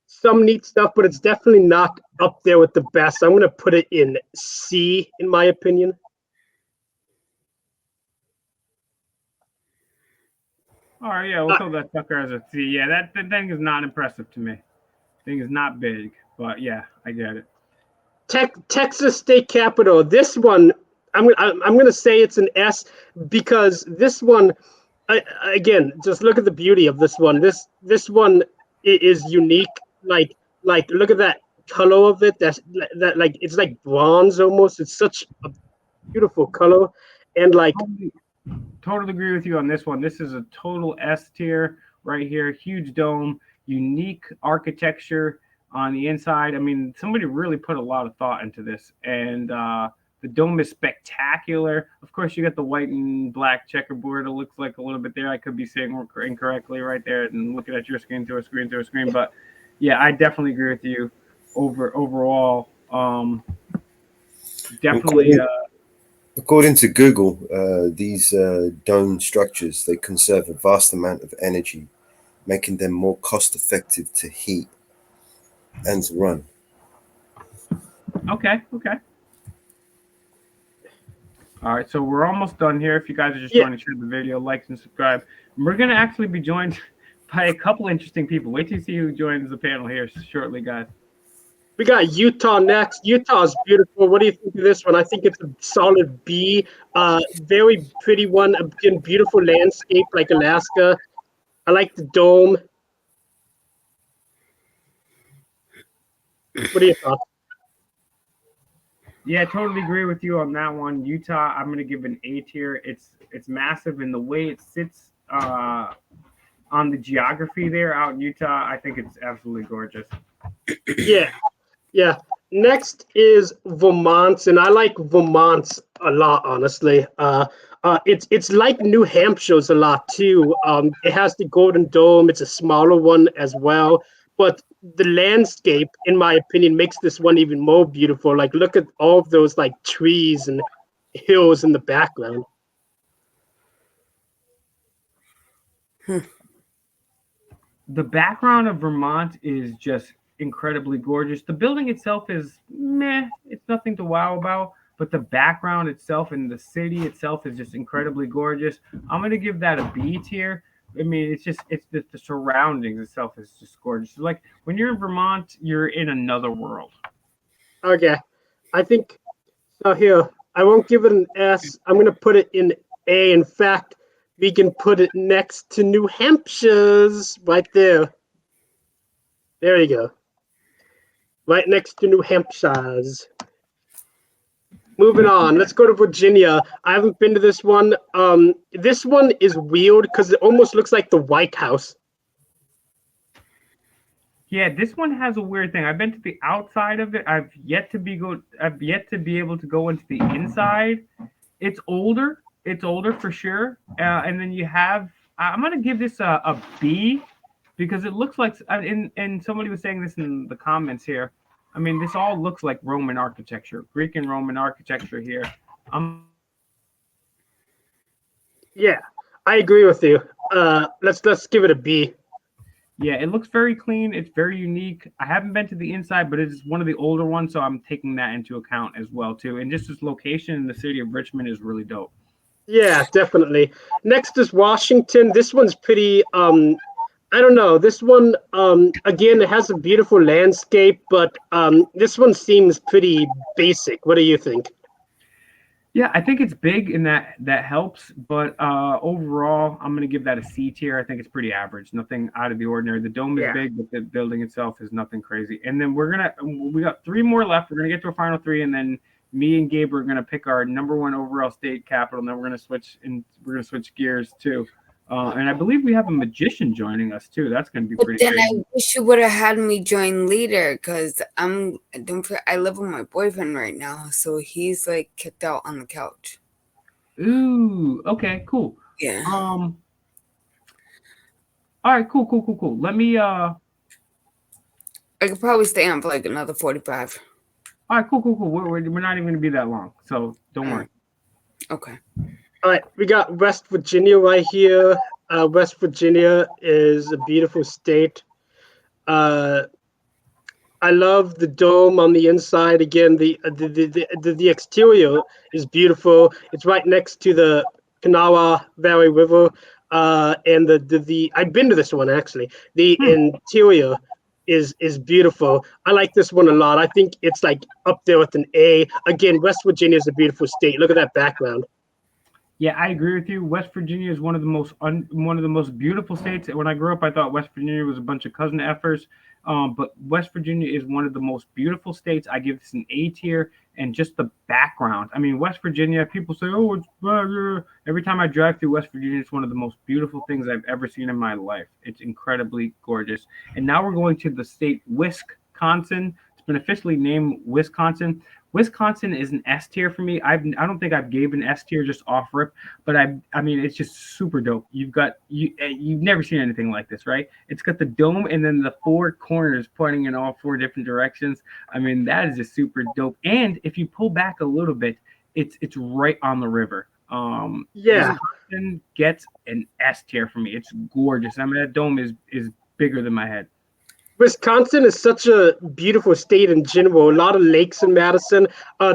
some neat stuff, but it's definitely not up there with the best. I'm going to put it in C, in my opinion. All right, yeah, we'll throw that sucker as a C. Yeah, that thing is not impressive to me. Thing is not big, but yeah, I get it. Texas State Capitol. This one, I'm going to say it's an S because this one, again, just look at the beauty of this one. This one is unique. Like look at that color of it. That like it's like bronze almost. It's such a beautiful color, and like. Totally agree with you on this one. This is a total S tier right here. Huge dome, unique architecture on the inside. I mean, somebody really put a lot of thought into this, and the dome is spectacular. Of course, you got the white and black checkerboard. It looks like a little bit there. I could be saying incorrectly right there and looking at your screen through a screen. But yeah, I definitely agree with you overall. Definitely. According to Google, these dome structures, they conserve a vast amount of energy, making them more cost-effective to heat and to run. Okay. All right, so we're almost done here. If you guys are just trying to share the video, like and subscribe. We're going to actually be joined by a couple interesting people. Wait till you see who joins the panel here shortly, guys. We got Utah next. Utah's beautiful. What do you think of this one? I think it's a solid B. Very pretty one. Again, beautiful landscape like Alaska. I like the dome. What are your thoughts? Yeah, I totally agree with you on that one. Utah, I'm going to give an A tier. It's massive, and the way it sits on the geography there out in Utah, I think it's absolutely gorgeous. Yeah. Next is Vermont, and I like Vermont a lot, honestly. It's like New Hampshire's a lot too. It has the Golden Dome. It's a smaller one as well, but the landscape, in my opinion, makes this one even more beautiful. Like, look at all of those like trees and hills in the background. The background of Vermont is just incredibly gorgeous. The building itself is meh. It's nothing to wow about, but the background itself and the city itself is just incredibly gorgeous. I'm going to give that a B tier. I mean, it's the surroundings itself is just gorgeous. It's like when you're in Vermont, you're in another world. Okay. I think so. Here, I won't give it an S. I'm going to put it in A. In fact, we can put it next to New Hampshire's right there. There you go. Right next to New Hampshire's. Moving on, let's go to Virginia. I haven't been to this one. This one is weird because it almost looks like the White House. Yeah, this one has a weird thing. I've been to the outside of it. I've yet to be able to go into the inside. It's older. It's older for sure. And then you have. I'm gonna give this a B because it looks like. And somebody was saying this in the comments here. I mean, this all looks like Roman architecture, Greek and Roman architecture here. Yeah, I agree with you. Let's give it a B. Yeah, it looks very clean. It's very unique. I haven't been to the inside, but it's one of the older ones, so I'm taking that into account as well too. And just its location in the city of Richmond is really dope. Yeah, definitely. Next is Washington. This one's pretty I don't know. This one again, it has a beautiful landscape, but this one seems pretty basic. What do you think? Yeah, I think it's big and that helps, but overall, I'm gonna give that a C tier. I think it's pretty average, nothing out of the ordinary. The dome is big, but the building itself is nothing crazy. And then we got 3 more left. We're gonna get to a final 3, and then me and Gabe are gonna pick our number 1 overall state capital. And then we're gonna switch gears too. And I believe we have a magician joining us too. That's gonna be pretty. Then crazy. I wish you would have had me join later because I live with my boyfriend right now, so he's like kicked out on the couch. Ooh, okay, cool. Yeah. All right, cool. Let me I could probably stay on for like another 45. All right, cool. We're not even gonna be that long, so don't worry. Okay. All right, we got West Virginia right here. West Virginia is a beautiful state. I love the dome on the inside. Again, the exterior is beautiful. It's right next to the Kanawha Valley River, and the I've been to this one actually. The interior is beautiful. I like this one a lot. I think it's like up there with an A. Again, West Virginia is a beautiful state. Look at that background. Yeah, I agree with you. West Virginia is one of the most beautiful states. When I grew up, I thought West Virginia was a bunch of cousin effers, but West Virginia is one of the most beautiful states. I give this an A tier, and just the background. I mean, West Virginia. People say, "Oh, it's every time I drive through West Virginia, it's one of the most beautiful things I've ever seen in my life. It's incredibly gorgeous." And now we're going to the state Wisconsin. It's been officially named Wisconsin. Wisconsin is an S tier for me. I don't think I've gave an S tier just off rip, but I mean it's just super dope. You've never seen anything like this, right? It's got the dome and then the 4 corners pointing in all 4 different directions. I mean that is just super dope. And if you pull back a little bit, it's right on the river. Wisconsin gets an S tier for me. It's gorgeous. I mean that dome is bigger than my head. Wisconsin is such a beautiful state in general. A lot of lakes in Madison.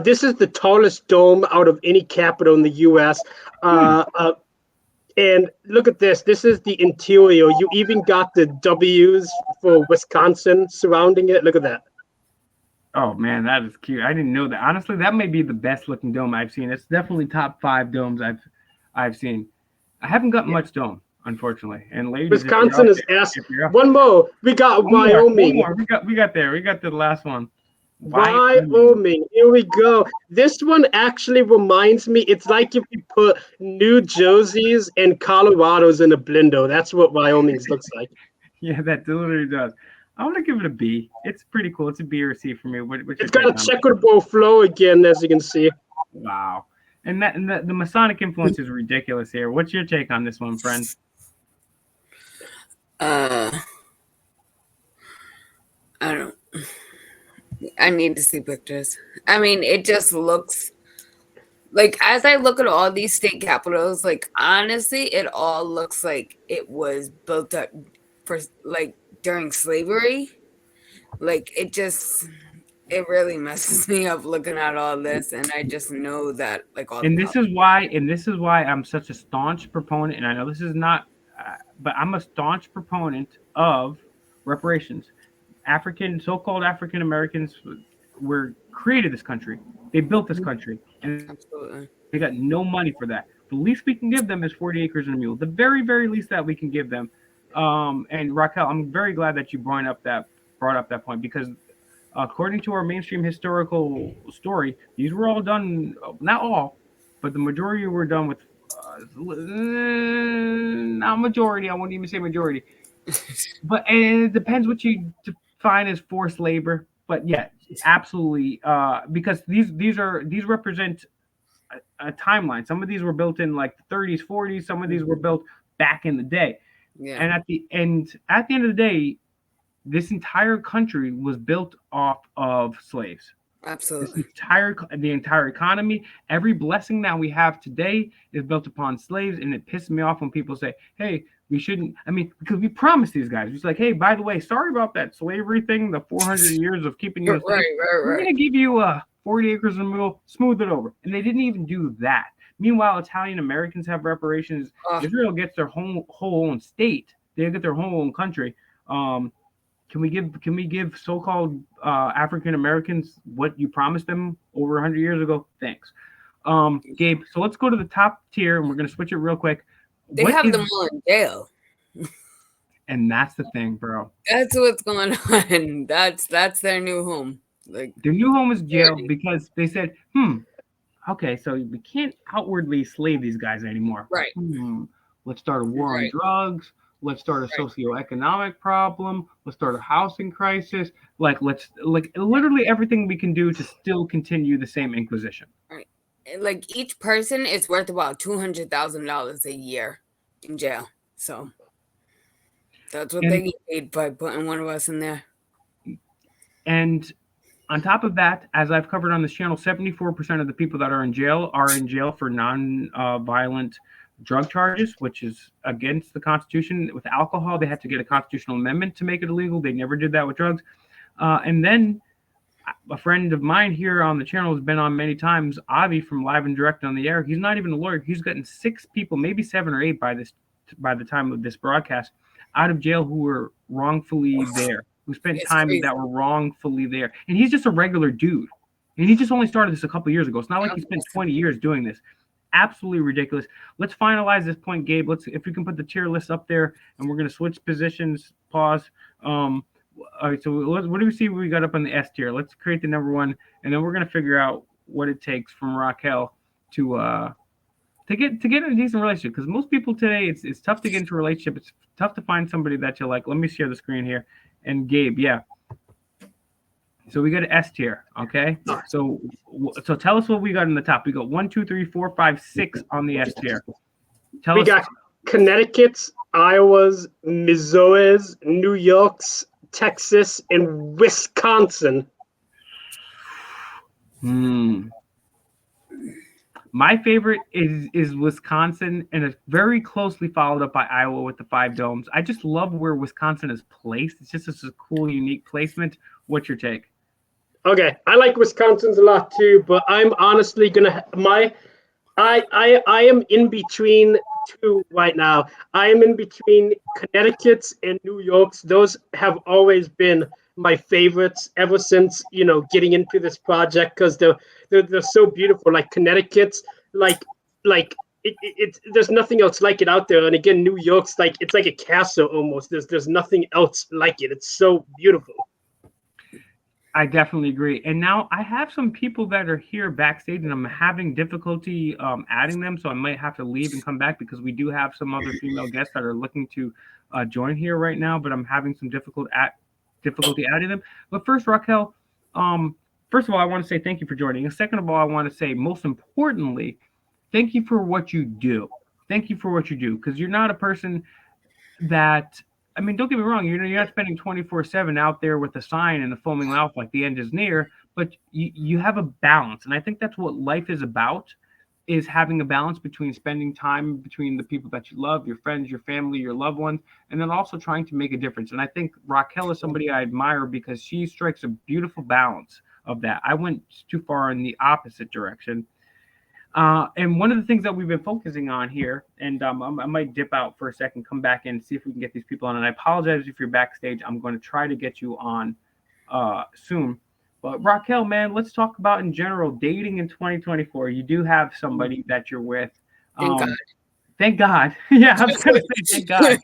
This is the tallest dome out of any capital in the U.S. And look at this. This is the interior. You even got the W's for Wisconsin surrounding it. Look at that. Oh man, that is cute. I didn't know that. Honestly, that may be the best looking dome I've seen. It's definitely top 5 domes I've seen. I haven't got much dome, unfortunately. And ladies, Wisconsin is S. One more. We got Wyoming. One more. We got there. We got the last one. Wyoming. Here we go. This one actually reminds me. It's like if you put New Jersey's and Colorado's in a blender. That's what Wyoming's looks like. Yeah, that literally does. I want to give it a B. It's pretty cool. It's a B or a C for me. It's got a checkerboard flow again, as you can see. Wow. And the Masonic influence is ridiculous here. What's your take on this one, friend? I don't. I need to see pictures. I mean, it just looks like, as I look at all these state capitals, like honestly, it all looks like it was built up for like during slavery. Like it really messes me up looking at all this, and I just know that like all. This is why I'm such a staunch proponent, and I know this is not, but I'm a staunch proponent of reparations. So-called African Americans created this country. They built this country, and Absolutely. they got no money for that. The least we can give them is 40 acres and a mule. The very, very least that we can give them. And Raquel, I'm very glad that you brought up that point, because according to our mainstream historical story, these were all done, not all, but the majority were done with, not majority, I won't even say majority, but and it depends what you define as forced labor. But yeah, absolutely, because these represent a timeline. Some of these were built in like the 30s, 40s. Some of these were built back in the day. Yeah. And at the end of the day, this entire country was built off of slaves. Absolutely. The entire economy, every blessing that we have today is built upon slaves. And it pisses me off when people say, hey, we shouldn't, I mean, because we promised these guys, it's like, hey, by the way, sorry about that slavery thing, the 400 years of keeping you a slave. We're going to give you 40 acres and a mule, smooth it over. And they didn't even do that. Meanwhile, Italian Americans have reparations. Israel gets their whole own state. They get their whole own country. Can we give so-called African Americans what you promised them over 100 years ago? Thanks, Gabe. So let's go to the top tier, and we're gonna switch it real quick. They have them all in jail, and that's the thing, bro. That's what's going on. That's their new home. Like, their new home is jail because they said, okay, so we can't outwardly slave these guys anymore. Right. Let's start a war on drugs. Let's start a socioeconomic problem. Let's start a housing crisis. Let's literally everything we can do to still continue the same Inquisition. Right. Like, each person is worth about $200,000 a year in jail. So that's what they get paid by putting one of us in there. And on top of that, as I've covered on this channel, 74% of the people that are in jail for non-violent drug charges, which is against the Constitution. With alcohol, they had to get a constitutional amendment to make it illegal. They never did that with drugs. And then a friend of mine here on the channel has been on many times, Avi from Live and Direct on the Air. He's not even a lawyer. He's gotten 6 people, maybe 7 or 8 by the time of this broadcast, out of jail who were wrongfully there, who spent time that were wrongfully there. And he's just a regular dude. And he just only started this a couple years ago. It's not like he spent 20 years doing this. Absolutely ridiculous. Let's finalize this point, Gabe. If we can put the tier list up there, and we're going to switch positions. Pause. All right. So what do we see? We got up on the S tier. Let's create the number 1, and then we're going to figure out what it takes from Raquel to get in a decent relationship. Because most people today, it's tough to get into a relationship. It's tough to find somebody that you like. Let me share the screen here. And Gabe, yeah. So we got an S tier, okay? So tell us what we got in the top. We got 1, 2, 3, 4, 5, 6 on the S tier. We got Connecticut's, Iowa's, Missouri's, New York's, Texas, and Wisconsin. My favorite is Wisconsin, and it's very closely followed up by Iowa with the 5 domes. I just love where Wisconsin is placed. It's just a cool, unique placement. What's your take? Okay, I like Wisconsin's a lot too, but I'm honestly gonna I am in between 2 right now. I am in between Connecticut's and New York's. Those have always been my favorites ever since, getting into this project, because they're so beautiful. Like Connecticut's, there's nothing else like it out there. And again, New York's it's like a castle almost. There's nothing else like it. It's so beautiful. I definitely agree. And now I have some people that are here backstage, and I'm having difficulty adding them, so I might have to leave and come back, because we do have some other female guests that are looking to join here right now, but I'm having some difficulty adding them. But first, Raquel, first of all, I want to say thank you for joining. And second of all, I want to say, most importantly, thank you for what you do. Thank you for what you do, because you're not a person that, I mean, don't get me wrong, you're not spending 24/7 out there with a sign and a foaming mouth like the end is near, but you have a balance. And I think that's what life is about, is having a balance between spending time between the people that you love, your friends, your family, your loved ones, and then also trying to make a difference. And I think Raquel is somebody I admire, because she strikes a beautiful balance of that. I went too far in the opposite direction. And one of the things that we've been focusing on here, and I might dip out for a second, come back in, see if we can get these people on. And I apologize if you're backstage. I'm going to try to get you on soon. But Raquel, man, let's talk about in general dating in 2024. You do have somebody that you're with. Thank God. Thank God. Yeah, I was gonna say thank God.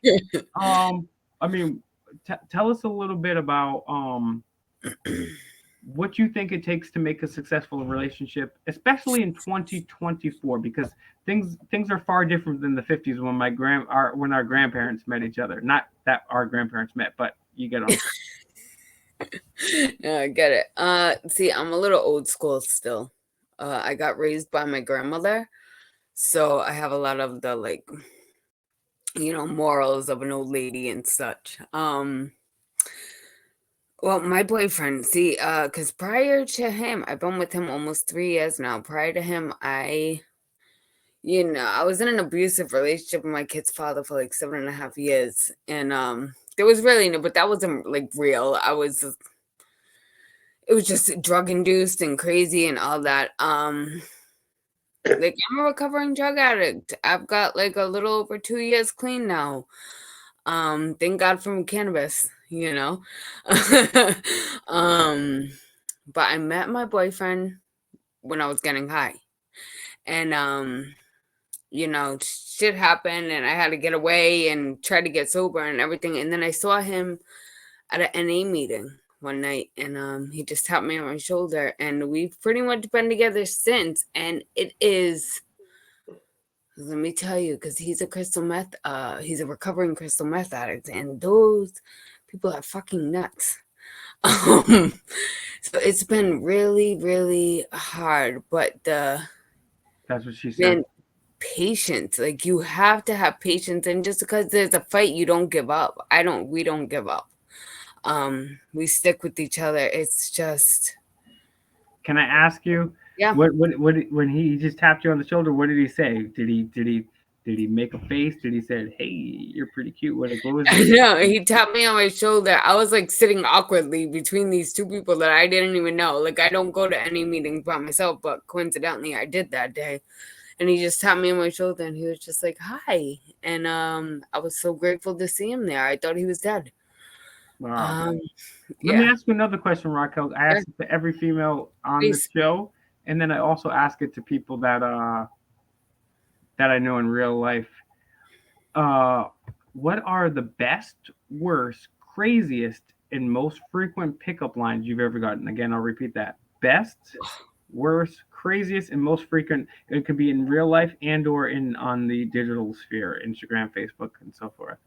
I mean, tell us a little bit about what you think it takes to make a successful relationship, especially in 2024, because things are far different than the 50s when when our grandparents met each other. Not that our grandparents met, but you get on. No, I get it. See, I'm a little old school still. I got raised by my grandmother, so I have a lot of the like, morals of an old lady and such. Well, my boyfriend, see, because prior to him, I've been with him almost 3 years now. Prior to him, I was in an abusive relationship with my kid's father for like 7.5 years. And there was really no, but that wasn't like real. It was just drug induced and crazy and all that. Like I'm a recovering drug addict. I've got like a little over 2 years clean now. Thank God for cannabis, But I met my boyfriend when I was getting high. And shit happened and I had to get away and try to get sober and everything. And then I saw him at an NA meeting one night and he just tapped me on my shoulder and we've pretty much been together since. And it is, let me tell you, because he's a recovering crystal meth addict, and those people are fucking nuts. So it's been really, really hard, but That's what she said. man, patience. Like you have to have patience, and just because there's a fight, you don't give up. We don't give up. We stick with each other. It's just. Can I ask you? Yeah. What when he just tapped you on the shoulder? What did he say? Did he make a face? Did he say, "Hey, you're pretty cute"? What was it? No, he tapped me on my shoulder. I was like sitting awkwardly between these two people that I didn't even know. Like I don't go to any meetings by myself, but coincidentally I did that day. And he just tapped me on my shoulder and he was just like, "Hi." And I was so grateful to see him there. I thought he was dead. Wow. Yeah. Let me ask you another question, Raquel. I ask it to every female on Please. the show, and then I also ask it to people that I know in real life. What are the best, worst, craziest, and most frequent pickup lines you've ever gotten? Again, I'll repeat that. Best, worst, craziest, and most frequent. It could be in real life and or on the digital sphere, Instagram, Facebook, and so forth.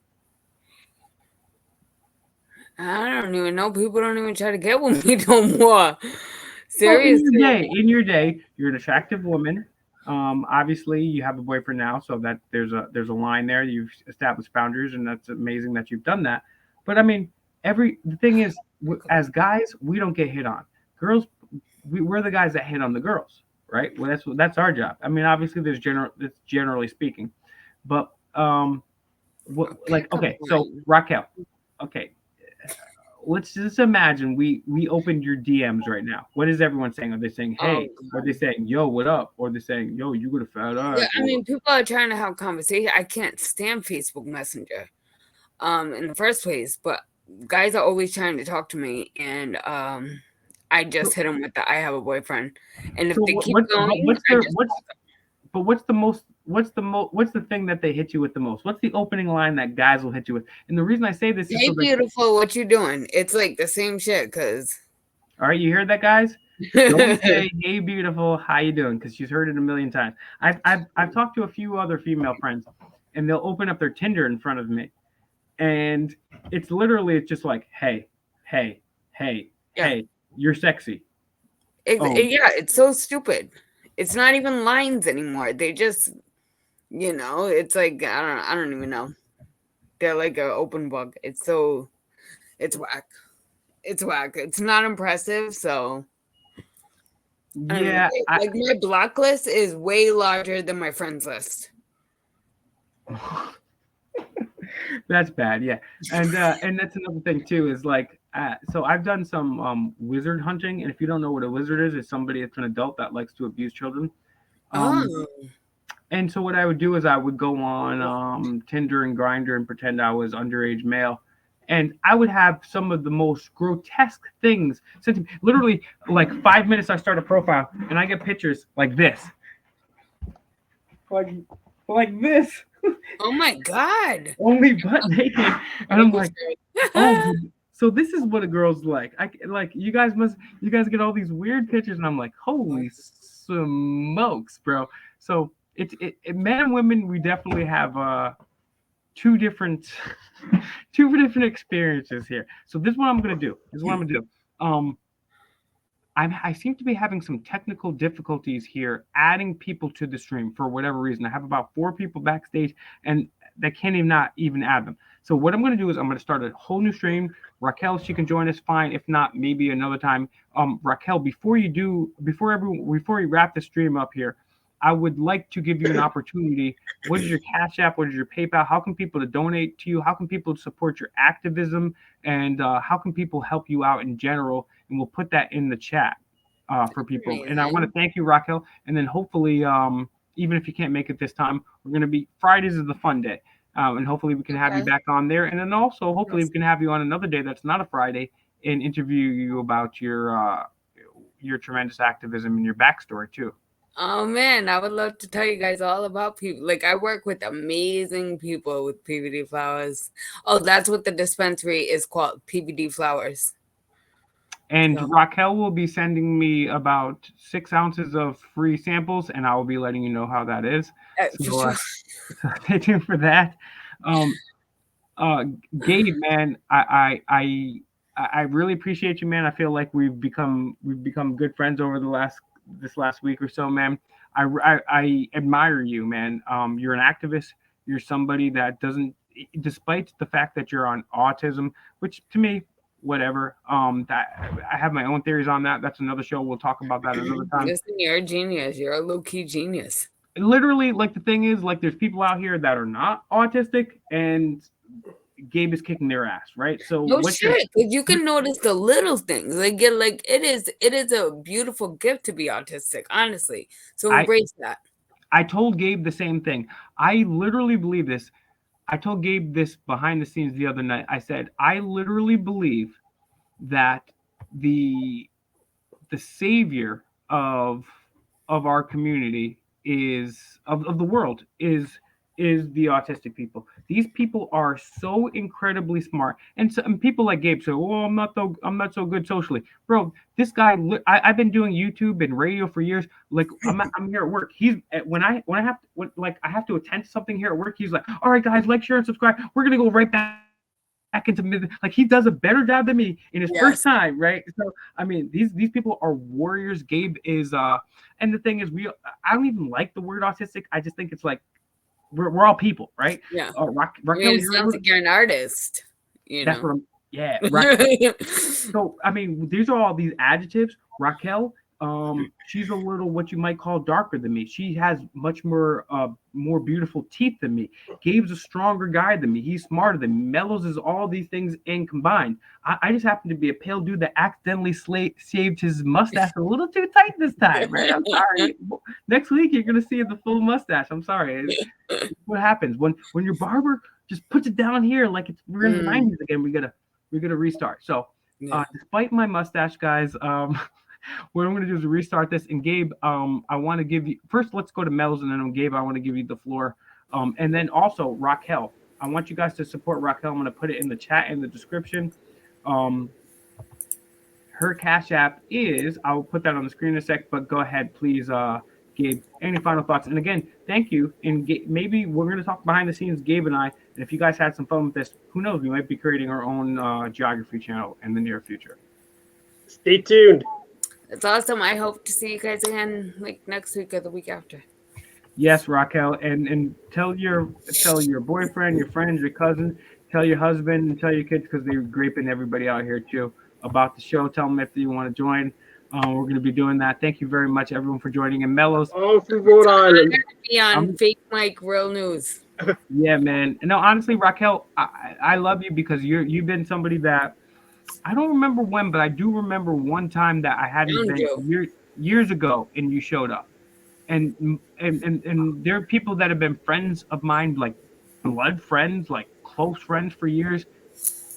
I don't even know. People don't even try to get with me no more. Seriously. Well, in your day, you're an attractive woman. Obviously, you have a boyfriend now, so that there's a line there. You've established boundaries, and that's amazing that you've done that. But I mean, the thing is, as guys, we don't get hit on. Girls, we're the guys that hit on the girls, right? Well, that's our job. I mean, obviously, that's generally speaking, but okay, so Raquel, okay. Let's just imagine we opened your DMs right now. What is everyone saying? Are they saying, "Hey"? Are they saying, "Yo, what up"? Or are they saying, "Yo, you got a fat ass"? Yeah, I mean, people are trying to have conversation. I can't stand Facebook Messenger, in the first place. But guys are always trying to talk to me, and I just hit them with the "I have a boyfriend," and if So they keep going, what's the thing that they hit you with the most? What's the opening line that guys will hit you with? And the reason I say this is "Hey, beautiful, what you doing?" It's like the same shit. Cause all right, you hear that, guys? Don't say, "Hey, beautiful, how you doing?" Because she's heard it a million times. I've talked to a few other female friends, and they'll open up their Tinder in front of me, and it's just like, "Hey, hey, hey, hey, you're sexy." Yeah, it's so stupid. It's not even lines anymore. They just, it's like I don't even know. They're like an open book. It's whack. It's whack. It's not impressive. So yeah, like my block list is way larger than my friends list. That's bad, yeah. And that's another thing too is like so I've done some wizard hunting, and if you don't know what a wizard is, it's somebody that's an adult that likes to abuse children. And so what I would do is I would go on Tinder and Grindr and pretend I was underage male, and I would have some of the most grotesque things sent to me. Literally, like 5 minutes, I start a profile, and I get pictures like this. Like like this, Oh my God. only butt naked, and I'm like, oh. So this is what a girl's like. Like you guys get all these weird pictures, and I'm like, holy smokes, bro. So men and women, we definitely have two different experiences here. So this is what I'm gonna do. I seem to be having some technical difficulties here adding people to the stream for whatever reason. I have about 4 people backstage, and they can't even add them. So what I'm going to do is I'm going to start a whole new stream. Raquel, she can join us, fine. If not, maybe another time. Raquel, before we wrap the stream up here, I would like to give you an opportunity. What is your Cash App? What is your PayPal? How can people to donate to you? How can people support your activism? And how can people help you out in general? And we'll put that in the chat for people. Amazing. And I want to thank you, Raquel. And then hopefully, even if you can't make it this time, we're going to be Fridays is the fun day. And hopefully we can have you back on there. And then also hopefully we can have you on another day that's not a Friday and interview you about your tremendous activism and your backstory too. Oh man, I would love to tell you guys all about people. Like I work with amazing people with PVD Flowers. Oh, that's what the dispensary is called, PVD Flowers. And Raquel will be sending me about 6 ounces of free samples, and I will be letting you know how that is. So stay tuned for that. Gabe, man, I really appreciate you, man. I feel like we've become good friends over this last week or so, man. I admire you, man. You're an activist. You're somebody that doesn't, despite the fact that you're on autism, which to me, whatever. That I have my own theories on that. That's another show. We'll talk about that another time. Listen, you're a genius. You're a low-key genius. Literally, like the thing is, like there's people out here that are not autistic, and Gabe is kicking their ass, right? So no shit, because you can notice the little things. Like it is a beautiful gift to be autistic, honestly. So embrace that. I told Gabe the same thing. I literally believe this. I told Gabe this behind the scenes the other night. I said, I literally believe that the savior of our community of the world is the autistic people. These people are so incredibly smart, and people like Gabe say, "Oh, I'm not so good socially, bro." This guy, I've been doing YouTube and radio for years. Like I'm here at work. He's when I have to attend to something here at work. He's like, "All right, guys, like, share, and subscribe. We're gonna go right back into mid." Like he does a better job than me in his first time, right? So I mean, these people are warriors. Gabe is, and the thing is, I don't even like the word autistic. I just think it's like. We're all people, right? Yeah. Raquel, it sounds like you're an artist. That's what I'm. Yeah. So I mean, these are all these adjectives. Raquel, she's a little what you might call darker than me. She has much more beautiful teeth than me. Gabe's a stronger guy than me. He's smarter than me. Mellows is all these things in combined. I just happen to be a pale dude that accidentally shaved his mustache a little too tight this time. Right? I'm sorry. Next week you're gonna see the full mustache. I'm sorry. It's what happens when your barber just puts it down here like we're in the 90s again. We gotta restart. So despite my mustache, guys, what I'm going to do is restart this. And Gabe, I want to give you first. Let's go to Mel's, and then Gabe, I want to give you the floor. And then also Raquel, I want you guys to support Raquel. I'm going to put it in the chat in the description. Her Cash App is. I'll put that on the screen in a sec. But go ahead, please, Gabe. Any final thoughts? And again, thank you. And maybe we're going to talk behind the scenes, Gabe and I. And if you guys had some fun with this, who knows? We might be creating our own geography channel in the near future. Stay tuned. It's awesome. I hope to see you guys again like next week or the week after. Yes, Raquel, and tell your boyfriend, your friends, your cousin, tell your husband, and tell your kids because they're graping everybody out here too about the show. Tell them if you want to join. We're going to be doing that. Thank you very much, everyone, for joining. And Mellows. Oh, from Rhode Island. Be on Fake Mike Real News. Yeah, man. No, honestly, Raquel, I love you because you've been somebody that. I don't remember when, but I do remember one time that I had an event years ago, and you showed up. And there are people that have been friends of mine, like blood friends, like close friends for years,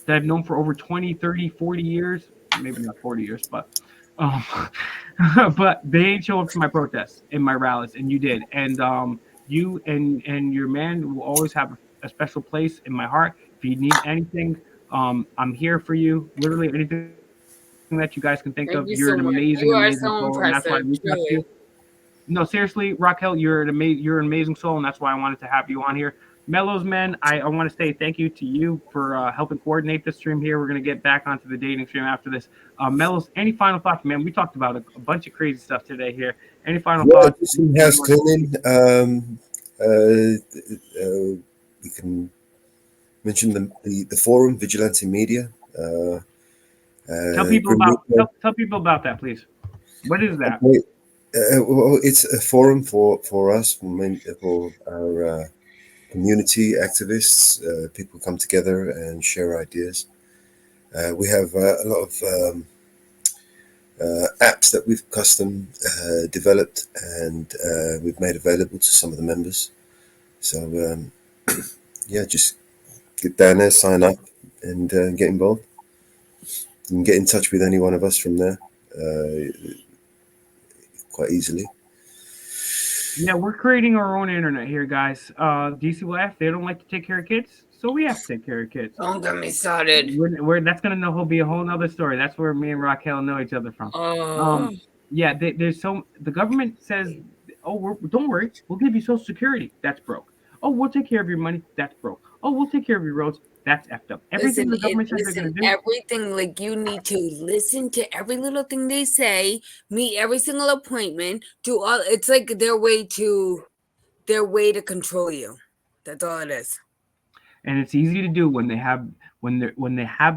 that I've known for over 20, 30, 40 years. Maybe not 40 years, but they ain't show up to my protests and my rallies, and you did. And you and your man will always have a special place in my heart. If you need anything, I'm here for you. Literally anything that you guys can think Thank of. you You're so an much. amazing, You are amazing so soul, and that's why I impressive, reached out to you. truly. No, seriously, Raquel, you're an amazing soul, and that's why I wanted to have you on here. Mellows Men, I want to say thank you to you for helping coordinate the stream here. We're gonna get back onto the dating stream after this. Mellows, any final thoughts, man? We talked about a bunch of crazy stuff today here. Any final Yeah, thoughts? just some house cleaning. We can mention the forum, Vigilante Media. Tell people Grim about Reaper. tell people about that, please. What is that? Okay. Well, it's a forum for us, for our community activists. People come together and share ideas. We have a lot of apps that we've custom developed and we've made available to some of the members. So yeah, just get down there, sign up, and get involved. You can get in touch with any one of us from there quite easily. Yeah, we're creating our own internet here, guys. DCYF, they don't like to take care of kids, so we have to take care of kids. Don't get me started. That's gonna be a whole nother story. That's where me and Raquel know each other from. Yeah, the government says, oh, don't worry, we'll give you Social Security. That's broke. Oh, we'll take care of your money. That's broke. Oh, we'll take care of your roads. That's effed up. Everything the government says they're gonna do. Everything, like, you need to listen to every little thing they say, meet every single appointment, do all. It's like their way to control you. That's all it is. And it's easy to do when they have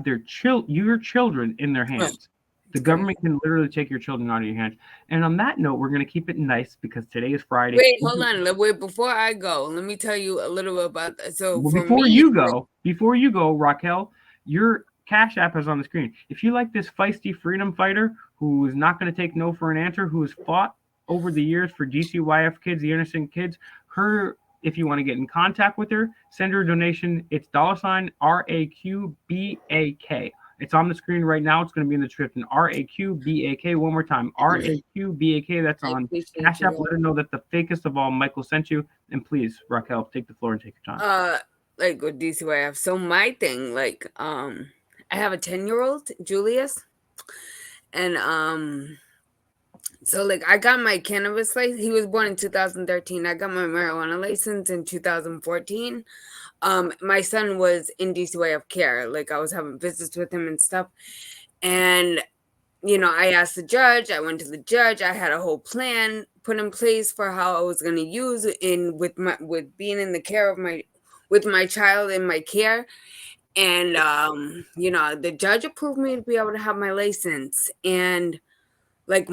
your children in their hands. The government can literally take your children out of your hands. And on that note, we're going to keep it nice because today is Friday. Wait, hold on. Wait, before I go, let me tell you a little bit about that. So before you go, Raquel, your Cash App is on the screen. If you like this feisty freedom fighter who is not going to take no for an answer, who has fought over the years for DCYF kids, the innocent kids, if you want to get in contact with her, send her a donation. It's $RAQBAK. It's on the screen right now. It's going to be in the description. RAQBAK. One more time. RAQBAK. That's on Cash App. Let her know that the fakest of all, Michael, sent you. And please, Raquel, take the floor and take your time. Like with DCYF. So my thing, like, I have a 10-year-old, Julius, and so, like, I got my cannabis license. He was born in 2013. I got my marijuana license in 2014. My son was in DCYF care. Like, I was having visits with him and stuff. And, you know, I asked the judge. I went to the judge. I had a whole plan put in place for how I was going to use with being in the care of with my child in my care. And, you know, the judge approved me to be able to have my license. And, like,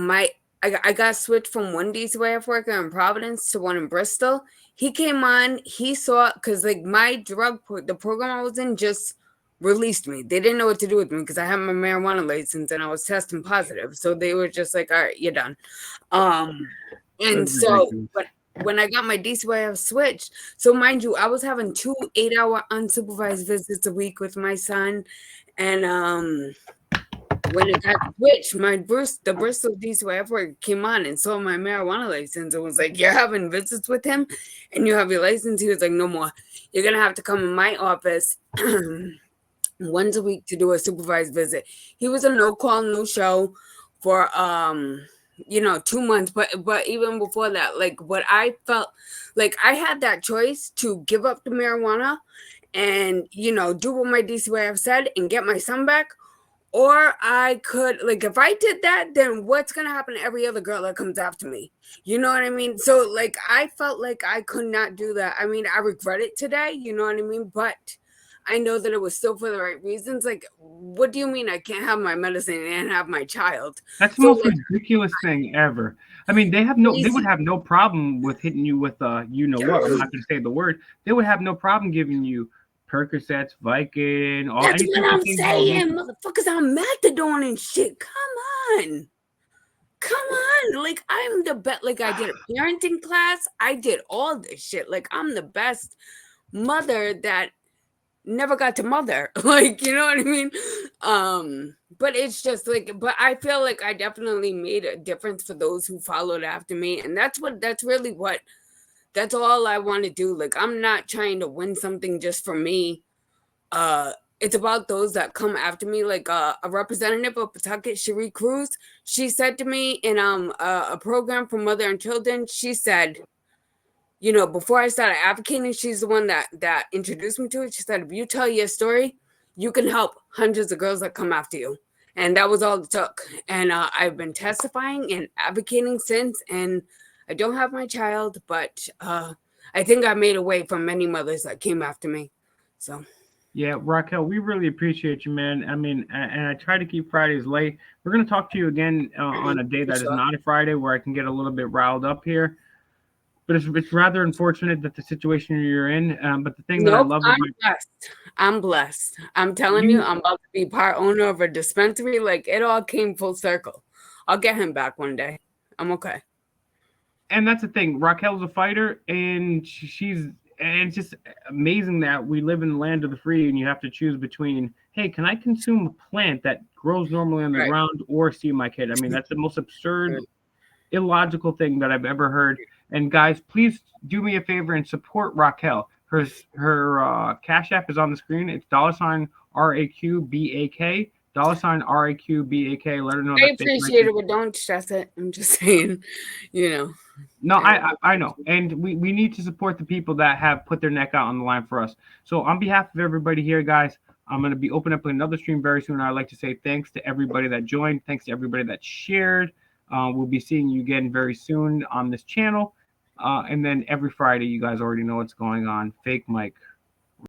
I got switched from one DCYF worker in Providence to one in Bristol. He came on, he saw, because, like, the program I was in just released me. They didn't know what to do with me because I had my marijuana license and I was testing positive. So they were just like, all right, you're done. And so, but when I got my DCYF switched, so mind you, I was having 2 8-hour unsupervised visits a week with my son. And, when it got switched, the Bristol DCYF worker came on and saw my marijuana license and was like, you're having visits with him and you have your license? He was like, no more. You're going to have to come in my office once a week to do a supervised visit. He was a no call, no show for, 2 months. But even before that, like, what I felt like I had that choice to give up the marijuana and, you know, do what my DCYF said and get my son back. Or I could, like, if I did that, then what's going to happen to every other girl that comes after me? You know what I mean? So, like, I felt like I could not do that. I mean, I regret it today, you know what I mean? But I know that it was still for the right reasons. Like, what do you mean I can't have my medicine and have my child? That's the most ridiculous thing ever. I mean, they would have no problem with hitting you with you know what? I'm not going to say the word. They would have no problem giving you Percocets, Viking, all. That's what I'm saying, motherfuckers on methadone and shit. Come on. Like, I'm the best. Like, I did a parenting class. I did all this shit. Like, I'm the best mother that never got to mother. Like, you know what I mean? But it's just like, but I feel like I definitely made a difference for those who followed after me, and that's really what That's all I want to do. Like, I'm not trying to win something just for me. It's about those that come after me. Like a representative of Pawtucket, Cherie Cruz, she said to me in a program for Mother and Children, she said, you know, before I started advocating, she's the one that introduced me to it. She said, if you tell your story, you can help hundreds of girls that come after you. And that was all it took. And I've been testifying and advocating since. And I don't have my child, but I think I made a way for many mothers that came after me. So. Yeah, Raquel, we really appreciate you, man. I mean, and I try to keep Fridays late. We're going to talk to you again on a day that is not a Friday where I can get a little bit riled up here. But it's rather unfortunate that the situation you're in. But the thing that I love about I'm blessed. I'm telling you, I'm about to be part owner of a dispensary. Like, it all came full circle. I'll get him back one day. I'm okay. And that's the thing. Raquel's a fighter, and and it's just amazing that we live in the land of the free, and you have to choose between, hey, can I consume a plant that grows normally on the ground or see my kid? I mean, that's the most absurd, illogical thing that I've ever heard. And guys, please do me a favor and support Raquel. Her Cash App is on the screen. It's $RAQBAK. $RAQBAK. Let her know. I appreciate it, but don't stress it. I'm just saying, you know. No, I know. And we need to support the people that have put their neck out on the line for us. So on behalf of everybody here, guys, I'm going to be opening up another stream very soon. I'd like to say thanks to everybody that joined. Thanks to everybody that shared. We'll be seeing you again very soon on this channel. And then every Friday, you guys already know what's going on. Fake Mike.